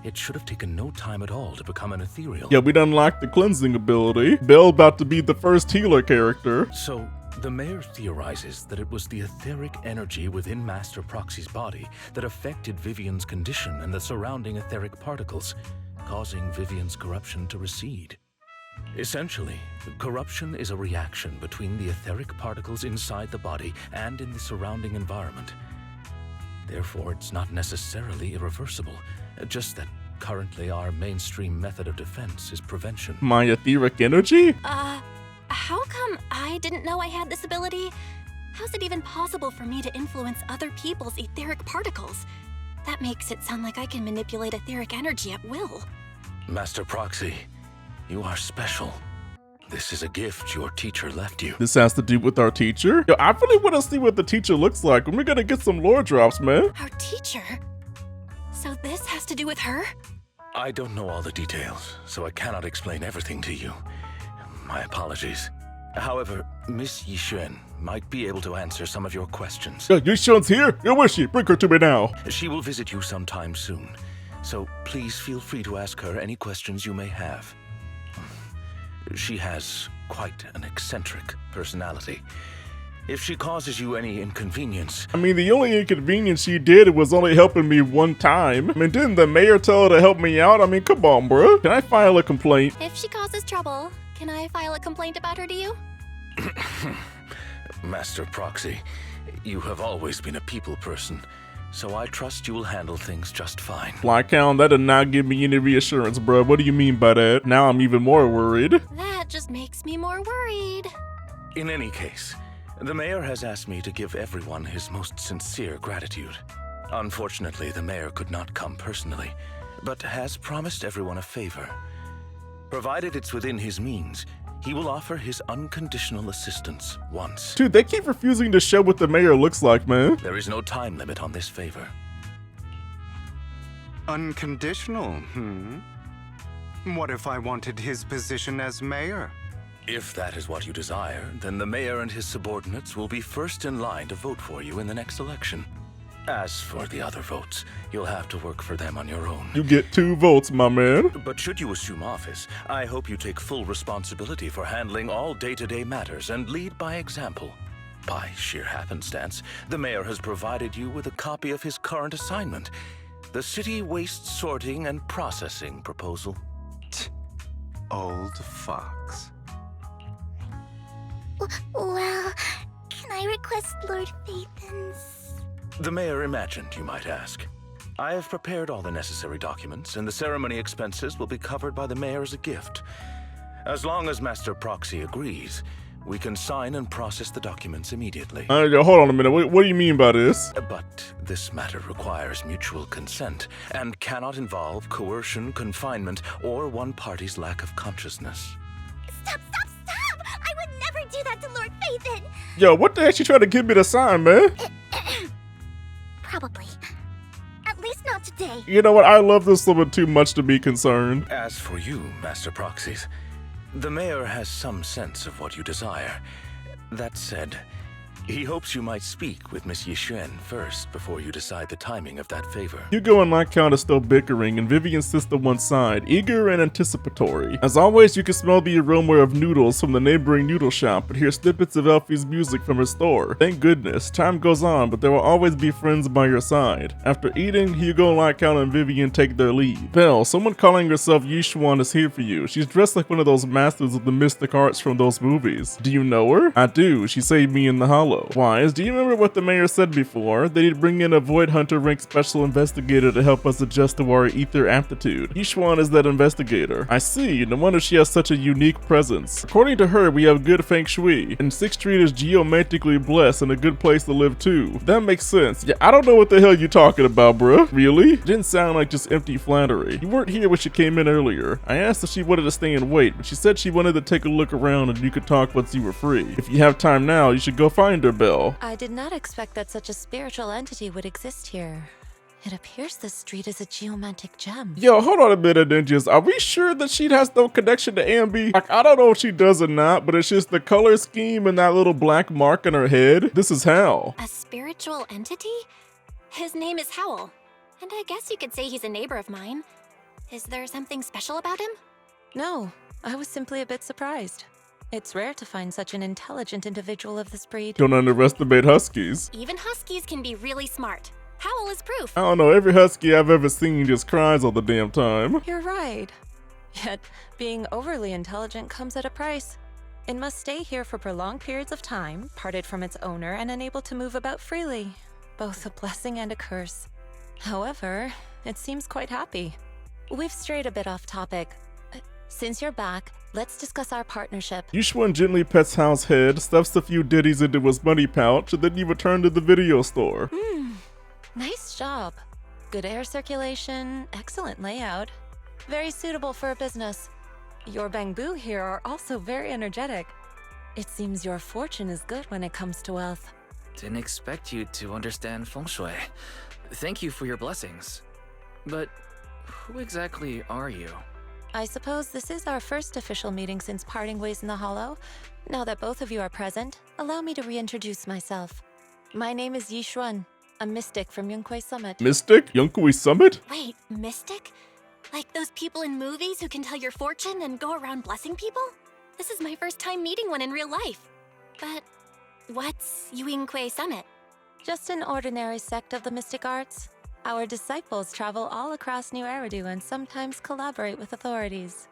it should have taken no time at all to become an ethereal. Yeah, we'd unlocked the cleansing ability. Belle about to be the first healer character. So, the mayor theorizes that it was the etheric energy within Master Proxy's body that affected Vivian's condition and the surrounding etheric particles, causing Vivian's corruption to recede. Essentially, corruption is a reaction between the etheric particles inside the body and in the surrounding environment. Therefore, it's not necessarily irreversible, just that currently our mainstream method of defense is prevention. My etheric energy? How come I didn't know I had this ability? How's it even possible for me to influence other people's etheric particles? That makes it sound like I can manipulate etheric energy at will. Master Proxy, you are special. This is a gift your teacher left you. This has to do with our teacher? Yo, I really want to see what the teacher looks like when we're gonna get some lore drops, man. Our teacher? So this has to do with her? I don't know all the details, so I cannot explain everything to you. My apologies. However, Miss Yixuan might be able to answer some of your questions. Yo, Yixuan's here? Yo, where's she? Bring her to me now. She will visit you sometime soon, so please feel free to ask her any questions you may have. She has quite an eccentric personality. If she causes you any inconvenience... I mean, the only inconvenience she did was only helping me one time. I mean, didn't the mayor tell her to help me out? I mean, come on, bro. Can I file a complaint? If she causes trouble, can I file a complaint about her to you? Master Proxy, you have always been a people person. so I trust you will handle things just fine. Lycount, that did not give me any reassurance, bro. What do you mean by that? Now I'm even more worried. That just makes me more worried. In any case, the mayor has asked me to give everyone his most sincere gratitude. Unfortunately, the mayor could not come personally, but has promised everyone a favor. Provided it's within his means, he will offer his unconditional assistance once. Dude, they keep refusing to show what the mayor looks like, man. There is no time limit on this favor. Unconditional, What if I wanted his position as mayor? If that is what you desire, then the mayor and his subordinates will be first in line to vote for you in the next election. As for the other votes, you'll have to work for them on your own. You get 2 votes, my man. But should you assume office, I hope you take full responsibility for handling all day-to-day matters and lead by example. By sheer happenstance, the mayor has provided you with a copy of his current assignment, the City Waste Sorting and Processing proposal. Old fox. Well, can I request Lord Phaethon's? The mayor imagined you might ask. I have prepared all the necessary documents, and the ceremony expenses will be covered by the mayor as a gift. As long as Master Proxy agrees, we can sign and process the documents immediately. Yo, hold on a minute. What do you mean by this? But this matter requires mutual consent and cannot involve coercion, confinement, or one party's lack of consciousness. Stop! I would never do that to Lord Phaethon! Yo, what the heck you trying to give me to sign, man? Probably. At least not today. You know what? I love this a little bit too much to be concerned. As for you, Master Proxies, the mayor has some sense of what you desire. That said, he hopes you might speak with Miss Yixuan first before you decide the timing of that favor. Hugo and Lycount are still bickering, and Vivian sits to one side, eager and anticipatory. As always, you can smell the aroma of noodles from the neighboring noodle shop and hear snippets of Elfie's music from her store. Thank goodness, time goes on, but there will always be friends by your side. After eating, Hugo, Lycount, and Vivian take their leave. Belle, someone calling herself Yixuan is here for you. She's dressed like one of those masters of the mystic arts from those movies. Do you know her? I do. She saved me in the Hollow. Wise, do you remember what the mayor said before? That he'd bring in a Void Hunter rank special investigator to help us adjust to our ether aptitude. Yixuan is that investigator. I see, no wonder she has such a unique presence. According to her, we have good feng shui, and 6th Street is geometrically blessed and a good place to live too. That makes sense. Yeah, I don't know what the hell you talking about, bruh. Really? Didn't sound like just empty flattery. You weren't here when she came in earlier. I asked if she wanted to stay and wait, but she said she wanted to take a look around and you could talk once you were free. If you have time now, you should go find her, Belle. I did not expect that such a spiritual entity would exist here. It appears this street is a geomantic gem. Yo, hold on a minute, ninjas. Are we sure that she has no connection to Ambi? Like, I don't know if she does or not, but it's just the color scheme and that little black mark on her head. This is Hal. A spiritual entity? His name is Howl, and I guess you could say he's a neighbor of mine. Is there something special about him? No, I was simply a bit surprised. It's rare to find such an intelligent individual of this breed. Don't underestimate huskies. Even huskies can be really smart. Howl is proof. I don't know, every husky I've ever seen just cries all the damn time. You're right. Yet, being overly intelligent comes at a price. It must stay here for prolonged periods of time, parted from its owner and unable to move about freely. Both a blessing and a curse. However, it seems quite happy. We've strayed a bit off topic. Since you're back, let's discuss our partnership. Yixuan gently pets Hal's head, stuffs a few ditties into his money pouch, and then you return to the video store. Nice job. Good air circulation, excellent layout. Very suitable for a business. Your bamboo here are also very energetic. It seems your fortune is good when it comes to wealth. Didn't expect you to understand feng shui. Thank you for your blessings. But who exactly are you? I suppose this is our first official meeting since parting ways in the Hollow. Now that both of you are present, allow me to reintroduce myself. My name is Yixuan, a mystic from Yunquei Summit. Mystic? Yunquei Summit? Wait, mystic? Like those people in movies who can tell your fortune and go around blessing people? This is my first time meeting one in real life. But what's Yunquei Summit? Just an ordinary sect of the mystic arts. Our disciples travel all across New Eridu and sometimes collaborate with authorities.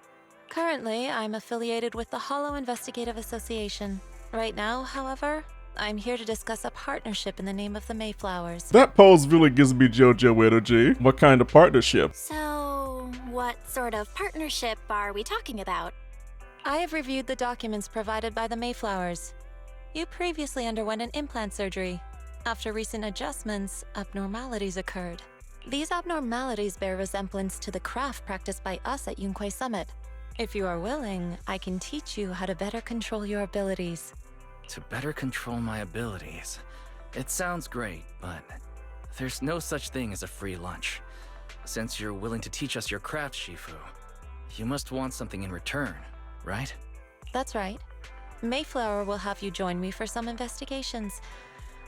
Currently, I'm affiliated with the Hollow Investigative Association. Right now, however, I'm here to discuss a partnership in the name of the Mayflowers. That pose really gives me JoJo energy. What kind of partnership? So, what sort of partnership are we talking about? I have reviewed the documents provided by the Mayflowers. You previously underwent an implant surgery. After recent adjustments, abnormalities occurred. These abnormalities bear resemblance to the craft practiced by us at Yunquay Summit. If you are willing, I can teach you how to better control your abilities. To better control my abilities. It sounds great, but there's no such thing as a free lunch. Since you're willing to teach us your craft, Shifu, you must want something in return, right? That's right. Mayflower will have you join me for some investigations.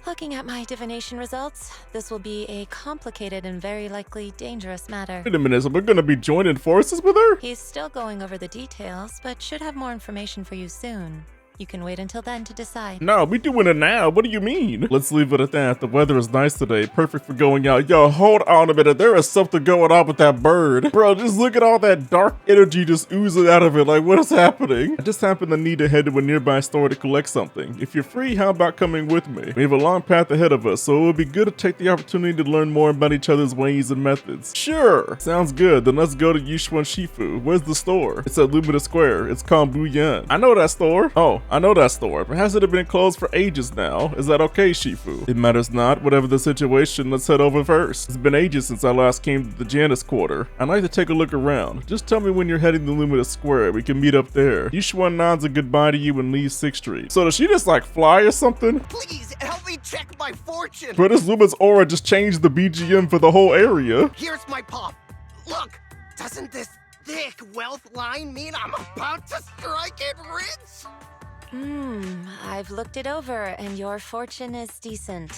Looking at my divination results, this will be a complicated and very likely dangerous matter. Wait a minute, so we're gonna be joining forces with her? He's still going over the details, but should have more information for you soon. You can wait until then to decide. No, we doing it now. What do you mean? Let's leave it at that. The weather is nice today. Perfect for going out. Yo, hold on a minute. There is something going on with that bird. Bro, just look at all that dark energy just oozing out of it. Like, what is happening? I just happen to need to head to a nearby store to collect something. If you're free, how about coming with me? We have a long path ahead of us, so it would be good to take the opportunity to learn more about each other's ways and methods. Sure. Sounds good. Then let's go to Yixuan Shifu. Where's the store? It's at Lumina Square. It's called Buyan. I know that store. Oh, I know that store, but hasn't it been closed for ages now? Is that okay, Shifu? It matters not. Whatever the situation, let's head over first. It's been ages since I last came to the Janus Quarter. I'd like to take a look around. Just tell me when you're heading to Lumina Square. We can meet up there. Yixuan nods a goodbye to you and leaves 6th Street. So does she just like fly or something? Please help me check my fortune. But this Luma's aura just changed the BGM for the whole area. Here's my pop. Look, doesn't this thick wealth line mean I'm about to strike it rich? I've looked it over, and your fortune is decent.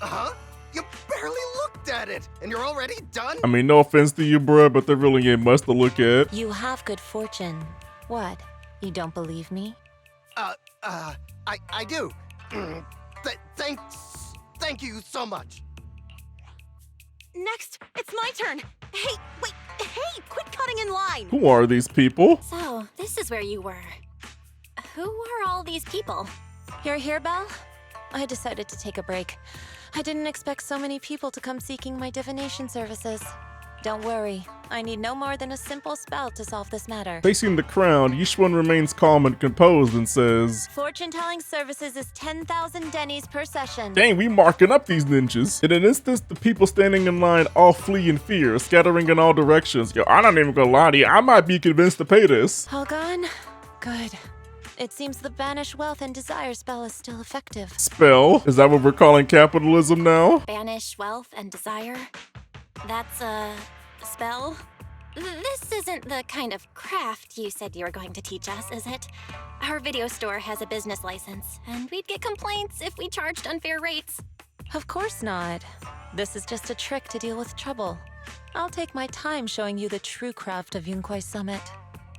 Huh? You barely looked at it, and you're already done? I mean, no offense to you, bruh, but there really ain't much to look at. You have good fortune. What? You don't believe me? I do. Thank you so much. Next, it's my turn. Hey, wait, hey, quit cutting in line. Who are these people? So, this is where you were. Who are all these people? You're here, Belle? I decided to take a break. I didn't expect so many people to come seeking my divination services. Don't worry, I need no more than a simple spell to solve this matter. Facing the crowd, Yixuan remains calm and composed and says, Fortune-telling services is 10,000 dennies per session. Dang, we marking up these ninjas. In an instant, the people standing in line all flee in fear, scattering in all directions. Yo, I'm not even gonna lie to you, I might be convinced to pay this. All gone? Good. It seems the Banish Wealth and Desire spell is still effective. Spell? Is that what we're calling capitalism now? Banish wealth and desire? That's a spell? This isn't the kind of craft you said you were going to teach us, is it? Our video store has a business license, and we'd get complaints if we charged unfair rates. Of course not. This is just a trick to deal with trouble. I'll take my time showing you the true craft of Yunquay Summit.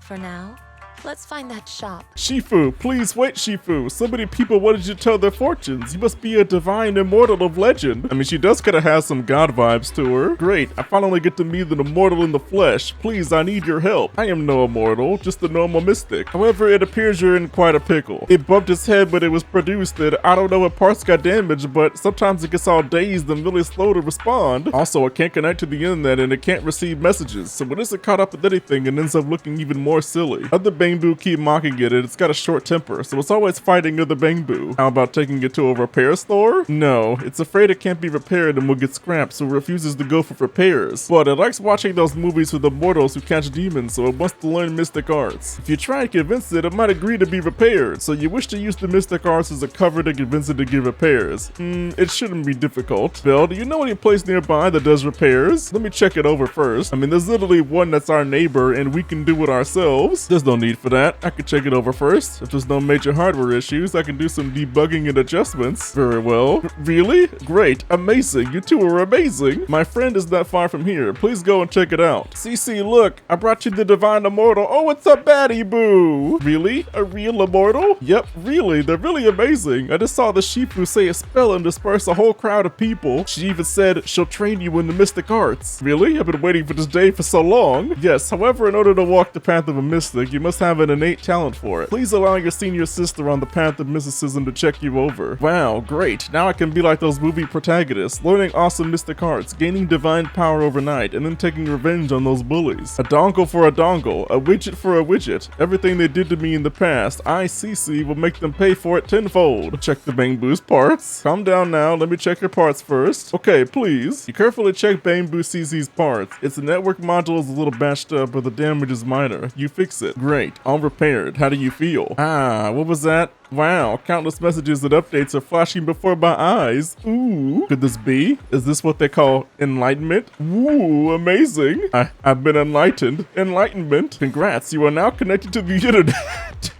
For now, let's find that shop. Shifu, please wait, Shifu. So many people wanted you to tell their fortunes. You must be a divine immortal of legend. I mean, she does kind of have some god vibes to her. Great, I finally get to meet an immortal in the flesh. Please, I need your help. I am no immortal, just a normal mystic. However, it appears you're in quite a pickle. It bumped its head when it was produced, and I don't know what parts got damaged, but sometimes it gets all dazed and really slow to respond. Also, it can't connect to the internet and it can't receive messages. So when it's caught up with anything, it ends up looking even more silly. Other Bangbu keep mocking it, and it's got a short temper, so it's always fighting other Bangbu. How about taking it to a repair store? No, it's afraid it can't be repaired and will get scrapped, so it refuses to go for repairs. But it likes watching those movies with the mortals who catch demons, so it wants to learn mystic arts. If you try and convince it, it might agree to be repaired, so you wish to use the mystic arts as a cover to convince it to give repairs. It shouldn't be difficult. Bill, do you know any place nearby that does repairs? Let me check it over first. I mean, there's literally one that's our neighbor, and we can do it ourselves. There's no need for that. I can check it over first. If there's no major hardware issues, I can do some debugging and adjustments. Very well. Really? Great. Amazing. You two are amazing. My friend is not far from here. Please go and check it out. CC, look. I brought you the Divine Immortal. Oh, it's a baddie boo. Really? A real immortal? Yep, really. They're really amazing. I just saw the Shifu say a spell and disperse a whole crowd of people. She even said she'll train you in the mystic arts. Really? I've been waiting for this day for so long. Yes, however, in order to walk the path of a mystic, you must have have an innate talent for it. Please allow your senior sister on the path of mysticism to check you over. Wow, great. Now I can be like those movie protagonists, learning awesome mystic arts, gaining divine power overnight, and then taking revenge on those bullies. A dongle for a dongle, a widget for a widget. Everything they did to me in the past, ICC will make them pay for it tenfold. Check the Bangboo's parts. Calm down now, let me check your parts first. Okay, please. You carefully check Bangboo CC's parts. Its network module is a little bashed up, but the damage is minor. You fix it. Great. All repaired. How do you feel? Ah, what was that? Wow, countless messages and updates are flashing before my eyes. Ooh, could this be? Is this what they call enlightenment? Ooh, amazing. I've been enlightened. Enlightenment. Congrats, you are now connected to the internet.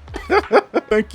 Thank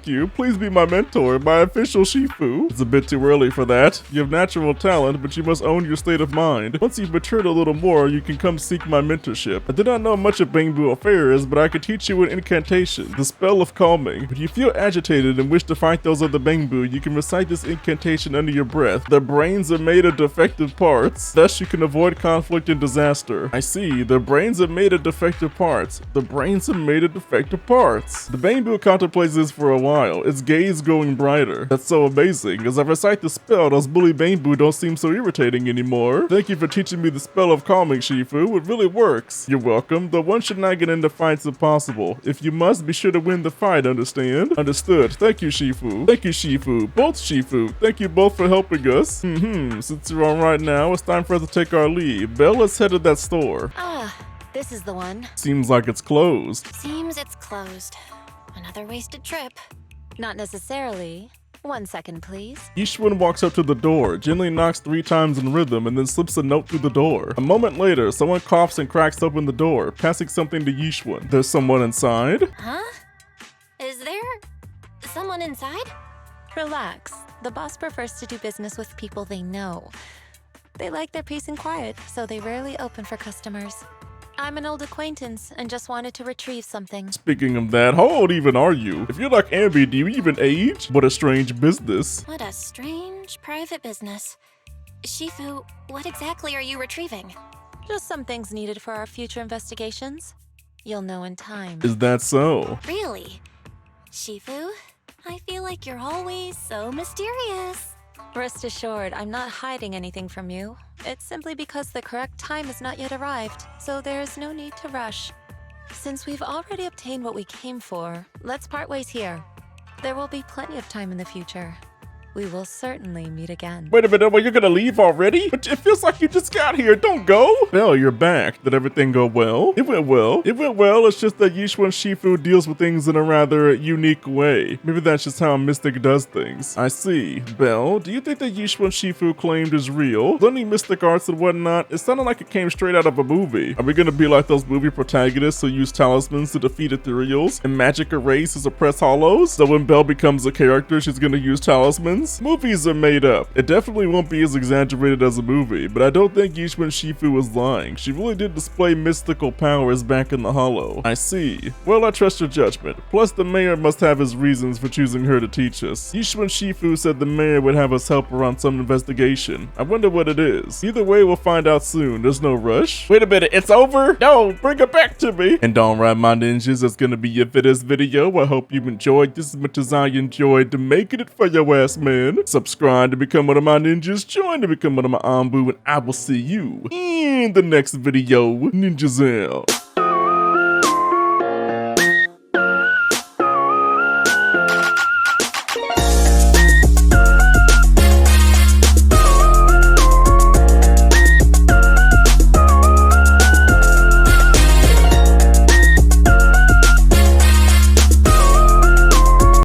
you. Please be my mentor, my official Shifu. It's a bit too early for that. You have natural talent, but you must own your state of mind. Once you've matured a little more, you can come seek my mentorship. I did not know much of Bangboo affairs, but I could teach you an incantation, the spell of calming. If you feel agitated and wish to fight those other Bangboo, you can recite this incantation under your breath. Their brains are made of defective parts, thus you can avoid conflict and disaster. I see, their brains are made of defective parts. The brains are made of defective parts. The Bangboo contemplates this for a while, its gaze growing brighter. That's so amazing. As I recite the spell, those bully Bangboo don't seem so irritating anymore. Thank you for teaching me the spell of calming, Shifu. It really works. You're welcome, though one should not get into fights if possible. If you must, be sure to win the fight, understand? Understood. Thank you, Shifu. Thank you, Shifu. Both Shifu. Thank you both for helping us. Since you're all right now, it's time for us to take our leave. Belle, let's head to that store. This is the one. Seems like it's closed. Seems it's closed. Another wasted trip. Not necessarily. 1 second, please. Yixuan walks up to the door, gently knocks 3 times in rhythm, and then slips a note through the door. A moment later, someone coughs and cracks open the door, passing something to Yixuan. There's someone inside? Huh? Is there someone inside? Relax. The boss prefers to do business with people they know. They like their peace and quiet, so they rarely open for customers. I'm an old acquaintance and just wanted to retrieve something. Speaking of that, how old even are you? If you're like Ambi, do you even age? What a strange business. What a strange private business. Shifu, what exactly are you retrieving? Just some things needed for our future investigations. You'll know in time. Is that so? Really? Shifu, I feel like you're always so mysterious. Rest assured, I'm not hiding anything from you. It's simply because the correct time has not yet arrived, so there's no need to rush. Since we've already obtained what we came for, let's part ways here. There will be plenty of time in the future. We will certainly meet again. Wait a minute, well, you're gonna leave already? But it feels like you just got here, don't go! Belle, you're back. Did everything go well? It went well. It went well, it's just that Yixuan Shifu deals with things in a rather unique way. Maybe that's just how a mystic does things. I see. Belle, do you think that Yixuan Shifu claimed is real? Learning mystic arts and whatnot, it sounded like it came straight out of a movie. Are we gonna be like those movie protagonists who use talismans to defeat ethereals and magic erase to suppress hollows? So when Belle becomes a character, she's gonna use talismans? Movies are made up. It definitely won't be as exaggerated as a movie, but I don't think Yixuan Shifu was lying. She really did display mystical powers back in the Hollow. I see. Well, I trust your judgment. Plus, the mayor must have his reasons for choosing her to teach us. Yixuan Shifu said the mayor would have us help her on some investigation. I wonder what it is. Either way, we'll find out soon. There's no rush. Wait a minute, it's over? No, bring it back to me. And alright, my ninjas, that's gonna be it for this video. I hope you enjoyed this as much as I enjoyed to making it for your ass, man. Subscribe to become one of my ninjas, join to become one of my Anbu, and I will see you in the next video. Ninjas out.